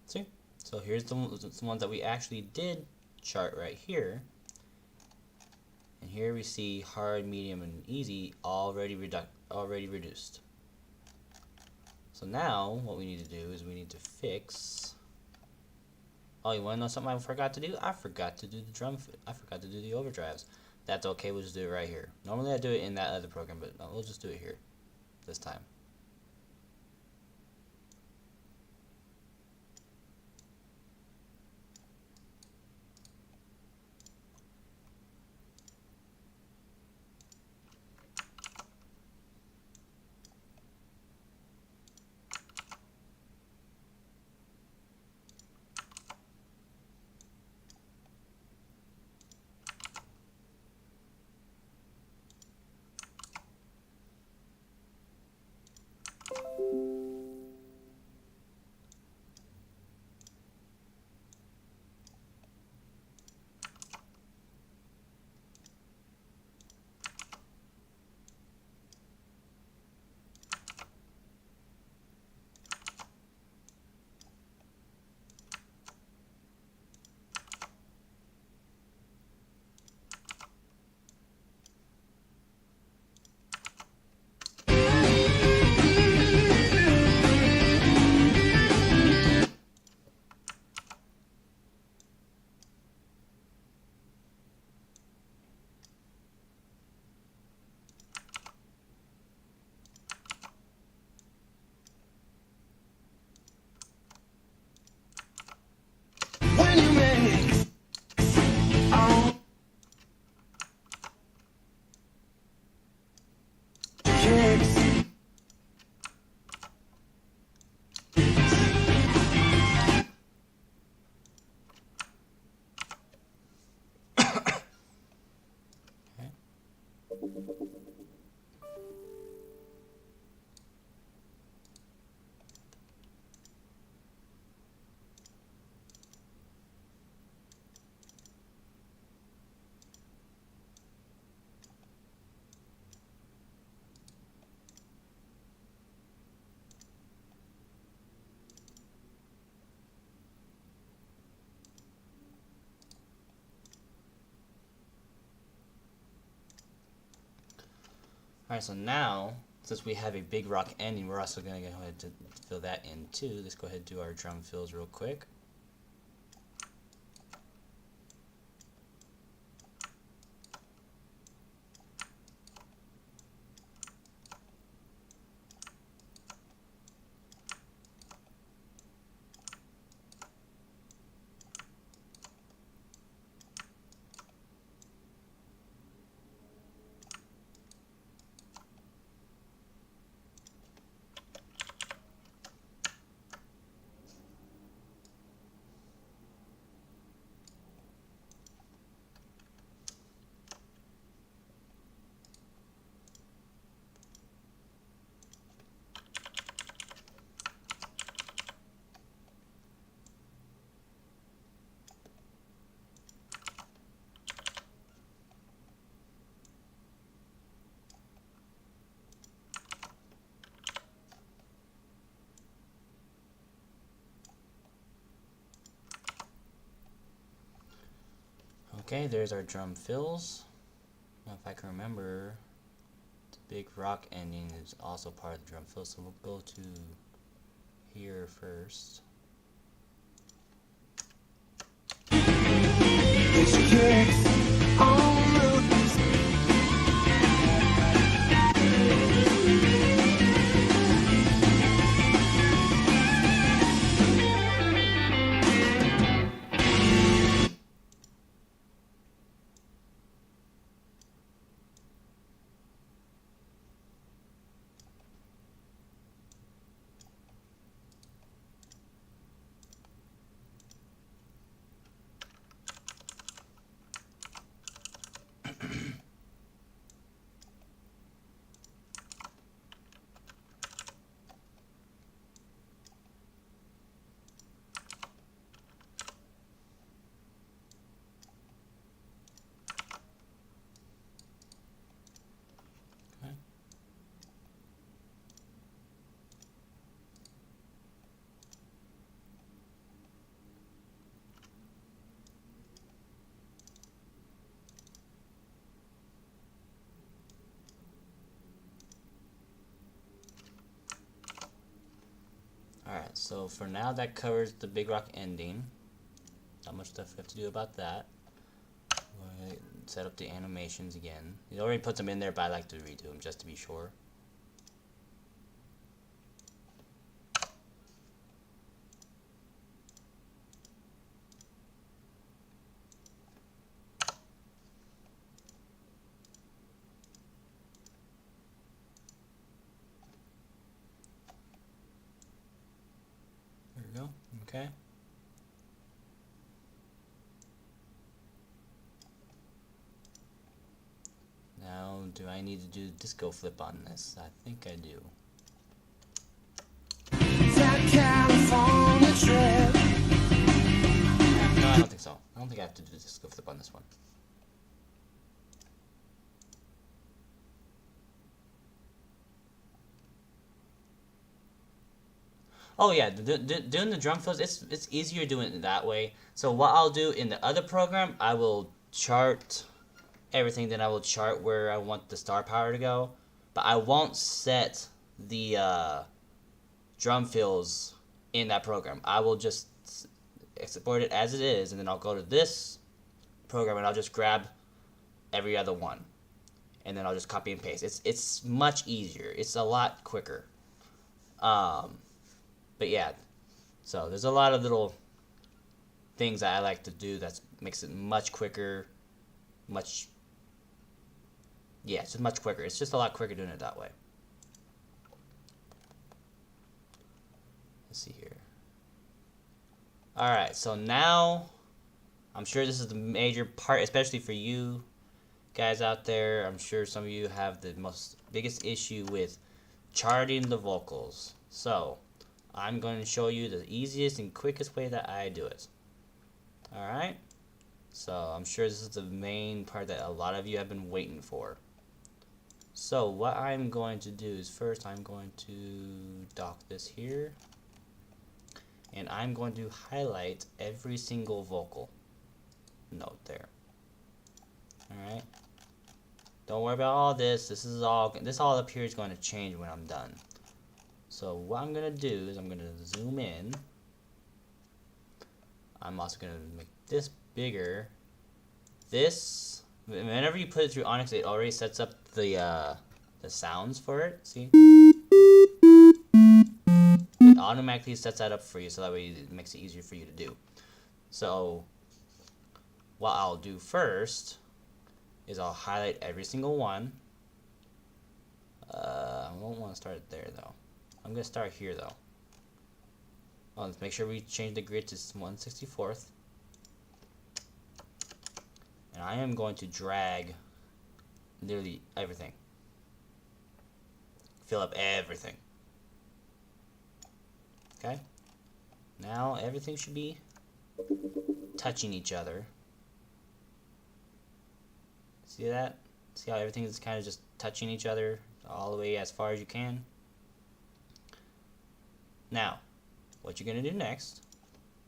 See? So here's the ones that we actually did chart right here. And here we see hard, medium, and easy already reduced. So now what we need to do is we need to fix. Oh, you want to know something I forgot to do? I forgot to do the I forgot to do the overdrives. That's okay. We'll just do it right here. Normally I do it in that other program, but we'll just do it here this time. Alright, so now, since we have a big rock ending, we're also going to go ahead to fill that in too. Let's go ahead and do our drum fills real quick. Okay, there's our drum fills. Now, if I can remember, the big rock ending is also part of the drum fill, so we'll go to here first. Alright, so for now that covers the big rock ending. Not much stuff we have to do about that. We're going to set up the animations again. He already puts them in there, but I like to redo them just to be sure. There we go. Okay. Now, do I need to do disco flip on this? I think I do. That California trip. No, I don't think so. I don't think I have to do disco flip on this one. Oh yeah, doing the drum fills, it's easier doing it that way. So what I'll do in the other program, I will chart everything, then I will chart where I want the star power to go. But I won't set the drum fills in that program. I will just export it as it is, and then I'll go to this program and I'll just grab every other one. And then I'll just copy and paste. It's much easier. It's a lot quicker. But yeah, so there's a lot of little things that I like to do that makes it much quicker, it's just much quicker. It's just a lot quicker doing it that way. Let's see here. Alright, so now, I'm sure this is the major part, especially for you guys out there, I'm sure some of you have the biggest issue with charting the vocals. So I'm going to show you the easiest and quickest way that I do it. Alright? So I'm sure this is the main part that a lot of you have been waiting for. So what I'm going to do is first I'm going to dock this here. And I'm going to highlight every single vocal note there. Alright? Don't worry about all this. This all up here is going to change when I'm done. So what I'm going to do is I'm going to zoom in. I'm also going to make this bigger. This, whenever you put it through Onyx, it already sets up the sounds for it. See? It automatically sets that up for you, so that way it makes it easier for you to do. So what I'll do first is I'll highlight every single one. I won't want to start it there though. I'm going to start here though. Oh, let's make sure we change the grid to 1/64. And I am going to drag literally everything. Fill up everything. Okay? Now everything should be touching each other. See that? See how everything is kind of just touching each other all the way as far as you can? Now, what you're going to do next,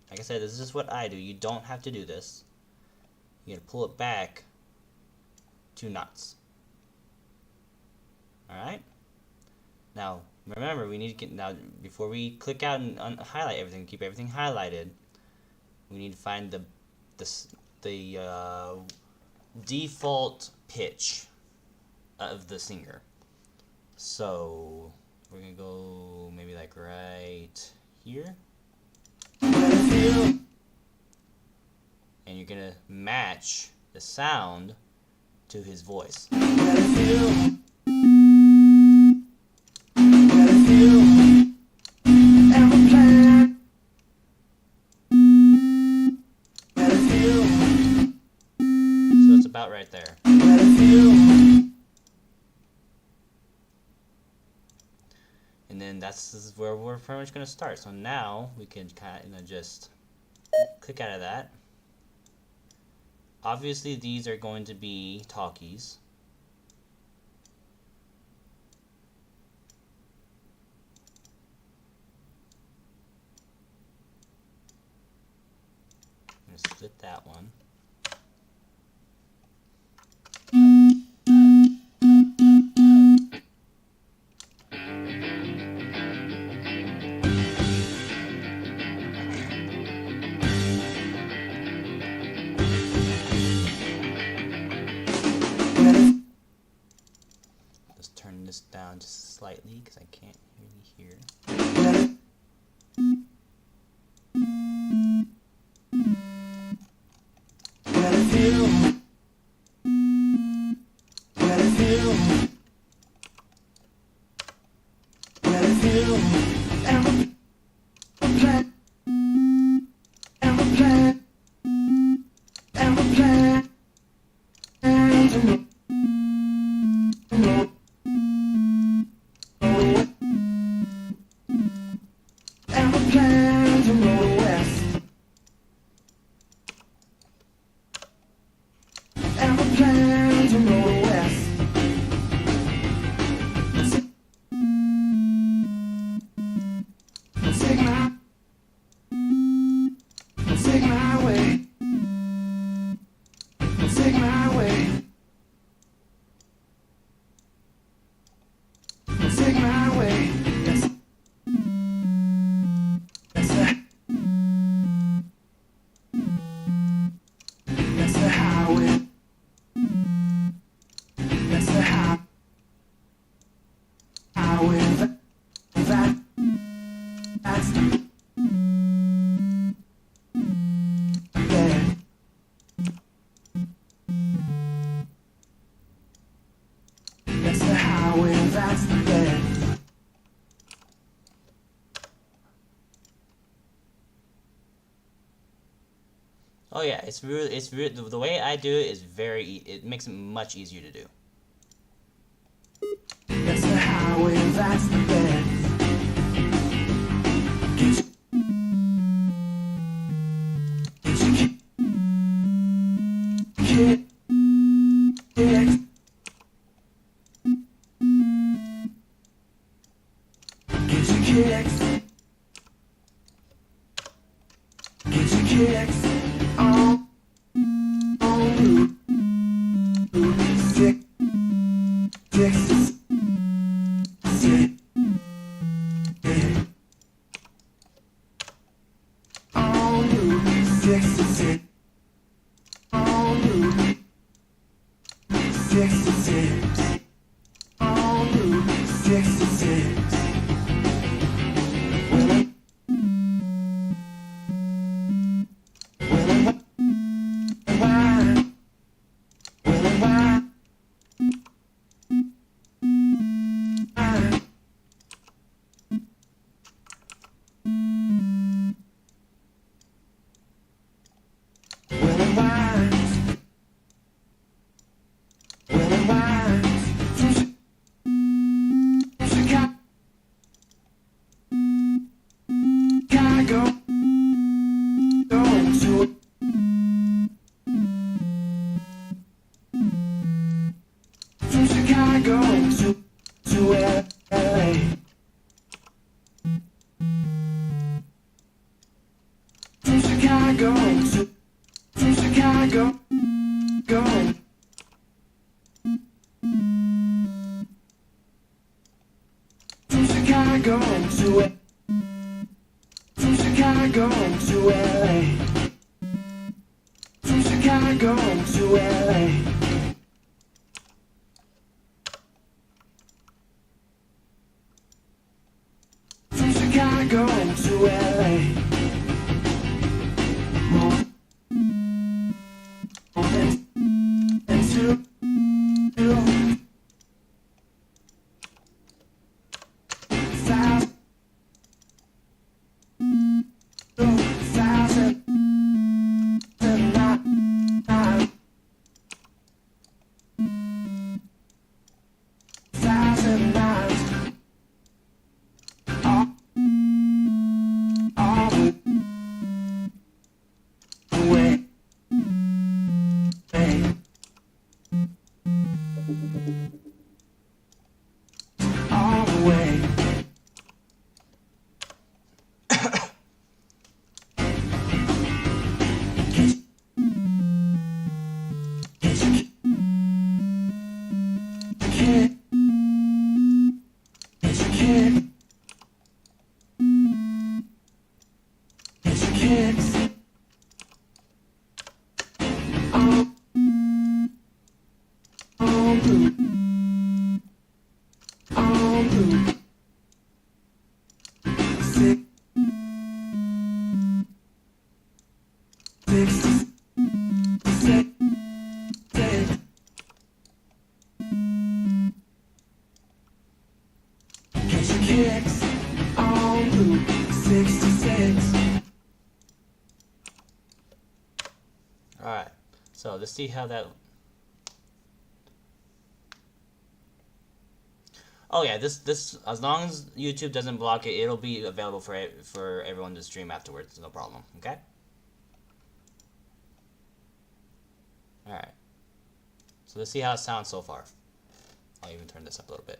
like I said, this is just what I do. You don't have to do this. You're going to pull it back 2 knots. Alright? Now, remember, we need to get, now, before we click out and highlight everything, keep everything highlighted, we need to find the default pitch of the singer. So we're gonna go maybe like right here, and you're gonna match the sound to his voice. So it's about right there. And then this is where we're pretty much going to start. So now we can kind of just click out of that. Obviously these are going to be talkies. I'm going to split that one. Just turn this down just slightly because I can't really hear. Oh yeah, it's really the way I do it is it makes it much easier to do. That's the highway, that's the best. Alright, so let's see how that... Oh yeah, this as long as YouTube doesn't block it, it'll be available for everyone to stream afterwards, no problem, okay? Alright, so let's see how it sounds so far. I'll even turn this up a little bit.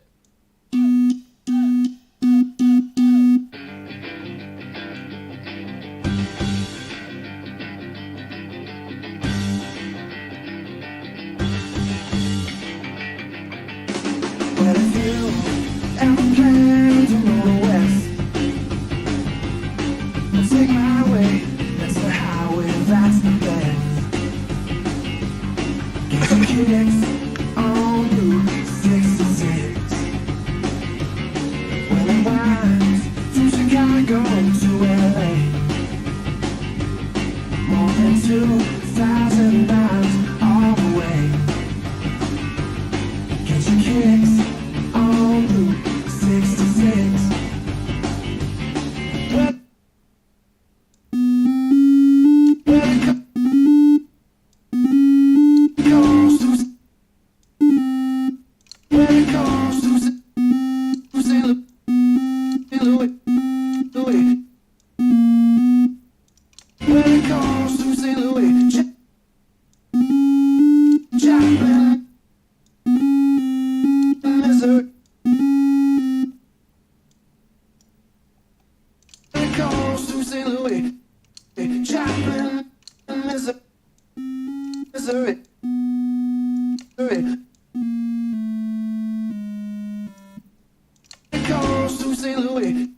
misery. It goes to St. Louis.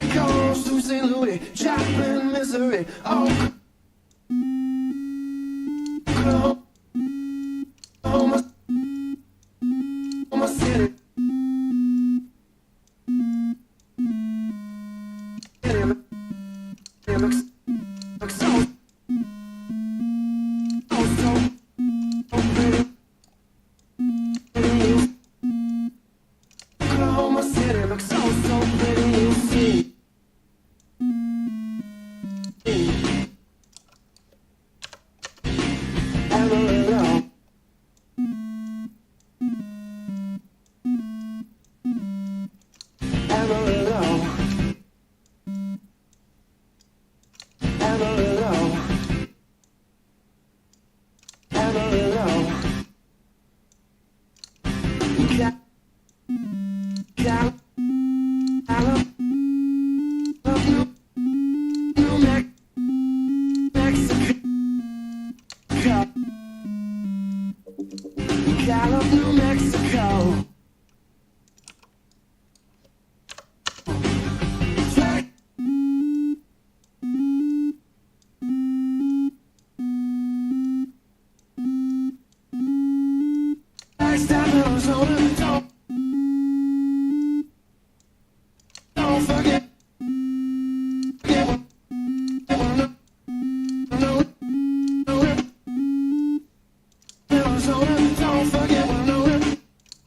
It goes to St. Louis. Joplin, misery. Oh, Oklahoma City. It looks so pretty. Oklahoma City looks so pretty. You see. Amarillo. Amarillo. Amarillo. Amarillo. New Mexico. New Mexico. Don't forget.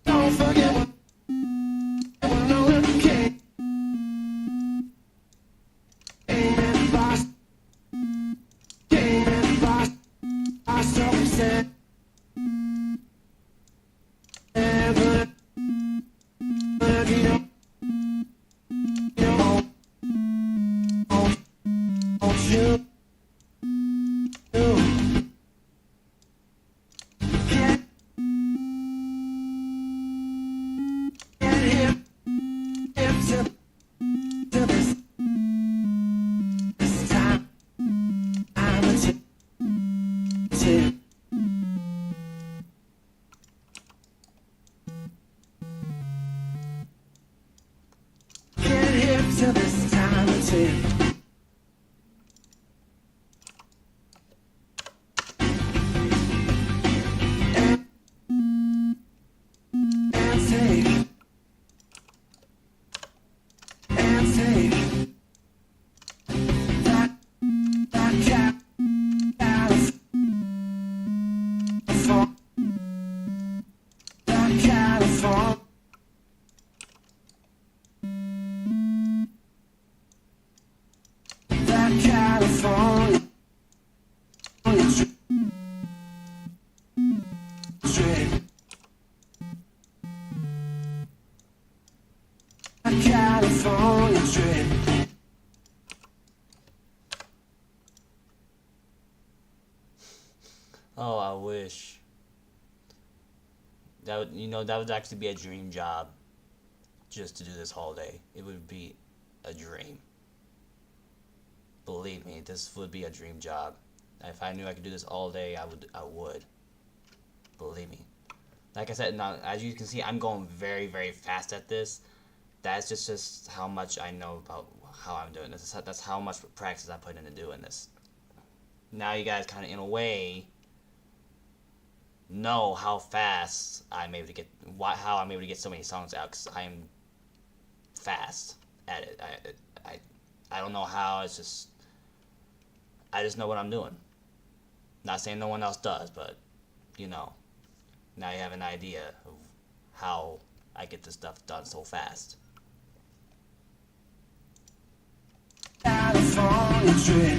Don't forget. California trip. Oh, I wish. That would, that would actually be a dream job. Just to do this whole day. It would be a dream. Believe me, this would be a dream job. If I knew I could do this all day, I would. Believe me. Like I said, now, as you can see, I'm going very, very fast at this. That's just how much I know about how I'm doing this. That's how much practice I put into doing this. Now you guys kind of, in a way, know how fast I'm able to get, how I'm able to get so many songs out, because I'm fast at it. I don't know how. It's just, I just know what I'm doing. Not saying no one else does, but now you have an idea of how I get this stuff done so fast. California trip.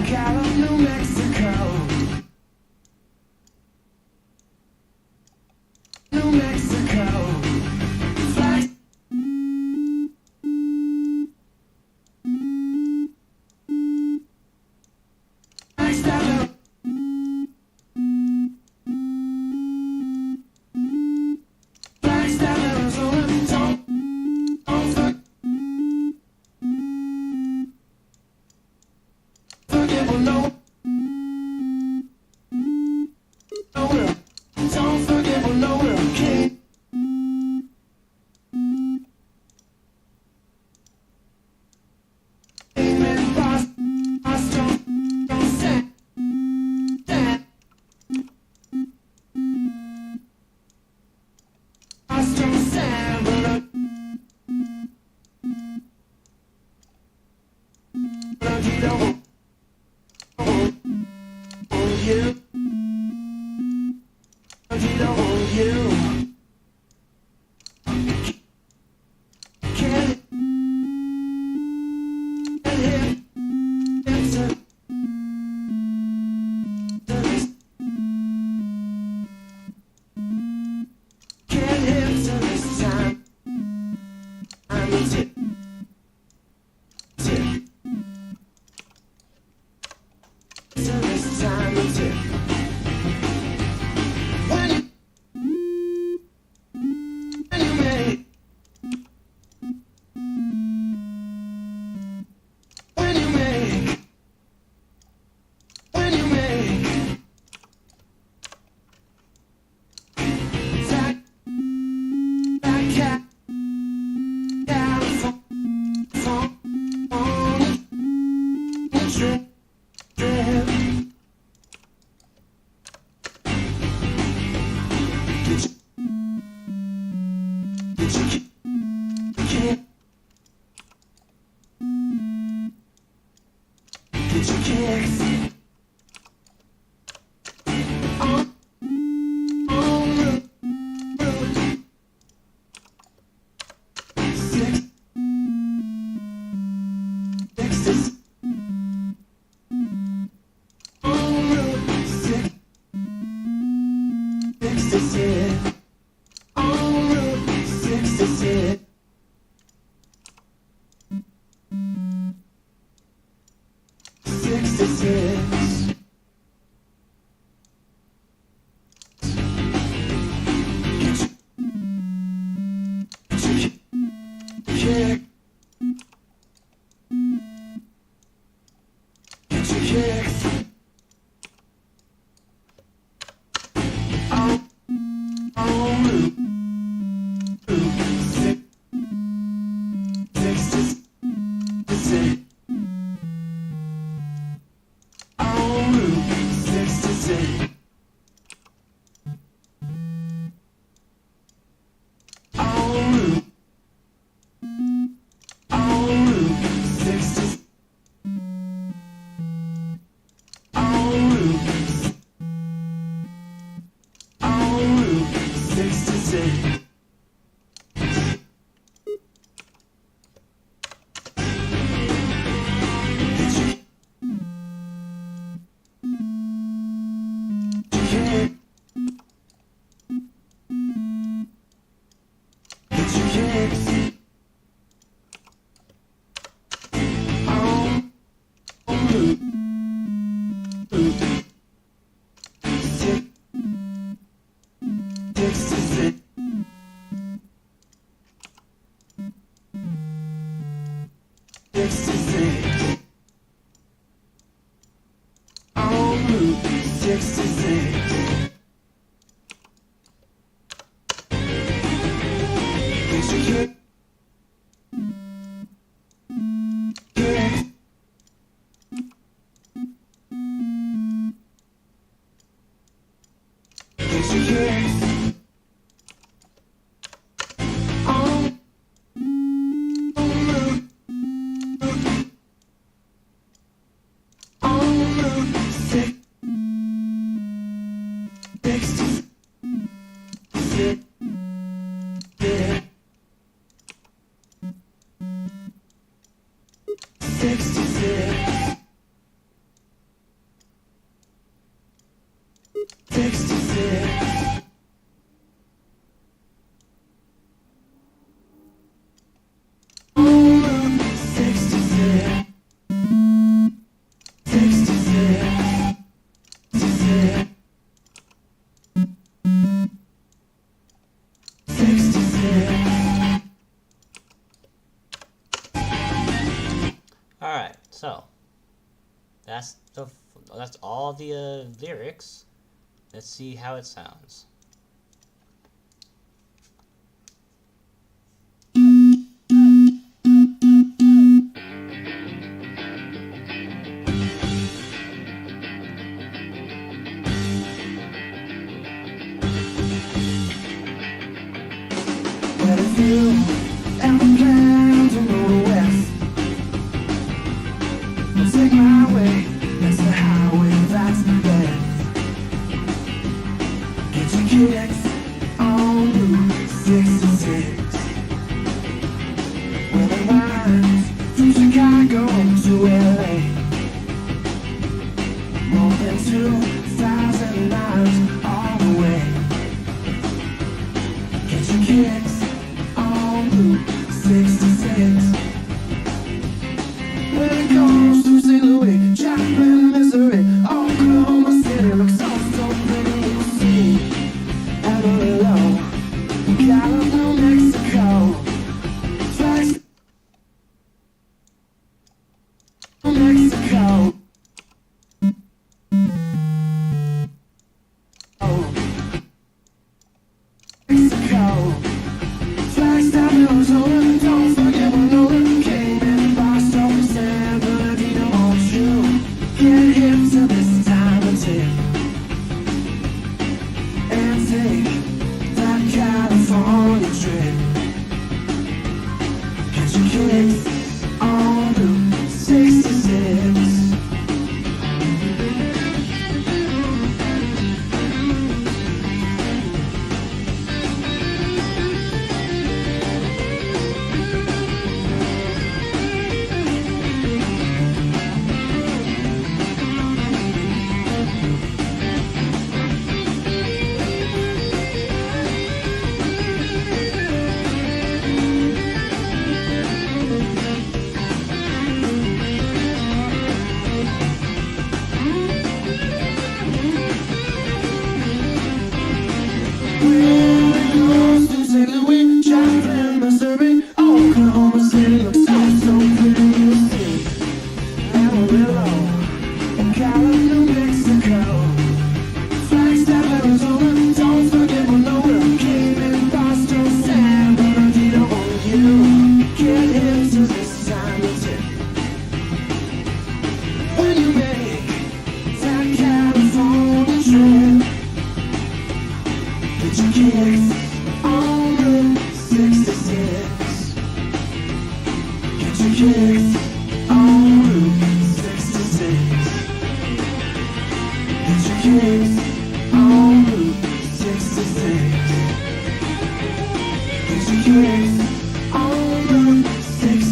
New Mexico. New Mexico. Flags. Flagstaff. Flagstaff, Arizona. Don't forget we'll know. Don't forget we'll know we're king. Amen. Boston. Don't stand. Boston stand. But you don't. You. You don't. You. Can't hit. It's a. Can't hit till this time. I'm a tip. Tip. Till this time, a tip. When you make, when you make, when you make, that cat down from on the trip. Get your kicks on route 6 on route 66 on route 66 66 Get your kicks on route 66 on route 66 on route 66 on route 66 That's all the lyrics. Let's see how it sounds. But if you ever plan to go west, I'll take my way. That's the highway, that's the best. Get your kicks on Route 66, where the lines from Chicago to LA, more than 2,000 miles all the way. Get your kicks on Route 66, when it goes to St. Louis, Joplin, Missouri, Oklahoma City looks so pretty, you'll see. Amarillo, Gallup, New Mexico, Flags, New Mexico. Mexico, Flagstaff, Arizona, don't forget Winona, Cayman, Boston, San Bernardino, won't you get hip to this time of tip and take that California trip. Get your kicks on Route 66. When it goes to St. Louis, Joplin, Missouri, Oklahoma City looks so pretty, you'll see. Amarillo, and Gallup, New Mexico, Flagstaff, Arizona, don't forget Winona, Cayman, Boston, San Bernardino, won't you get into this time of tip when you make that California trip. Get your kicks on Route 66. Get your kicks on Route 66. Get your kicks on Route 66. Get your kicks on Route 66.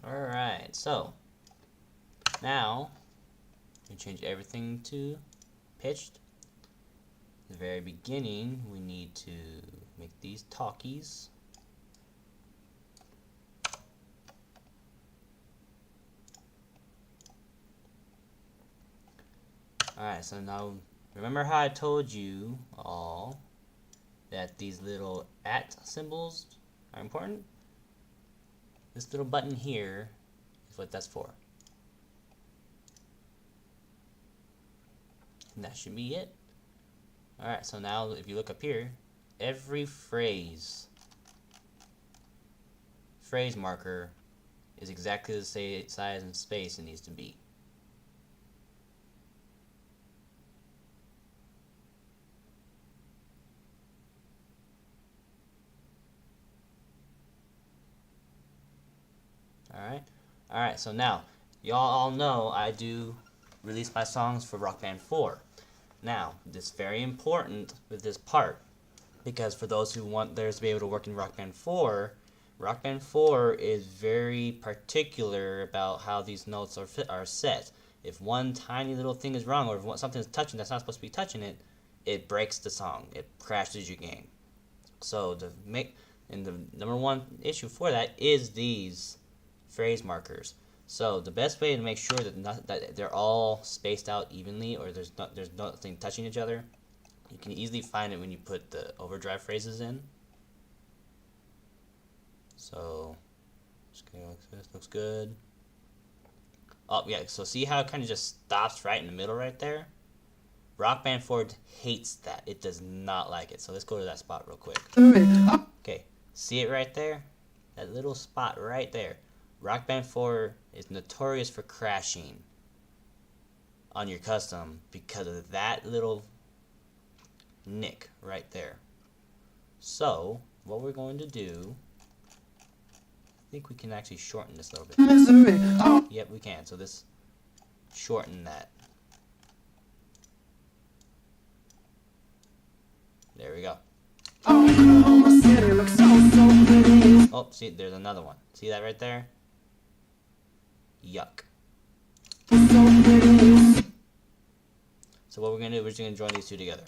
Alright, so now we change everything to pitched. At the very beginning, we need to make these talkies. Alright, so now remember how I told you all that these little @ symbols are important? This little button here is what that's for. And that should be it. Alright, so now if you look up here, every phrase marker is exactly the same size and space it needs to be. Alright, so now, y'all all know I do release my songs for Rock Band 4. Now, this is very important with this part, because for those who want theirs to be able to work in Rock Band 4 is very particular about how these notes are set. If one tiny little thing is wrong, or if something is touching that's not supposed to be touching it, it breaks the song. It crashes your game. So the number one issue for that is these phrase markers. So the best way to make sure that they're all spaced out evenly, or there's nothing touching each other, you can easily find it when you put the overdrive phrases in. So just go like this. Looks good. Oh yeah, so see how it kind of just stops right in the middle right there? Rock Band 4 hates that. It does not like it. So let's go to that spot real quick. Okay, see it right there? That little spot right there. Rock Band 4 is notorious for crashing on your custom because of that little nick right there. So what we're going to do, I think we can actually shorten this a little bit. Yep, we can. So this shorten that. There we go. Oh, see, there's another one. See that right there? Yuck. So what we're gonna do, we're just gonna join these two together.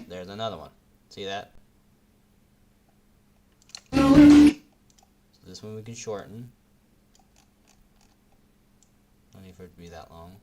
There's another one. See that? So this one we can shorten. Don't need for it to be that long.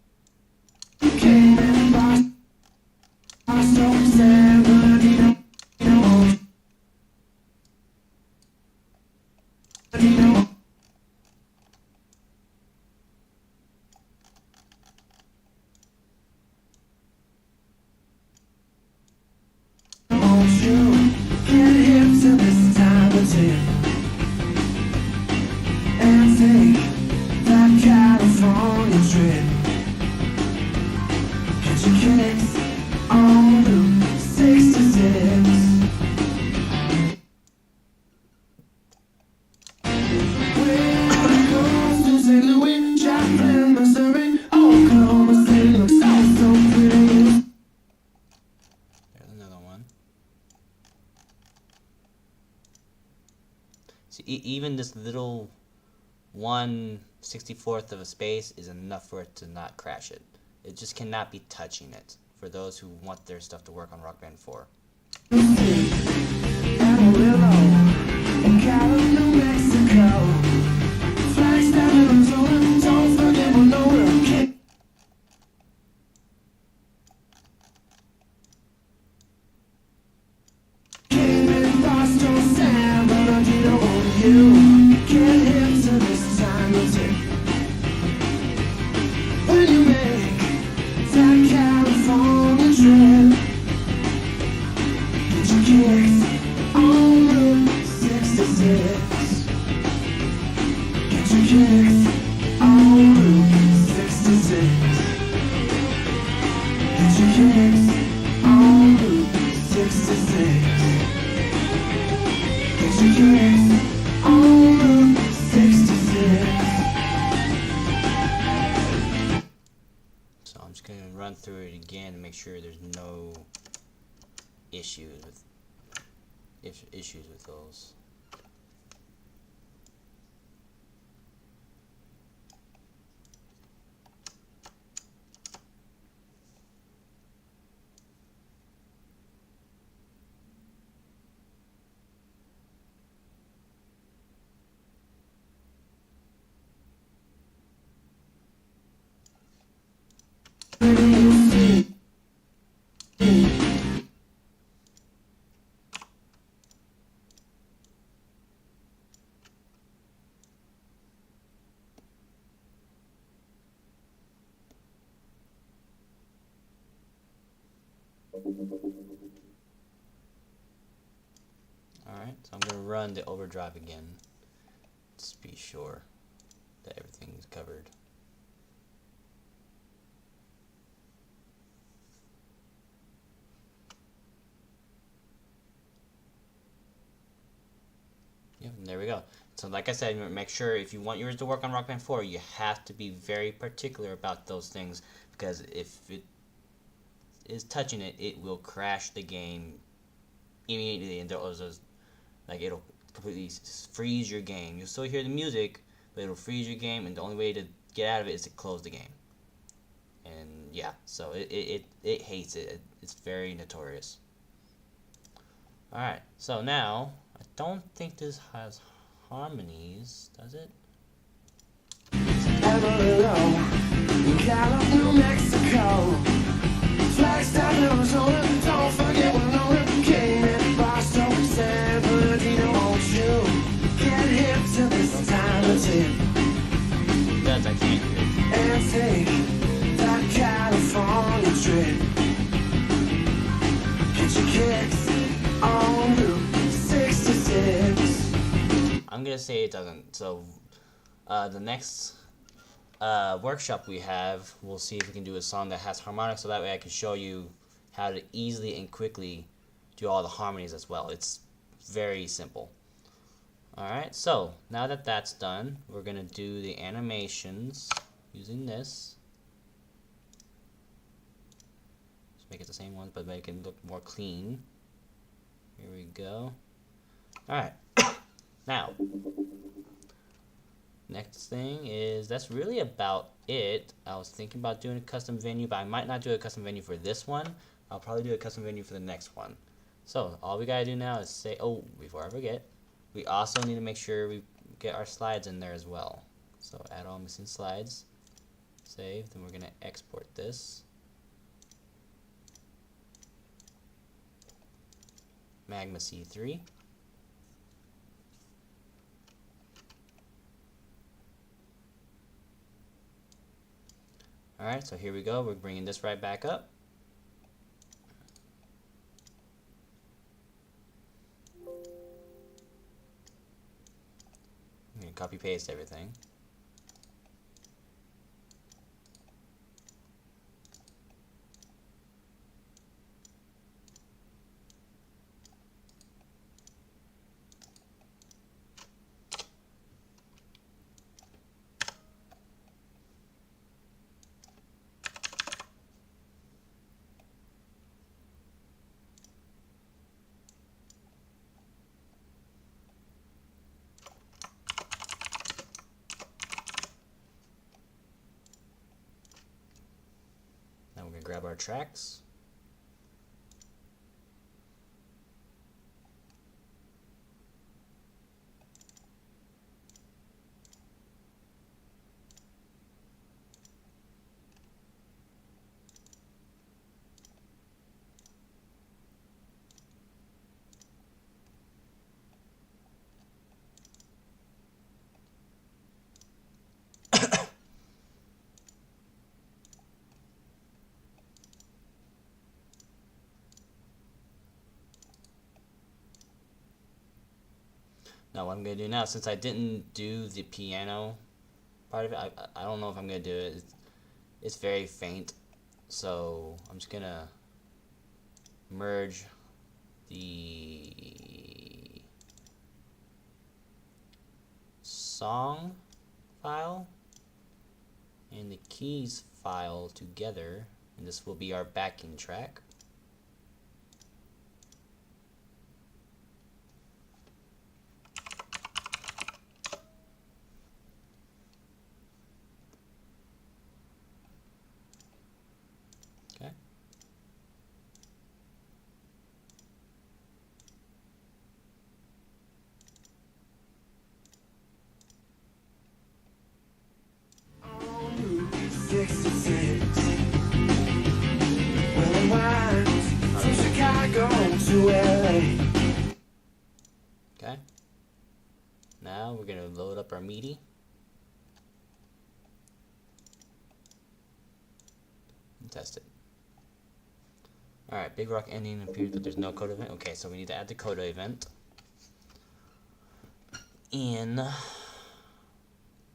Even this little 1/64th of a space is enough for it to not crash it. It just cannot be touching it for those who want their stuff to work on Rock Band 4. So I'm just going to run through it again to make sure there's no issues with those. Alright, so I'm going to run the overdrive again. Just be sure that everything's covered. Yep, and there we go. So like I said, make sure if you want yours to work on Rock Band 4, you have to be very particular about those things, because if it is touching it, it will crash the game immediately, and those like it'll completely freeze your game. You'll still hear the music, but it'll freeze your game, and the only way to get out of it is to close the game. And yeah, so it hates it. It's very notorious. Alright, so now, I don't think this has harmonies, does it? Amarillo, California, New Mexico. Flagstaff, Arizona, don't forget Winona, Cayman, Boston, San Bernardino. Won't you get hip to this time tip? Because I can't hear it. And take that California trip. Get your kicks on Route 66. I'm gonna say it doesn't. So, the next workshop we have, we'll see if we can do a song that has harmonics, so that way I can show you how to easily and quickly do all the harmonies as well. It's very simple. Alright, so now that that's done, we're gonna do the animations using this. Just make it the same ones, but make it look more clean. Here we go. Alright, now next thing is, that's really about it. I was thinking about doing a custom venue, but I might not do a custom venue for this one. I'll probably do a custom venue for the next one. So all we gotta do now is say, oh, before I forget, we also need to make sure we get our slides in there as well. So add all missing slides, save, then we're gonna export this. Magma C3. Alright, so here we go. We're bringing this right back up. I'm going to copy paste everything. We're going to grab our tracks. Now what I'm going to do now, since I didn't do the piano part of it, I don't know if I'm going to do it. It's very faint, so I'm just going to merge the song file and the keys file together, and this will be our backing track. Okay. Okay. Now we're gonna load up our MIDI. And test it. Alright, Big Rock ending appears, but there's no coda event. Okay, so we need to add the coda event. In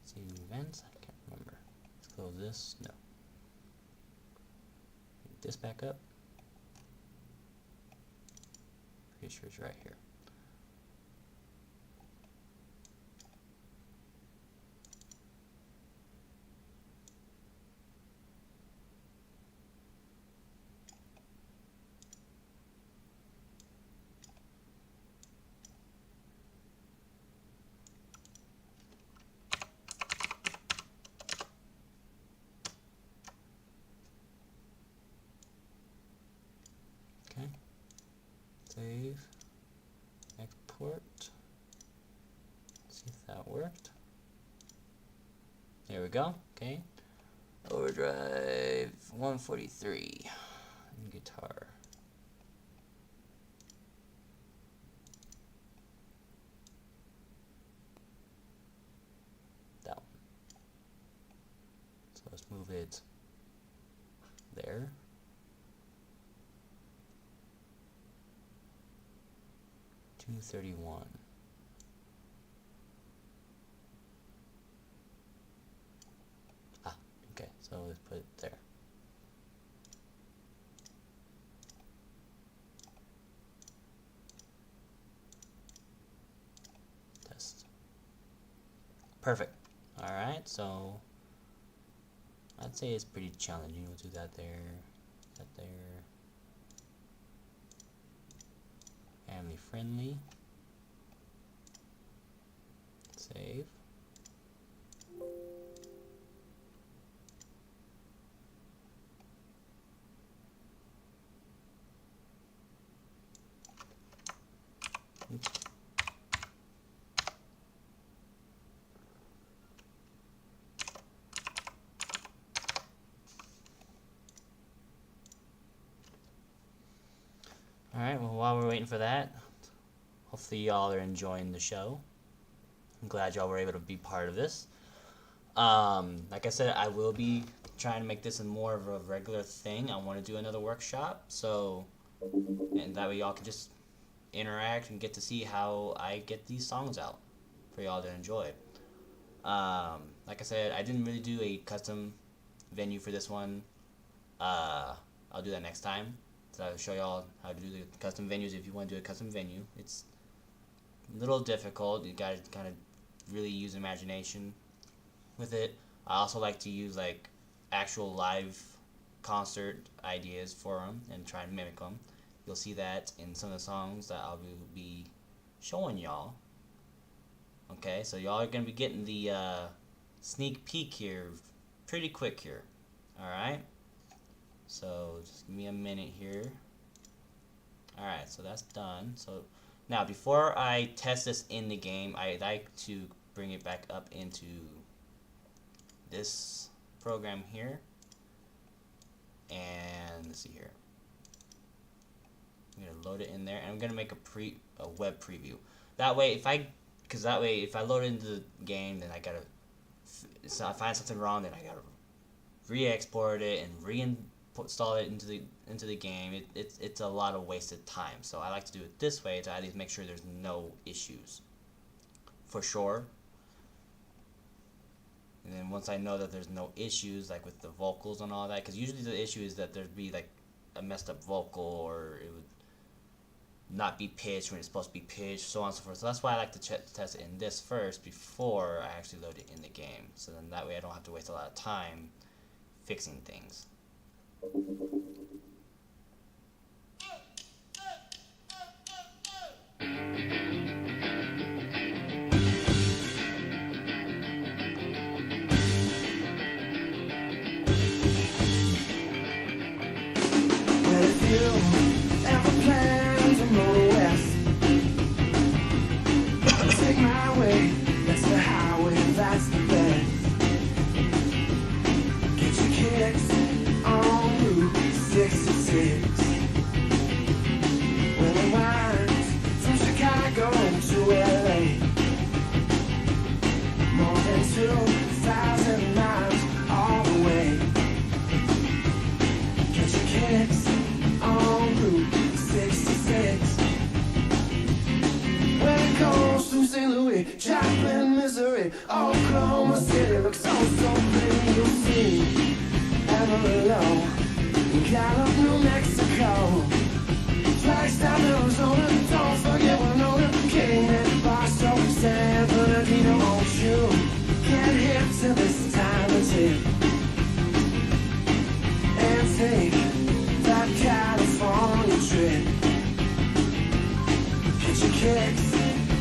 see events? I can't remember. Let's close this. No. Get this back up. Pretty sure it's right here. worked. Let's see if that worked. There we go. Okay. Overdrive 143. And guitar. That one. So let's move it there. $231. Okay, so let's put it there. Test. Perfect. Alright, so I'd say it's pretty challenging. We'll do that there, that there. Family friendly. Save. Alright, well, while we're waiting for that, hopefully y'all are enjoying the show. I'm glad y'all were able to be part of this. Like I said, I will be trying to make this more of a regular thing. I want to do another workshop, so, and that way y'all can just interact and get to see how I get these songs out for y'all to enjoy. Like I said, I didn't really do a custom venue for this one. I'll do that next time. So I'll show y'all how to do the custom venues if you want to do a custom venue. It's a little difficult. You gotta kind of really use imagination with it. I also like to use like actual live concert ideas for them and try and mimic them. You'll see that in some of the songs that I'll be showing y'all. Okay, so y'all are gonna be getting the sneak peek here pretty quick here. Alright, so just give me a minute here. Alright, so that's done. So now before I test this in the game, I like to bring it back up into this program here. And let's see here. I'm gonna load it in there, and I'm gonna make a web preview. That way, if I load it into the game, then I gotta, so I find something wrong, then I gotta re-export it and reinstall it into the game. It's a lot of wasted time. So I like to do it this way to at least make sure there's no issues, for sure. And then once I know that there's no issues, like with the vocals and all that, because usually the issue is that there'd be like a messed up vocal, or it would not be pitched when it's supposed to be pitched, so on and so forth. So that's why I like to test it in this first before I actually load it in the game. So then that way I don't have to waste a lot of time fixing things. Oklahoma City looks so pretty, you'll see. Amarillo, Gallup, New Mexico, Flagstaff, Arizona, don't forget Winona, Kingman, Barstow, San Bernardino, won't you get hip to this time of tip and take that California trip. Get your kicks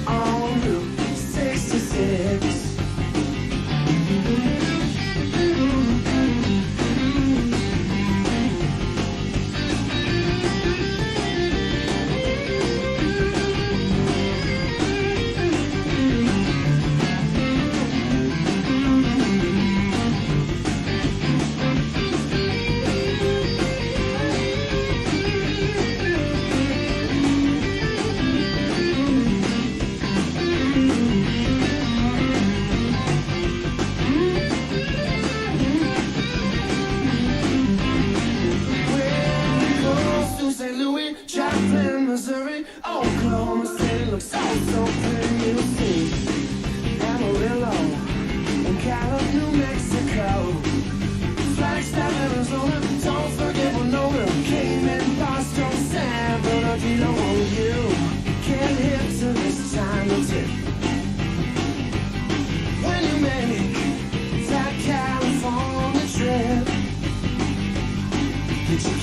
on Route 66.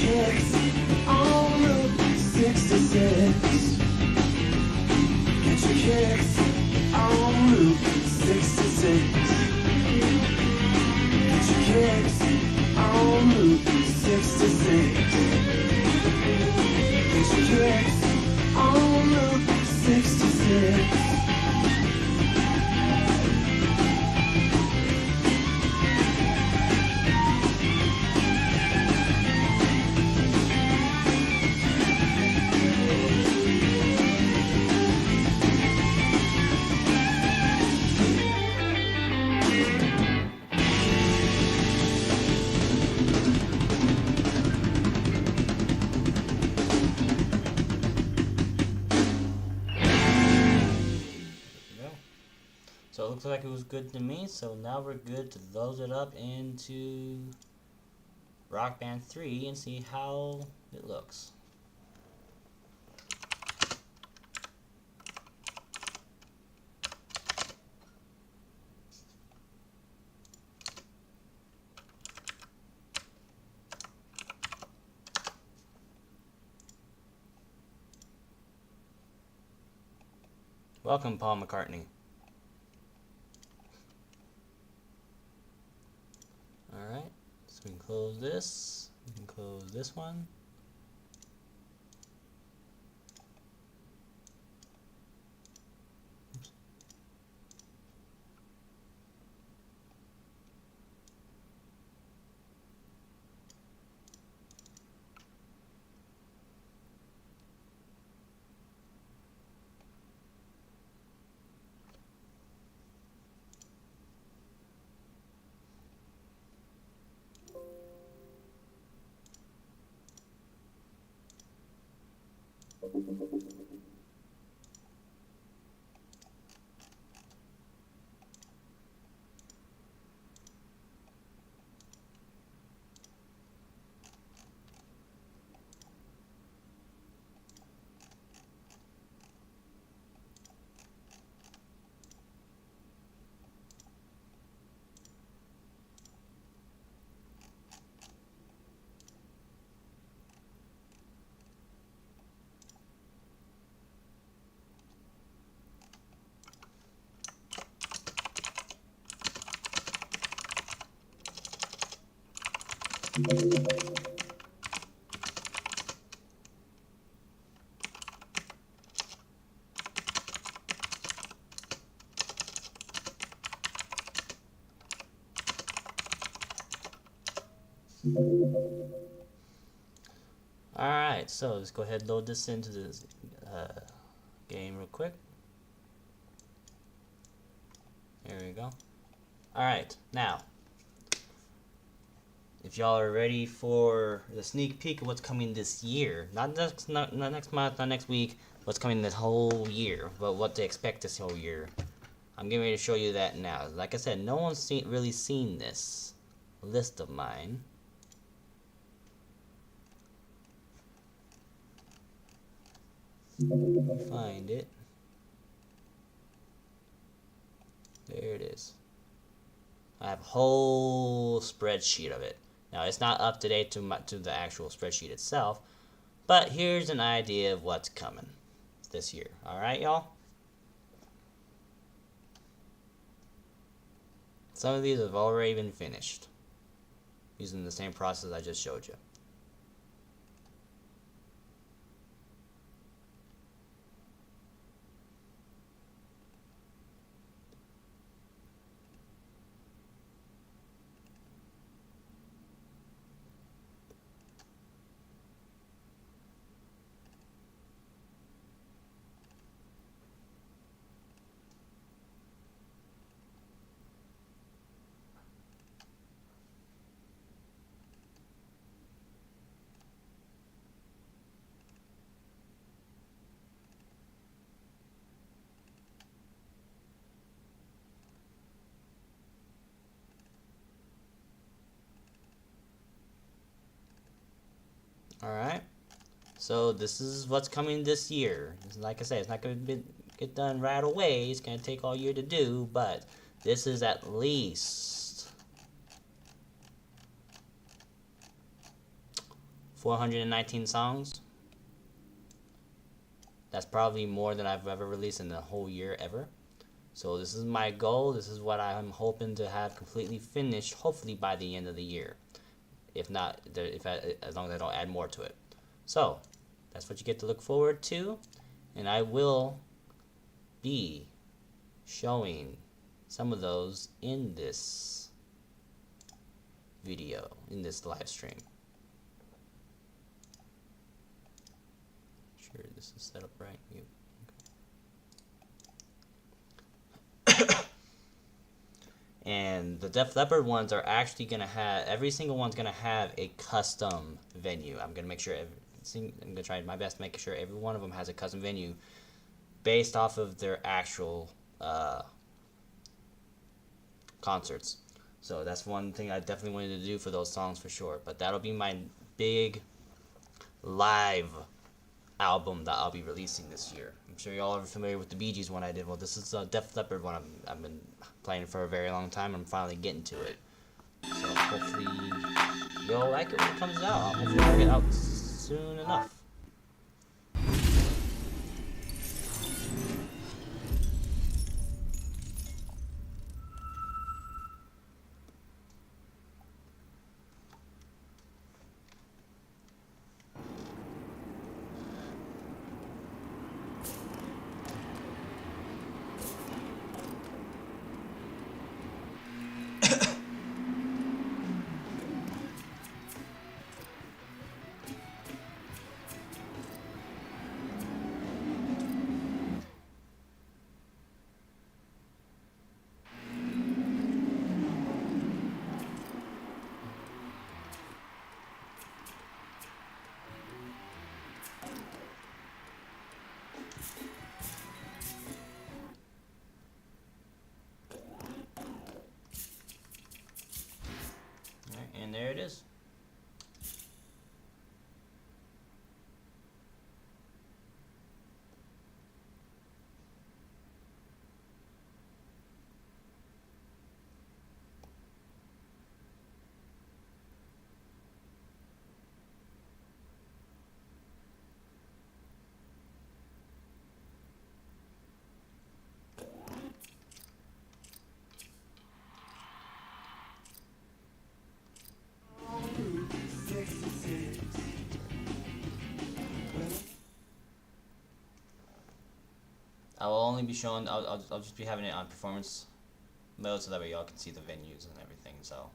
kicks on Route 66. Get your kicks on Route 66. Get your kicks on Route 66. Get your kicks on Route 66. So it looks like it was good to me, so now we're good to load it up into Rock Band 3 and see how it looks. Welcome, Paul McCartney. Alright, so we can close this. We can close this one. Oops. Alright, so let's go ahead and load this into this game real quick. There we go. Alright, now, if y'all are ready for the sneak peek of what's coming this year, not next month, not next week, what's coming this whole year, but what to expect this whole year, I'm getting ready to show you that now. Like I said, no one's really seen this list of mine. Find it. There it is. I have a whole spreadsheet of it. Now it's not up to date to the actual spreadsheet itself, but here's an idea of what's coming this year. All right, y'all. Some of these have already been finished using the same process I just showed you. Alright, so this is what's coming this year. Like I said, it's not going to get done right away. It's going to take all year to do, but this is at least 419 songs. That's probably more than I've ever released in the whole year ever. So this is my goal. This is what I'm hoping to have completely finished, hopefully by the end of the year. If not, as long as I don't add more to it. So that's what you get to look forward to, and I will be showing some of those in this video, in this live stream. Sure this is set up right. Okay. And the Def Leppard ones are actually gonna have, every single one's gonna have a custom venue. I'm gonna make sure I'm gonna try my best to make sure every one of them has a custom venue based off of their actual concerts. So that's one thing I definitely wanted to do for those songs for sure. But that'll be my big live album that I'll be releasing this year. I'm sure y'all are familiar with the Bee Gees one I did. Well, this is a Def Leppard one I've been playing for a very long time. I'm finally getting to it. So hopefully you'll like it when it comes out. Hopefully it'll get out soon enough. And there it is. I will only be showing, I'll just be having it on performance mode so that way y'all can see the venues and everything, so.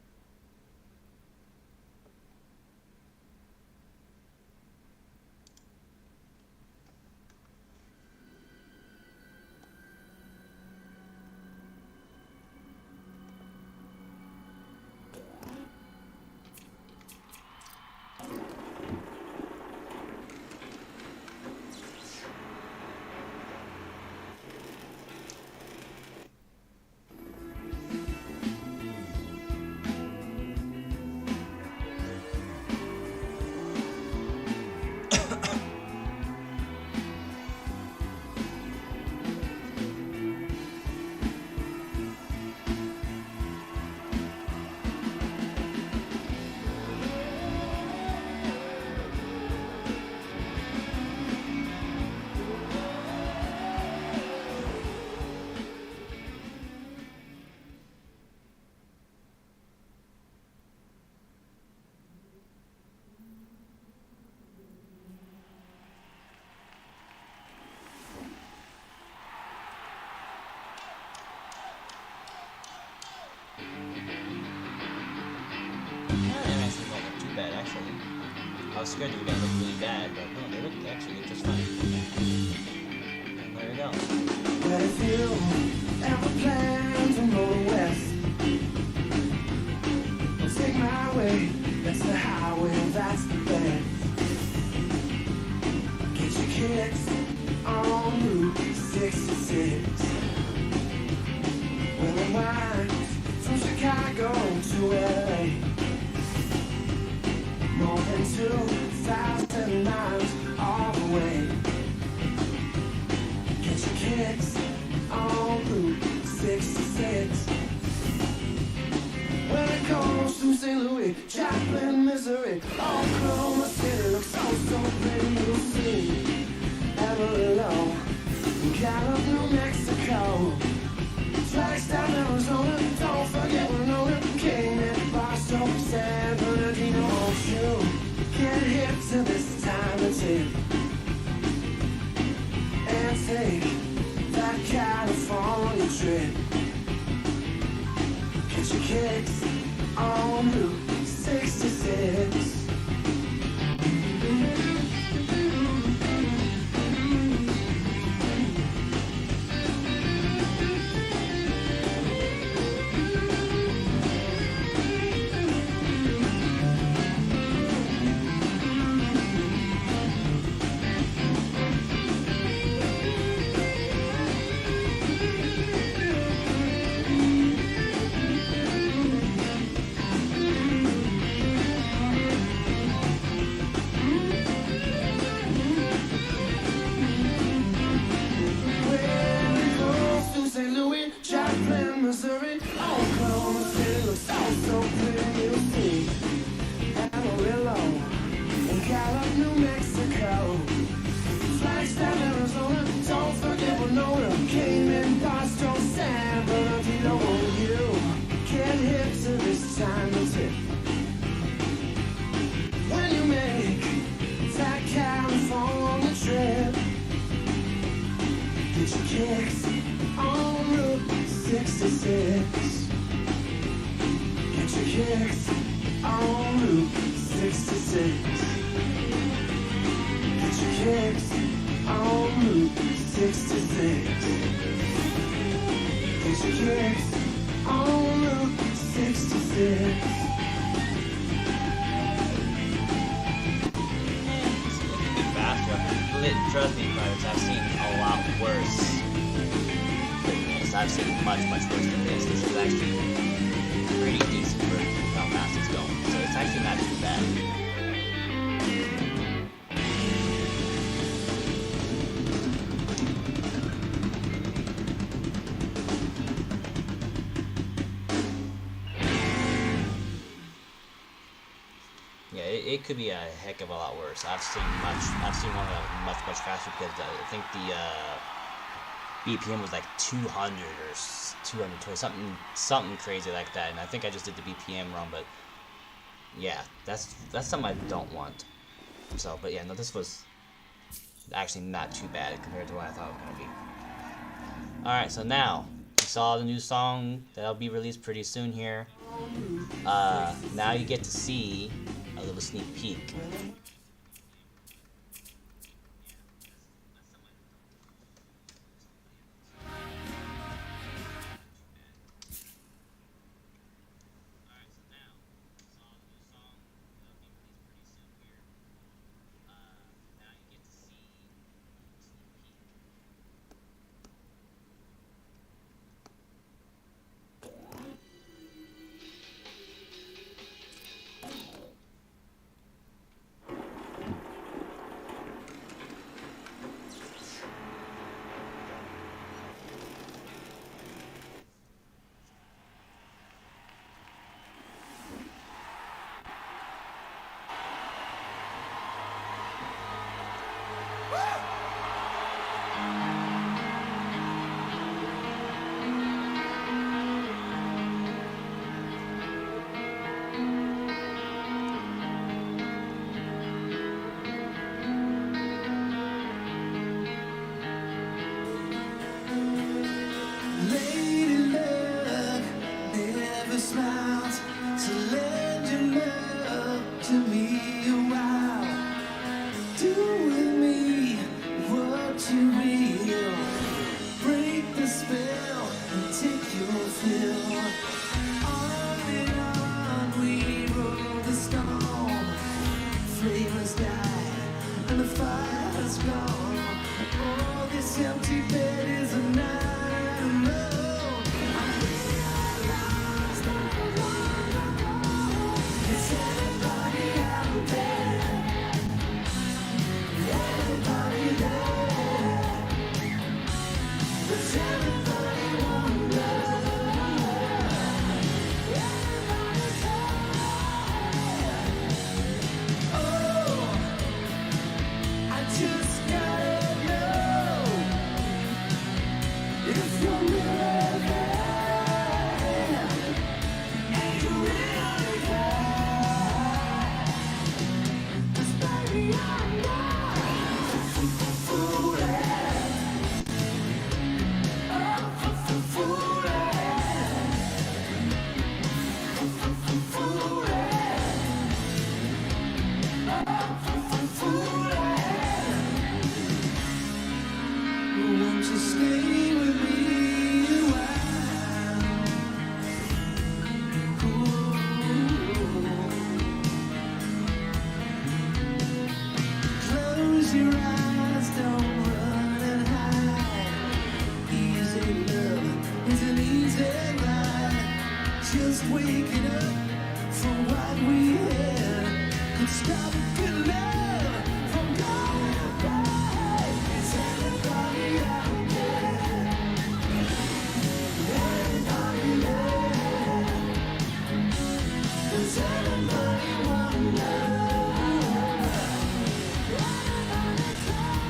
I was scared they were gonna look really bad, but no, they look actually just fine. And there we go. But if you ever plan to go west, well, take my way. That's the highway, that's the best. Get your kicks on Route 66. Well, it winds from Chicago to LA. More than 2,000 miles all the way. Get your kicks on Route 66. When it goes to St. Louis, Chaplin, Missouri. All Oklahoma City looks so pretty. You'll see Amarillo, Gallup, New Mexico, Flagstaff, Arizona. Don't forget Winona, Cayman, Barstow, San Bernardino. Won't you get hip to this time and take that California trip? Get your kicks on Route 66. Missouri, Oklahoma City looks so pretty. You'll see Amarillo and Gallup, New Mexico, Flagstaff, Arizona. Don't forget Winona, Cayman, Barstow, San Bernardino. Won't you get hip to this time and tip? When you make that California trip, get your kicks on Route 66. Get your kicks on Route 66. Get your kicks on Route 66. Get your kicks on Route 66. Faster. Trust me, brothers, I've seen a lot worse. I've seen much worse than this. This is actually pretty decent for how fast it's going. So it's actually not too bad. Yeah, it could be a heck of a lot worse. I've seen one much faster because I think the BPM was like 200 or 220, something crazy like that, and I think I just did the BPM wrong, but yeah, that's something I don't want. So, but yeah, no, this was actually not too bad compared to what I thought it was gonna be. Alright, so now, you saw the new song that'll be released pretty soon here. Now you get to see a little sneak peek. It's just waking up from what we had. Could stop a good love from going away. Is anybody out there? Anybody there? Does anybody want love? Anybody care?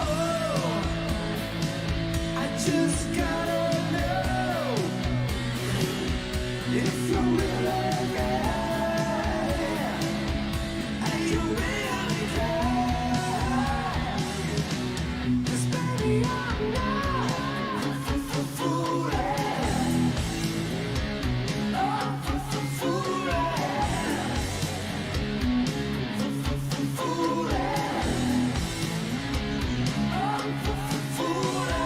Oh, I just gotta know if you really care. And you really care. 'Cause baby, I'm not fooling. Oh, fooling. Fooling. Oh, fooling.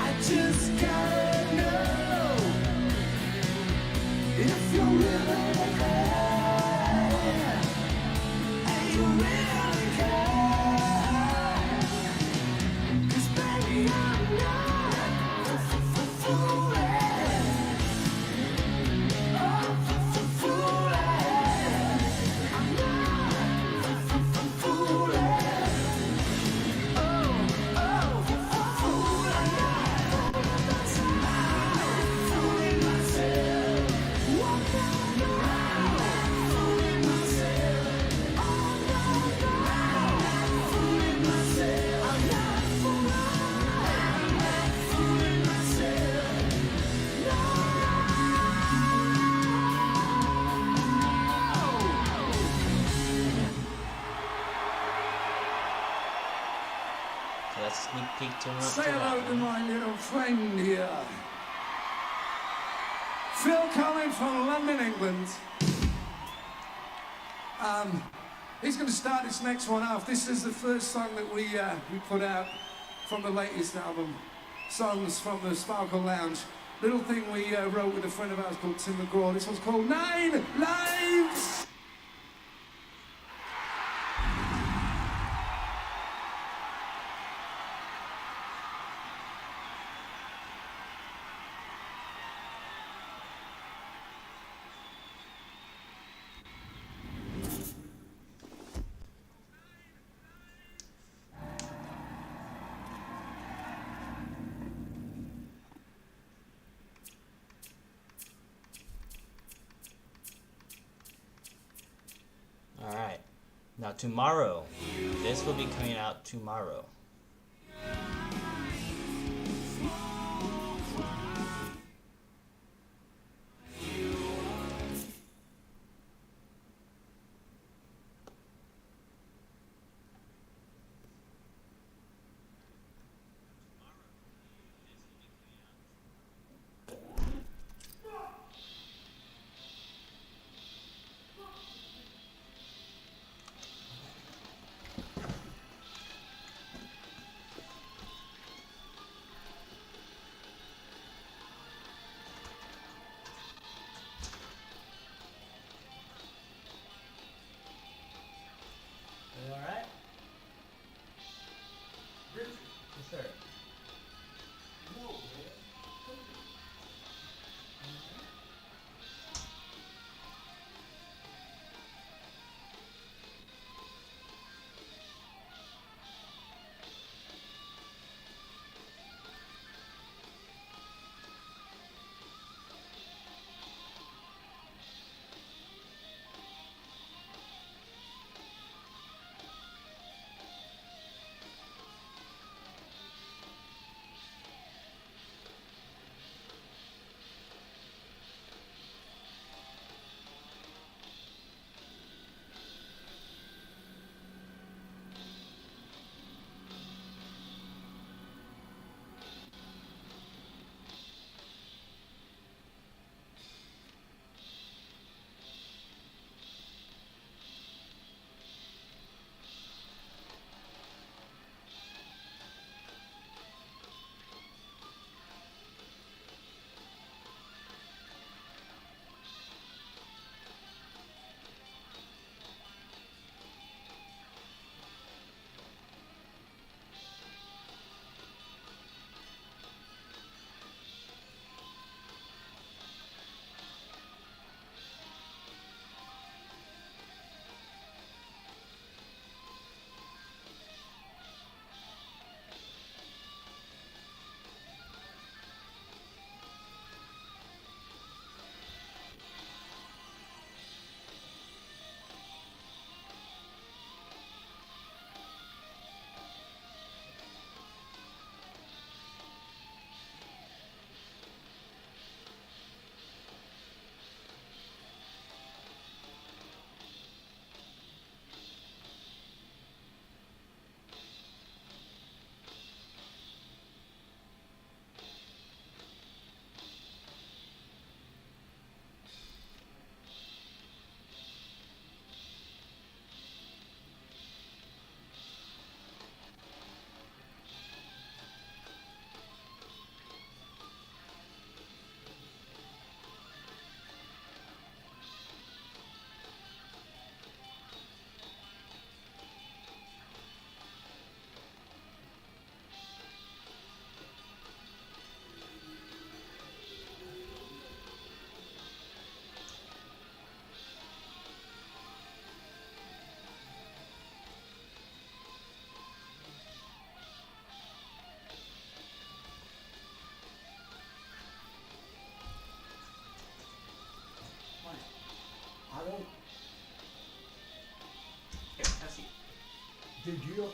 I just gotta know if you really care. And you really care. 'Cause baby, I'm not fooling. Oh, fooling. I'm not fooling. Oh, fooling. Fooling myself. Walking around, fooling myself. Oh, no, fooling myself. I'm not fooling myself. No. So that's a sneak peek to Say that hello to one. my little friend here. Phil coming from London, England. He's going to start this next one off. This is the first song that we put out from the latest album, Songs from the Sparkle Lounge. Little thing we wrote with a friend of ours called Tim McGraw. This one's called 9 Lives. Alright. Now tomorrow. This will be coming out tomorrow.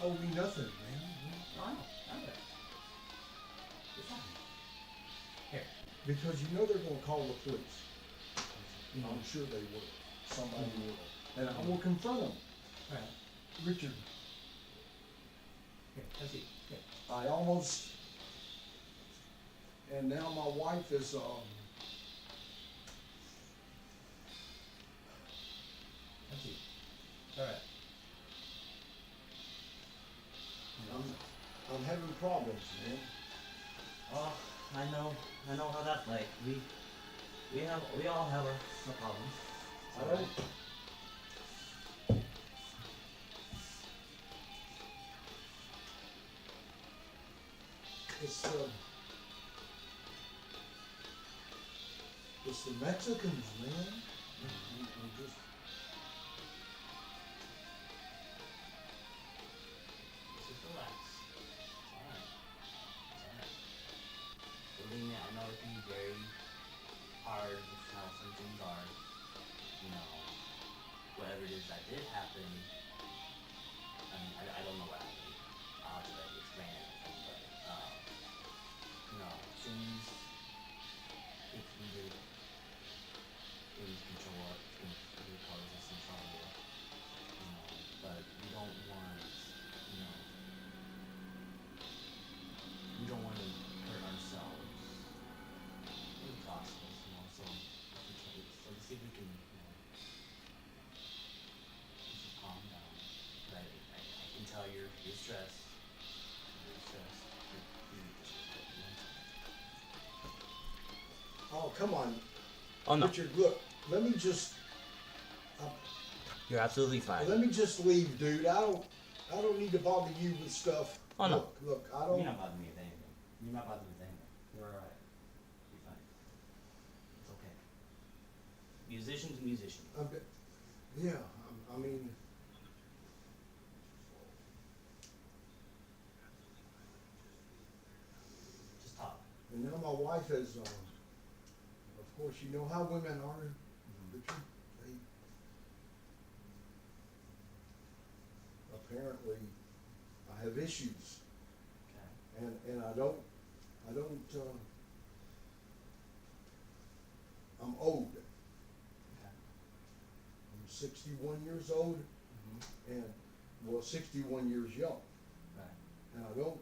owe me nothing, man. No, I know. I know that. It's fine. Here. Because you know they're gonna call the police. I'm sure they will. Somebody will. And I will confront them. Alright. Richard, Here, have a seat. Here. I almost, and now my wife is, Have a seat. Alright. I'm having problems, man. Oh, I know how that's like. We all have our problems. I don't, it's the Mexicans, man. I'm just, Just relax. It's alright. It's alright. Believe me, I know it can be very hard with how some things are. You know, whatever it is that did happen. I mean, I don't know what happened. I'll have to let you explain everything, but you know, things it's either things control what either causes some trouble. You know, but we don't want we don't want to hurt ourselves in the process, you know, so let's see if we can, just calm down. But I can tell you're stressed. You're stressed. oh, come on. Oh no, Richard, look, let me just, you're absolutely fine. let me just leave, dude. I don't need to bother you with stuff. Oh, no. Look, I You're don't, not bothering me with anything. You're not bothering me with anything. You're alright. You're fine. It's okay. Musician's a musician. yeah, I mean, Just talk. and now my wife is, of course, you know how women are, Richard. They apparently, I have issues, Okay. and I don't, I'm old. Okay. I'm 61 years old, Mm-hmm. and, well, 61 years young, Right. and I don't,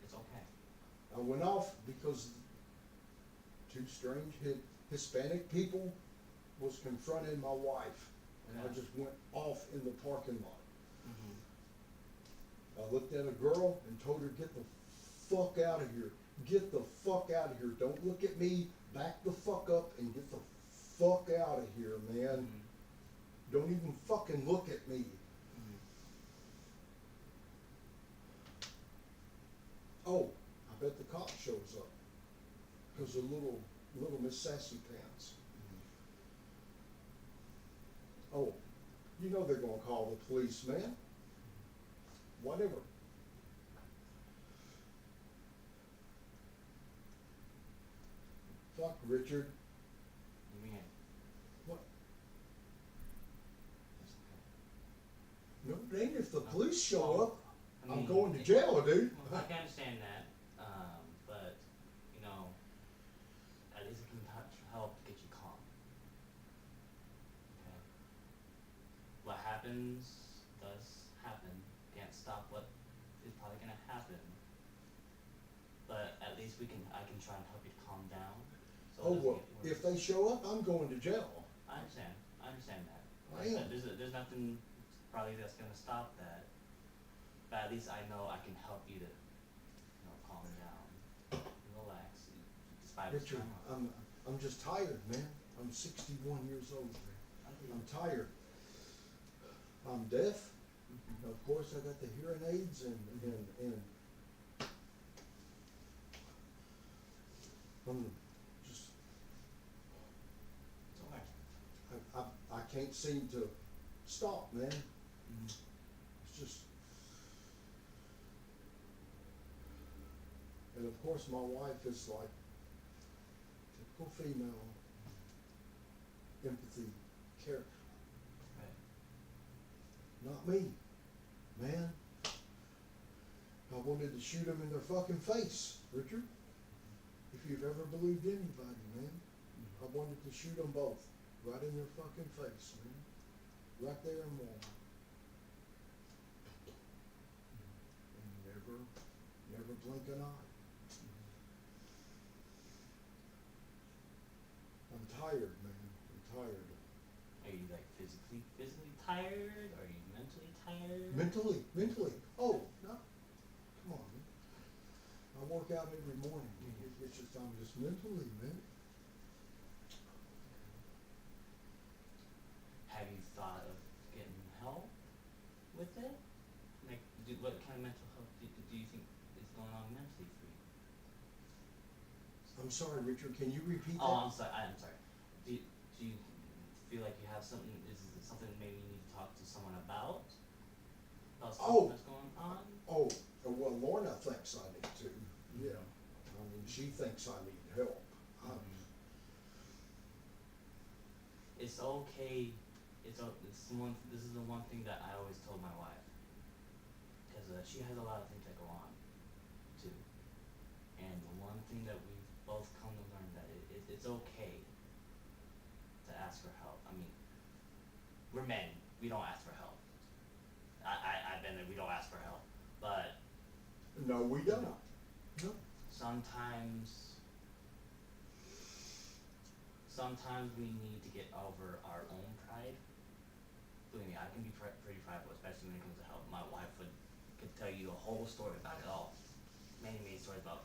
It's okay. I went off because two strange Hispanic people was confronting my wife, and I Okay. just went off in the parking lot. Mm-hmm. I looked at a girl and told her, get the fuck out of here. Get the fuck out of here. Don't look at me. Back the fuck up and get the fuck out of here, man. Mm-hmm. Don't even fucking look at me. Mm-hmm. Oh, I bet the cop shows up. Because of little Miss Sassy Pants. Oh, you know they're gonna call the police, man. Whatever. Fuck, Richard. You mean it? What? It's okay. No, it ain't if the police show up. I I'm mean, going to jail, dude. Well, I can understand that, but you know, at least it can help get you calm. Okay. What happens does happen. Can't stop what is probably gonna happen. But at least I can try and help you to calm down. So it Oh, doesn't well, get if worse. they show up, I'm going to jail. I understand that. I Like I said, am. there's nothing probably that's gonna stop that. But at least I know I can help you to, calm down, relax, despite what's Richard, going on. I'm just tired, man. I'm 61 years old, man. I'm tired. I'm deaf. Mhm. Of course, I got the hearing aids and I'm just, It's alright. I can't seem to stop, man. Mhm. It's just, and of course my wife is like typical female. empathy, care. Right. Not me, man. I wanted to shoot them in their fucking face, Richard. If you've ever believed anybody, man, I wanted to shoot them both right in their fucking face, man. Right there in Walmart. And never blink an eye. I'm tired, man. I'm tired. Are you like physically tired? Are you mentally tired? Mentally. Oh, no. Come on, man. I work out every morning. It's just, I'm just mentally, man. Have you thought of getting help with it? Like, what kind of mental health do you think is going on mentally for you? I'm sorry, Richard, can you repeat that? Oh, I'm sorry. Do you feel like you have something? Is it something maybe you need to talk to someone about? About something that's going on? Oh, well, Lorna thinks I need to. Yeah. I mean, she thinks I need help. It's okay. This is the one thing that I always told my wife, because she has a lot of things that go on, too. And the one thing that we've both come to learn that it's okay to ask for help. I mean, we're men. We don't ask for help. I've been there. We don't ask for help, but No, we don't. No. Sometimes we need to get over our own pride. Believe me, I can be pretty prideful, especially when it comes to help. My wife could tell you a whole story about it all. Many stories about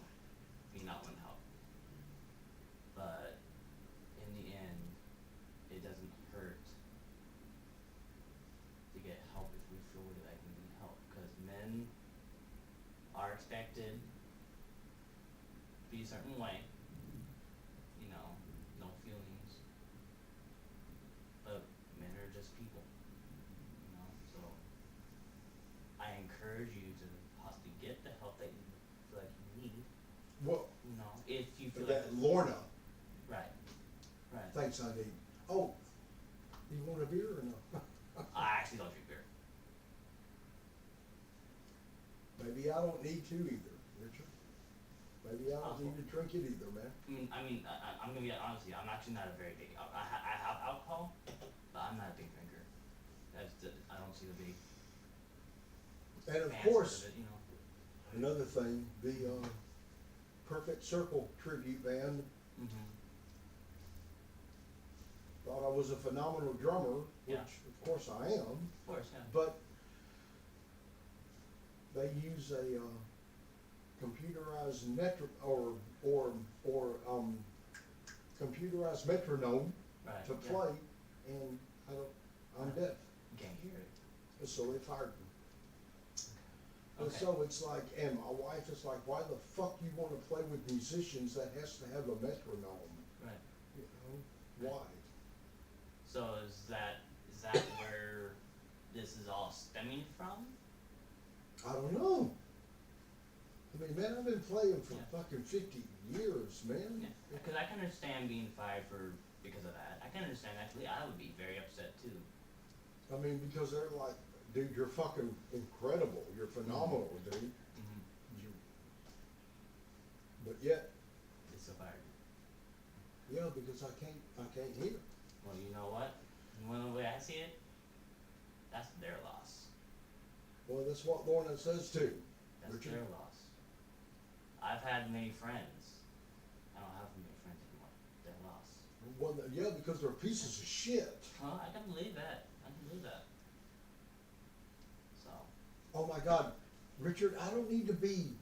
me not wanting help. But in the end, it doesn't hurt to get help if we feel like we need help. Because men are expected to be a certain way. You know, no feelings. But men are just people. You know, so I encourage you to possibly get the help that you feel like you need. Well, You know, if you feel that like Lorna right. thinks I need. Oh, you want a beer or no? I actually don't drink beer. Maybe I don't need to either, Richard. Maybe I don't need to drink it either, man. I'm gonna be honest with you. I'm actually not a very big. I have alcohol, but I'm not a big drinker. I don't see the big. And of fancy course, of it, you know. another thing, the Perfect Circle tribute band Mm-hmm. thought I was a phenomenal drummer, which Yeah. of course I am. Of course, yeah. But they use a computerized computerized metronome Right. to yeah. play, and I'm deaf, You can't hear it. and so they fired me. And Okay. so it's like, and my wife is like, why the fuck you want to play with musicians that has to have a metronome? Right. You know, why? So is that where this is all stemming from? I don't know. I mean, man, I've been playing for Yeah. fucking 50 years, man. Yeah. Because I can understand being fired because of that. I can understand actually. I would be very upset too. I mean, because they're like, dude, you're fucking incredible. You're phenomenal, dude. Mm-hmm. But yet, They still fired you. yeah, because I can't hear. Well, you know what? You know the way I see it? That's their loss. Well, that's what Lorna says too. That's Richard. their loss. I've had many friends. I don't have many friends anymore. Their loss. Well, yeah, because they're pieces of shit. Huh? I can believe that. So. Oh my God, Richard, I don't need to be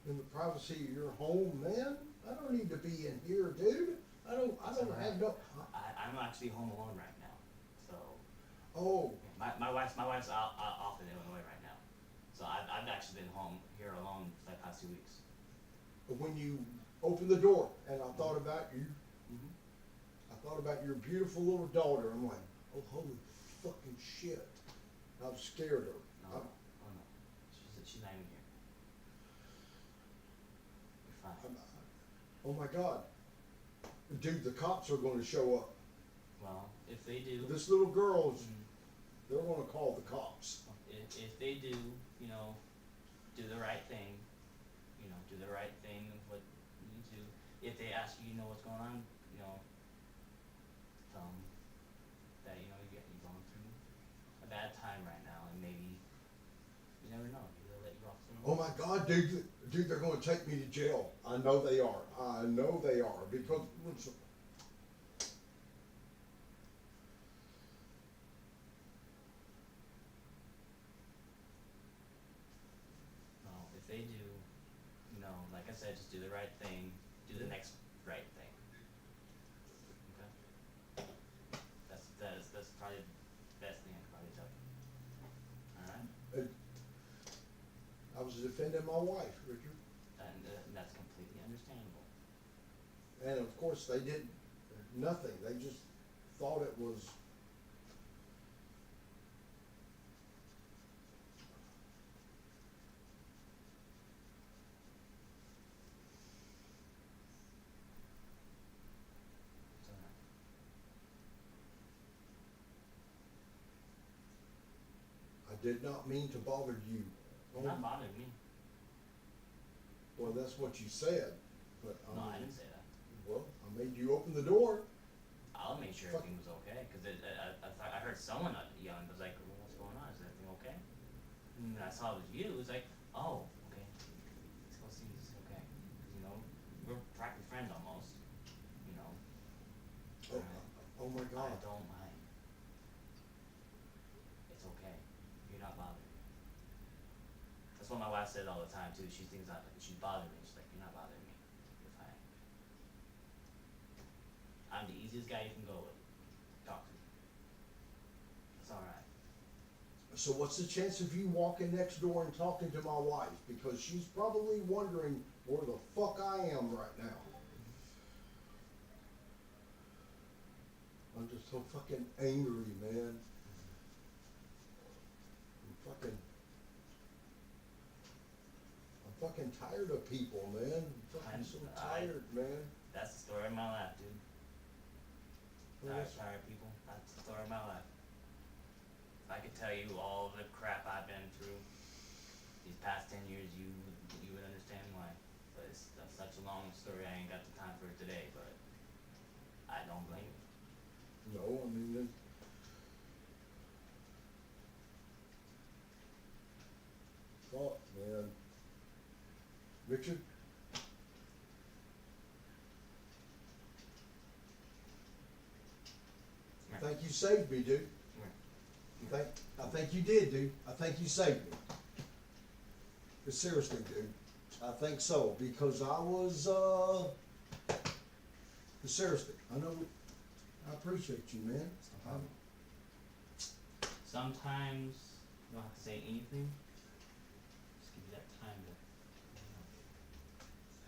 in the privacy of your home, man. I don't need to be in here, dude. I don't have no. I'm actually home alone right now. So. Oh, My wife's off in Illinois right now. So I've actually been home here alone for the past 2 weeks. when you opened the door and I thought about you, Mm-hmm. I thought about your beautiful little daughter. I'm like, oh, holy fucking shit. I've scared her. No, oh no. She's not even here. You're fine. Oh my God. Dude, the cops are going to show up. Well, if they do, This little girl's, they're gonna call the cops. if they do, you know, do the right thing, do the right thing of what you need to. If they ask you, what's going on, tell them that you're going through a bad time right now, and maybe you never know, maybe they'll let you off some. Oh my God, dude, they're gonna take me to jail. I know they are. I know they are because. No, if they do, like I said, just do the right thing, do the next right thing. Okay? That's probably the best thing I could probably tell you. Alright? I was defending my wife, Richard, And that's completely understandable. and of course they did nothing. They just thought it was. It's alright. I did not mean to bother you. It's not bothering me. Well, that's what you said, but No, I didn't say that. Well, I made you open the door. I'll make sure everything was okay, because I heard someone yelling, I was like, well, what's going on, is everything okay? And when I saw it was you, it was like, oh, okay, let's go see if it's okay. 'Cause, we're practically friends almost, Oh, Alright. oh my I God. don't mind. It's okay, you're not bothering me. That's what my wife said all the time too, she thinks she's bothering me, she's like, you're not bothering me, you're fine. I'm the easiest guy you can go with, talk to me. It's alright. So what's the chance of you walking next door and talking to my wife? Because she's probably wondering where the fuck I am right now. I'm just so fucking angry, man. I'm fucking tired of people, man. I'm fucking so tired, man. That's the story of my life, dude. Well, Tired people, that's the story of my life. If I could tell you all the crap I've been through these past 10 years, you would understand why. But that's such a long story, I ain't got the time for it today, but I don't blame you. No, I mean, fuck, man. Richard? I think you saved me, dude. I think you did, dude. I think you saved me. But seriously, dude, I think so, because I was, but seriously, I know, I appreciate you, man. Sometimes you don't have to say anything. Just give you that time to,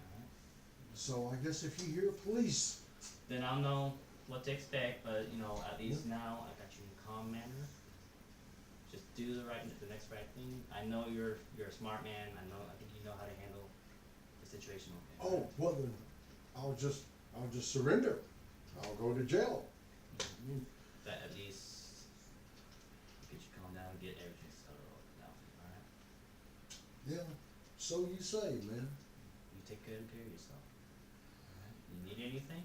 Alright? So I guess if you hear police, Then I'll know what to expect, but at least now I got you in a calm manner. Just do the next right thing. I know you're a smart man. I think you know how to handle the situation okay. oh, well then, I'll just surrender. I'll go to jail. That at least get you calm down and get everything settled down, alright? Yeah, so you say, man. You take good care of yourself. Alright? You need anything?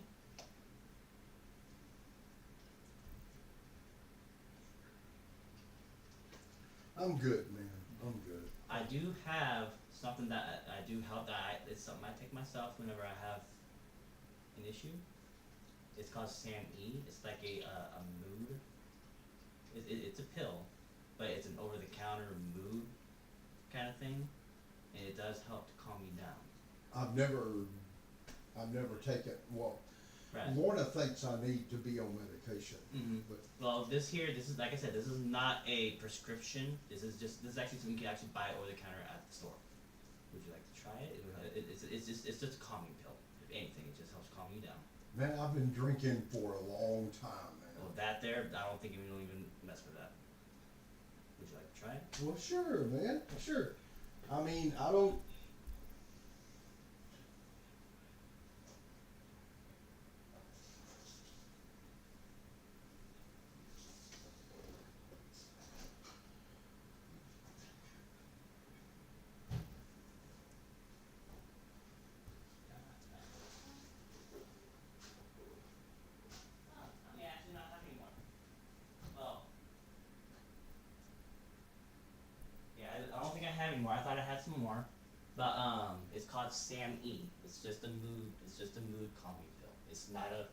I'm good, man. I'm good. I do have something that I do help it's something I take myself whenever I have an issue. It's called SAM-E. It's like a mood. It's a pill, but it's an over-the-counter mood kind of thing, and it does help to calm you down. I've never taken, well, Right. Lorna thinks I need to be on medication, Mm-hmm. but Well, this is like I said, this is not a prescription. This is actually something you can actually buy over the counter at the store. Would you like to try it? It's just a calming pill. If anything, it just helps calm you down. man, I've been drinking for a long time, Well, man. that there, I don't think you will even mess with that. Would you like to try it? Well, sure, man, sure. I mean, I don't. But it's called Sam E. It's just a mood. It's just a mood calming pill. It's not a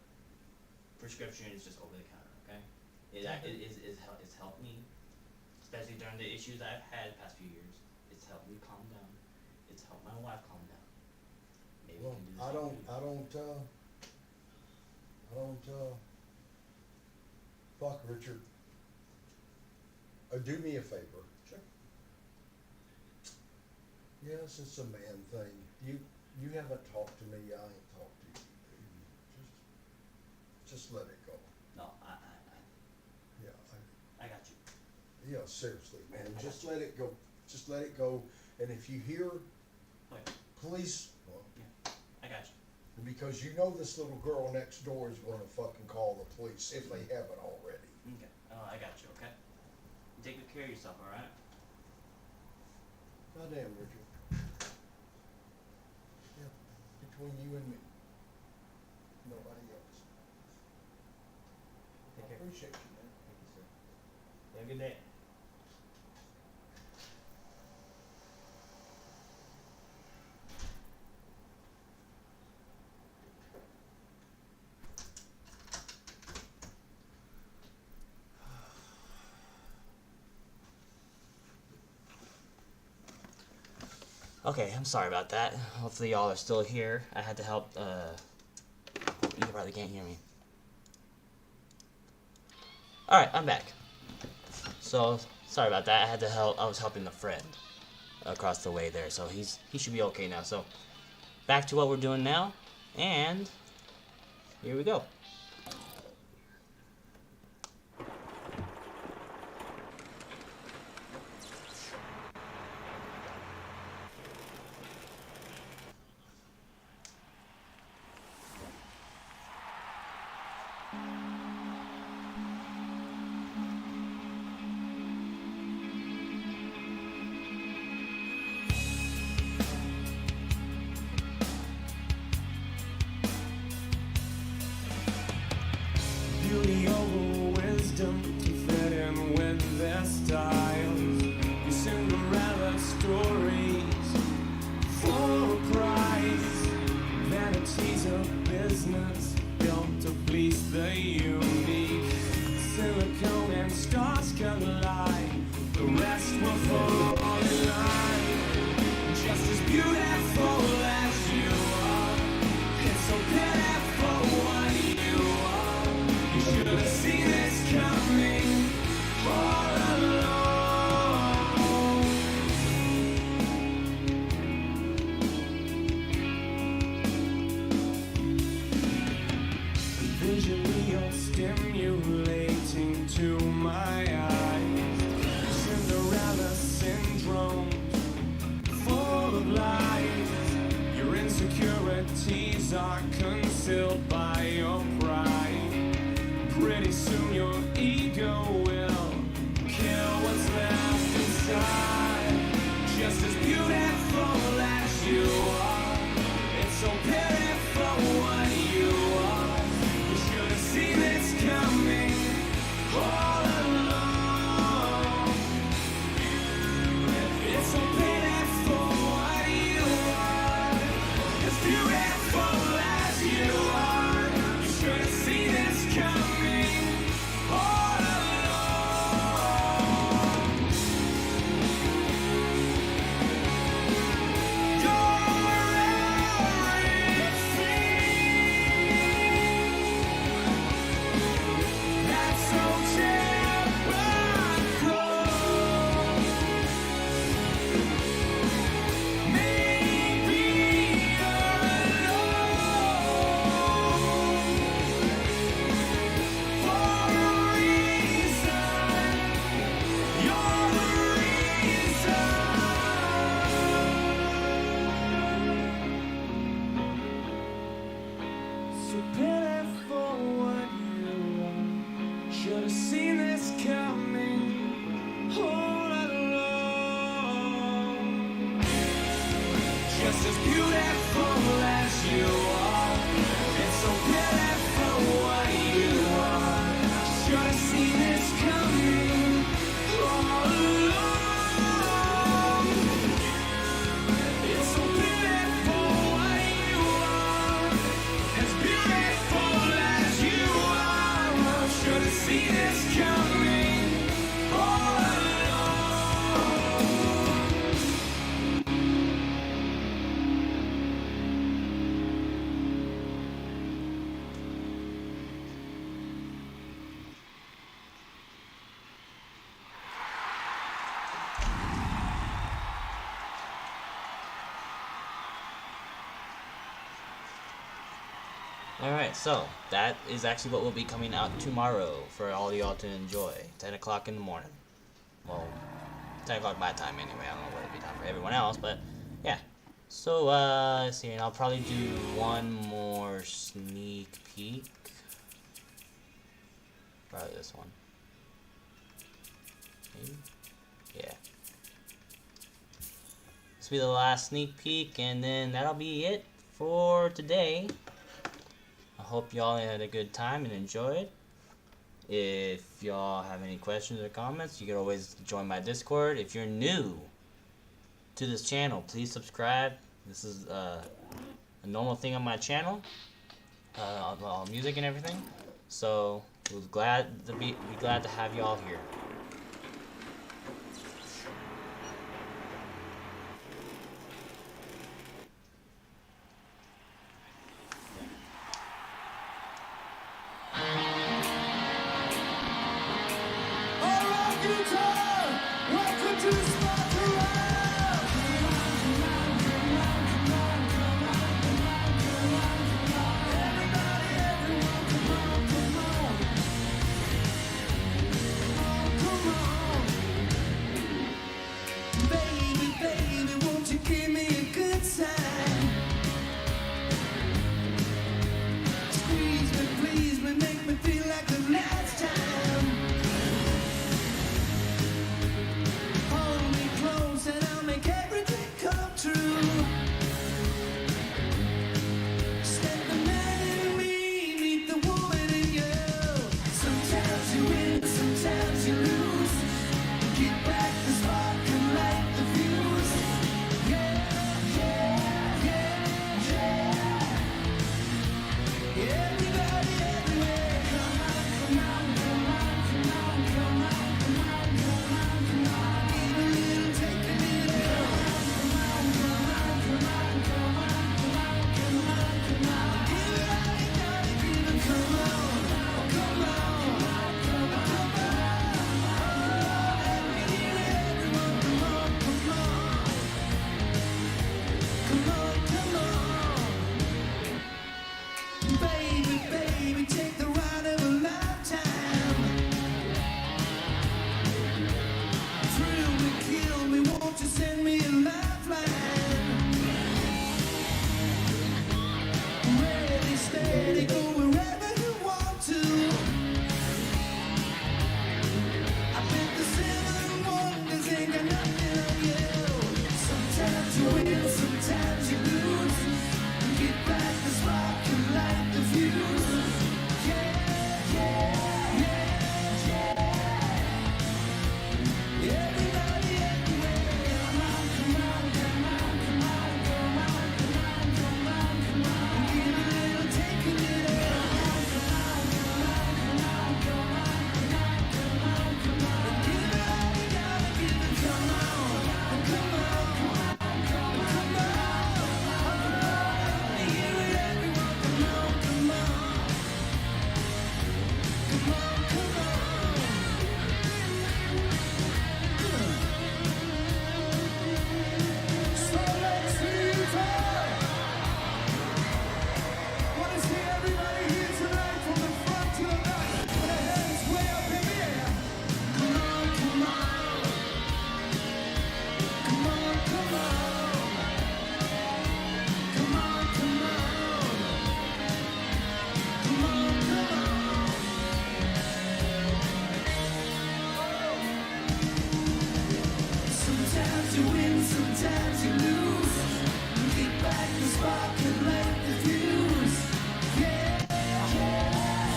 prescription. It's just over the counter. Okay. It's helped me, especially during the issues I've had the past few years. It's helped me calm down. It's helped my wife calm down. Maybe we Well, can do I something. don't, fuck Richard. Do me a favor. Sure. Yes, it's a man thing. You haven't talked to me, I ain't talked to you. Just let it go. No, Yeah, I got you. yeah, seriously, man, just let it go. Just let it go. And if you hear Okay. police, well, Yeah, I got you. because you know this little girl next door is gonna fucking call the police if they haven't already. Okay. I got you. Okay. You take good care of yourself. All right. Goddamn, Richard. Yeah, between you and me. Nobody else. Take I care. appreciate you, man. Thank you, sir. Have a good day. Okay, I'm sorry about that. Hopefully y'all are still here. I had to help, you probably can't hear me. Alright, I'm back. So, sorry about that. I had to help, I was helping a friend across the way there, so he should be okay now. So, back to what we're doing now, and here we go. Beauty over wisdom to fit in with their styles. Your Cinderella stories for a prize. Vanities of business built to please the unique. Silicone and stars collide. The rest will fall in line. Just as beautiful as you are. It's so pitiful what you are. You should have seen this coming all along. Visually you're stimulating to my eyes. Cinderella syndrome, full of lies. Your insecurities are concealed by your pride. Pretty soon your ego will kill what's left inside. Just as beautiful as you are, it's so pitiful what you are. You should have seen this coming all along. It's so pitiful what you are, as beautiful as you are. You should have seen this coming all along. You're everything that's so typical. Maybe you're alone for a reason. You're the reason. So pitiful what you are. Should have seen this coming all along. Just as beautiful as you are, it's so pitiful what you are. Should have seen this coming all along. It's so Alright, so that is actually what will be coming out tomorrow for all y'all to enjoy. 10 o'clock in the morning. Well, 10 o'clock my time anyway. I don't know what it'll be time for everyone else, but yeah. So, let's see, and I'll probably do one more sneak peek. Probably this one. Maybe? Yeah. This will be the last sneak peek, and then that'll be it for today. I hope y'all had a good time and enjoyed. If y'all have any questions or comments, you can always join my Discord. If you're new to this channel, please subscribe. This is a normal thing on my channel, all music and everything. So we're glad to have y'all here. Alright, guitar, welcome to Spark Around. Everybody, everyone, come on, come on. Come on. Baby, baby, won't you give me a good sign? Squeeze me, please me, make me feel like the last time. Hold me close and I'll make everything come true. Step the man in me, meet the woman in you. Sometimes you win, sometimes you lose. Get back the spark and light the fuse. Yeah, yeah, yeah, yeah. Everybody, everywhere, come on, come on, come on, come on, come on, come on, come on, come on. Give a little, take a little. Come on, come on, come on, come on, come on, come on, come on. Give it all you gotta give it, come on, come on, come on, come on. Let me hear it, everyone, come on, come on. Come on, come on. Baby, baby, take the ride of a lifetime. Thrill me, kill me, won't you send me a lifeline? Ready, steady, go wherever you want to. I bet the 7 wonders ain't got nothing on you. Sometimes you win, sometimes you lose. Get back the spark and light the fuse. Yeah, yeah, yeah, yeah. Everybody, everywhere. Come on, come on, come on, come on, come on, come on, come on, come on. Give a little, take a little. Come on, come on, come on, come on, come on, come on, come on. Give it all you gotta give it. Come on, come on, come on, come on, come on. Hear it, everyone. Come on, come on. Come on, come on. So let's see time. Wanna see everybody here tonight from the front to the back. With their hands way up in the air. Come on, come on. Come on, come on. Come on, come on. Come on, come on. Sometimes you win, sometimes you lose. Get back the spark and light the fuse. Yeah, yeah,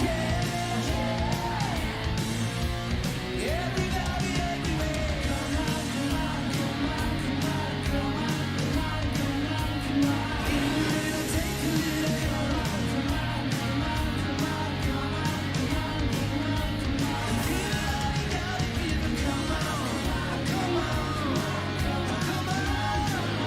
yeah, yeah. Everybody, everywhere. Come on, come on, come on, come on, come on, come on, come on, come on. Give a little, take a little. Come on, come on, come on, come on, come on, come on, come on. Give it all you gotta give it. Come on, come on, come on, come on.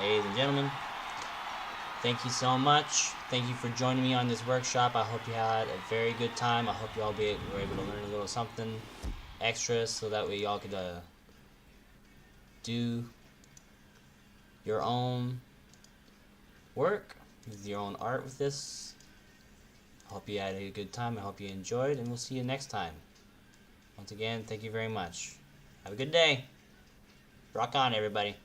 ladies and gentlemen, thank you so much. Thank you for joining me on this workshop. I hope you had a very good time. I hope you all were able to learn a little something extra so that way y'all could do your own work, with your own art with this. I hope you had a good time. I hope you enjoyed, and we'll see you next time. Once again, thank you very much. Have a good day. Rock on, everybody.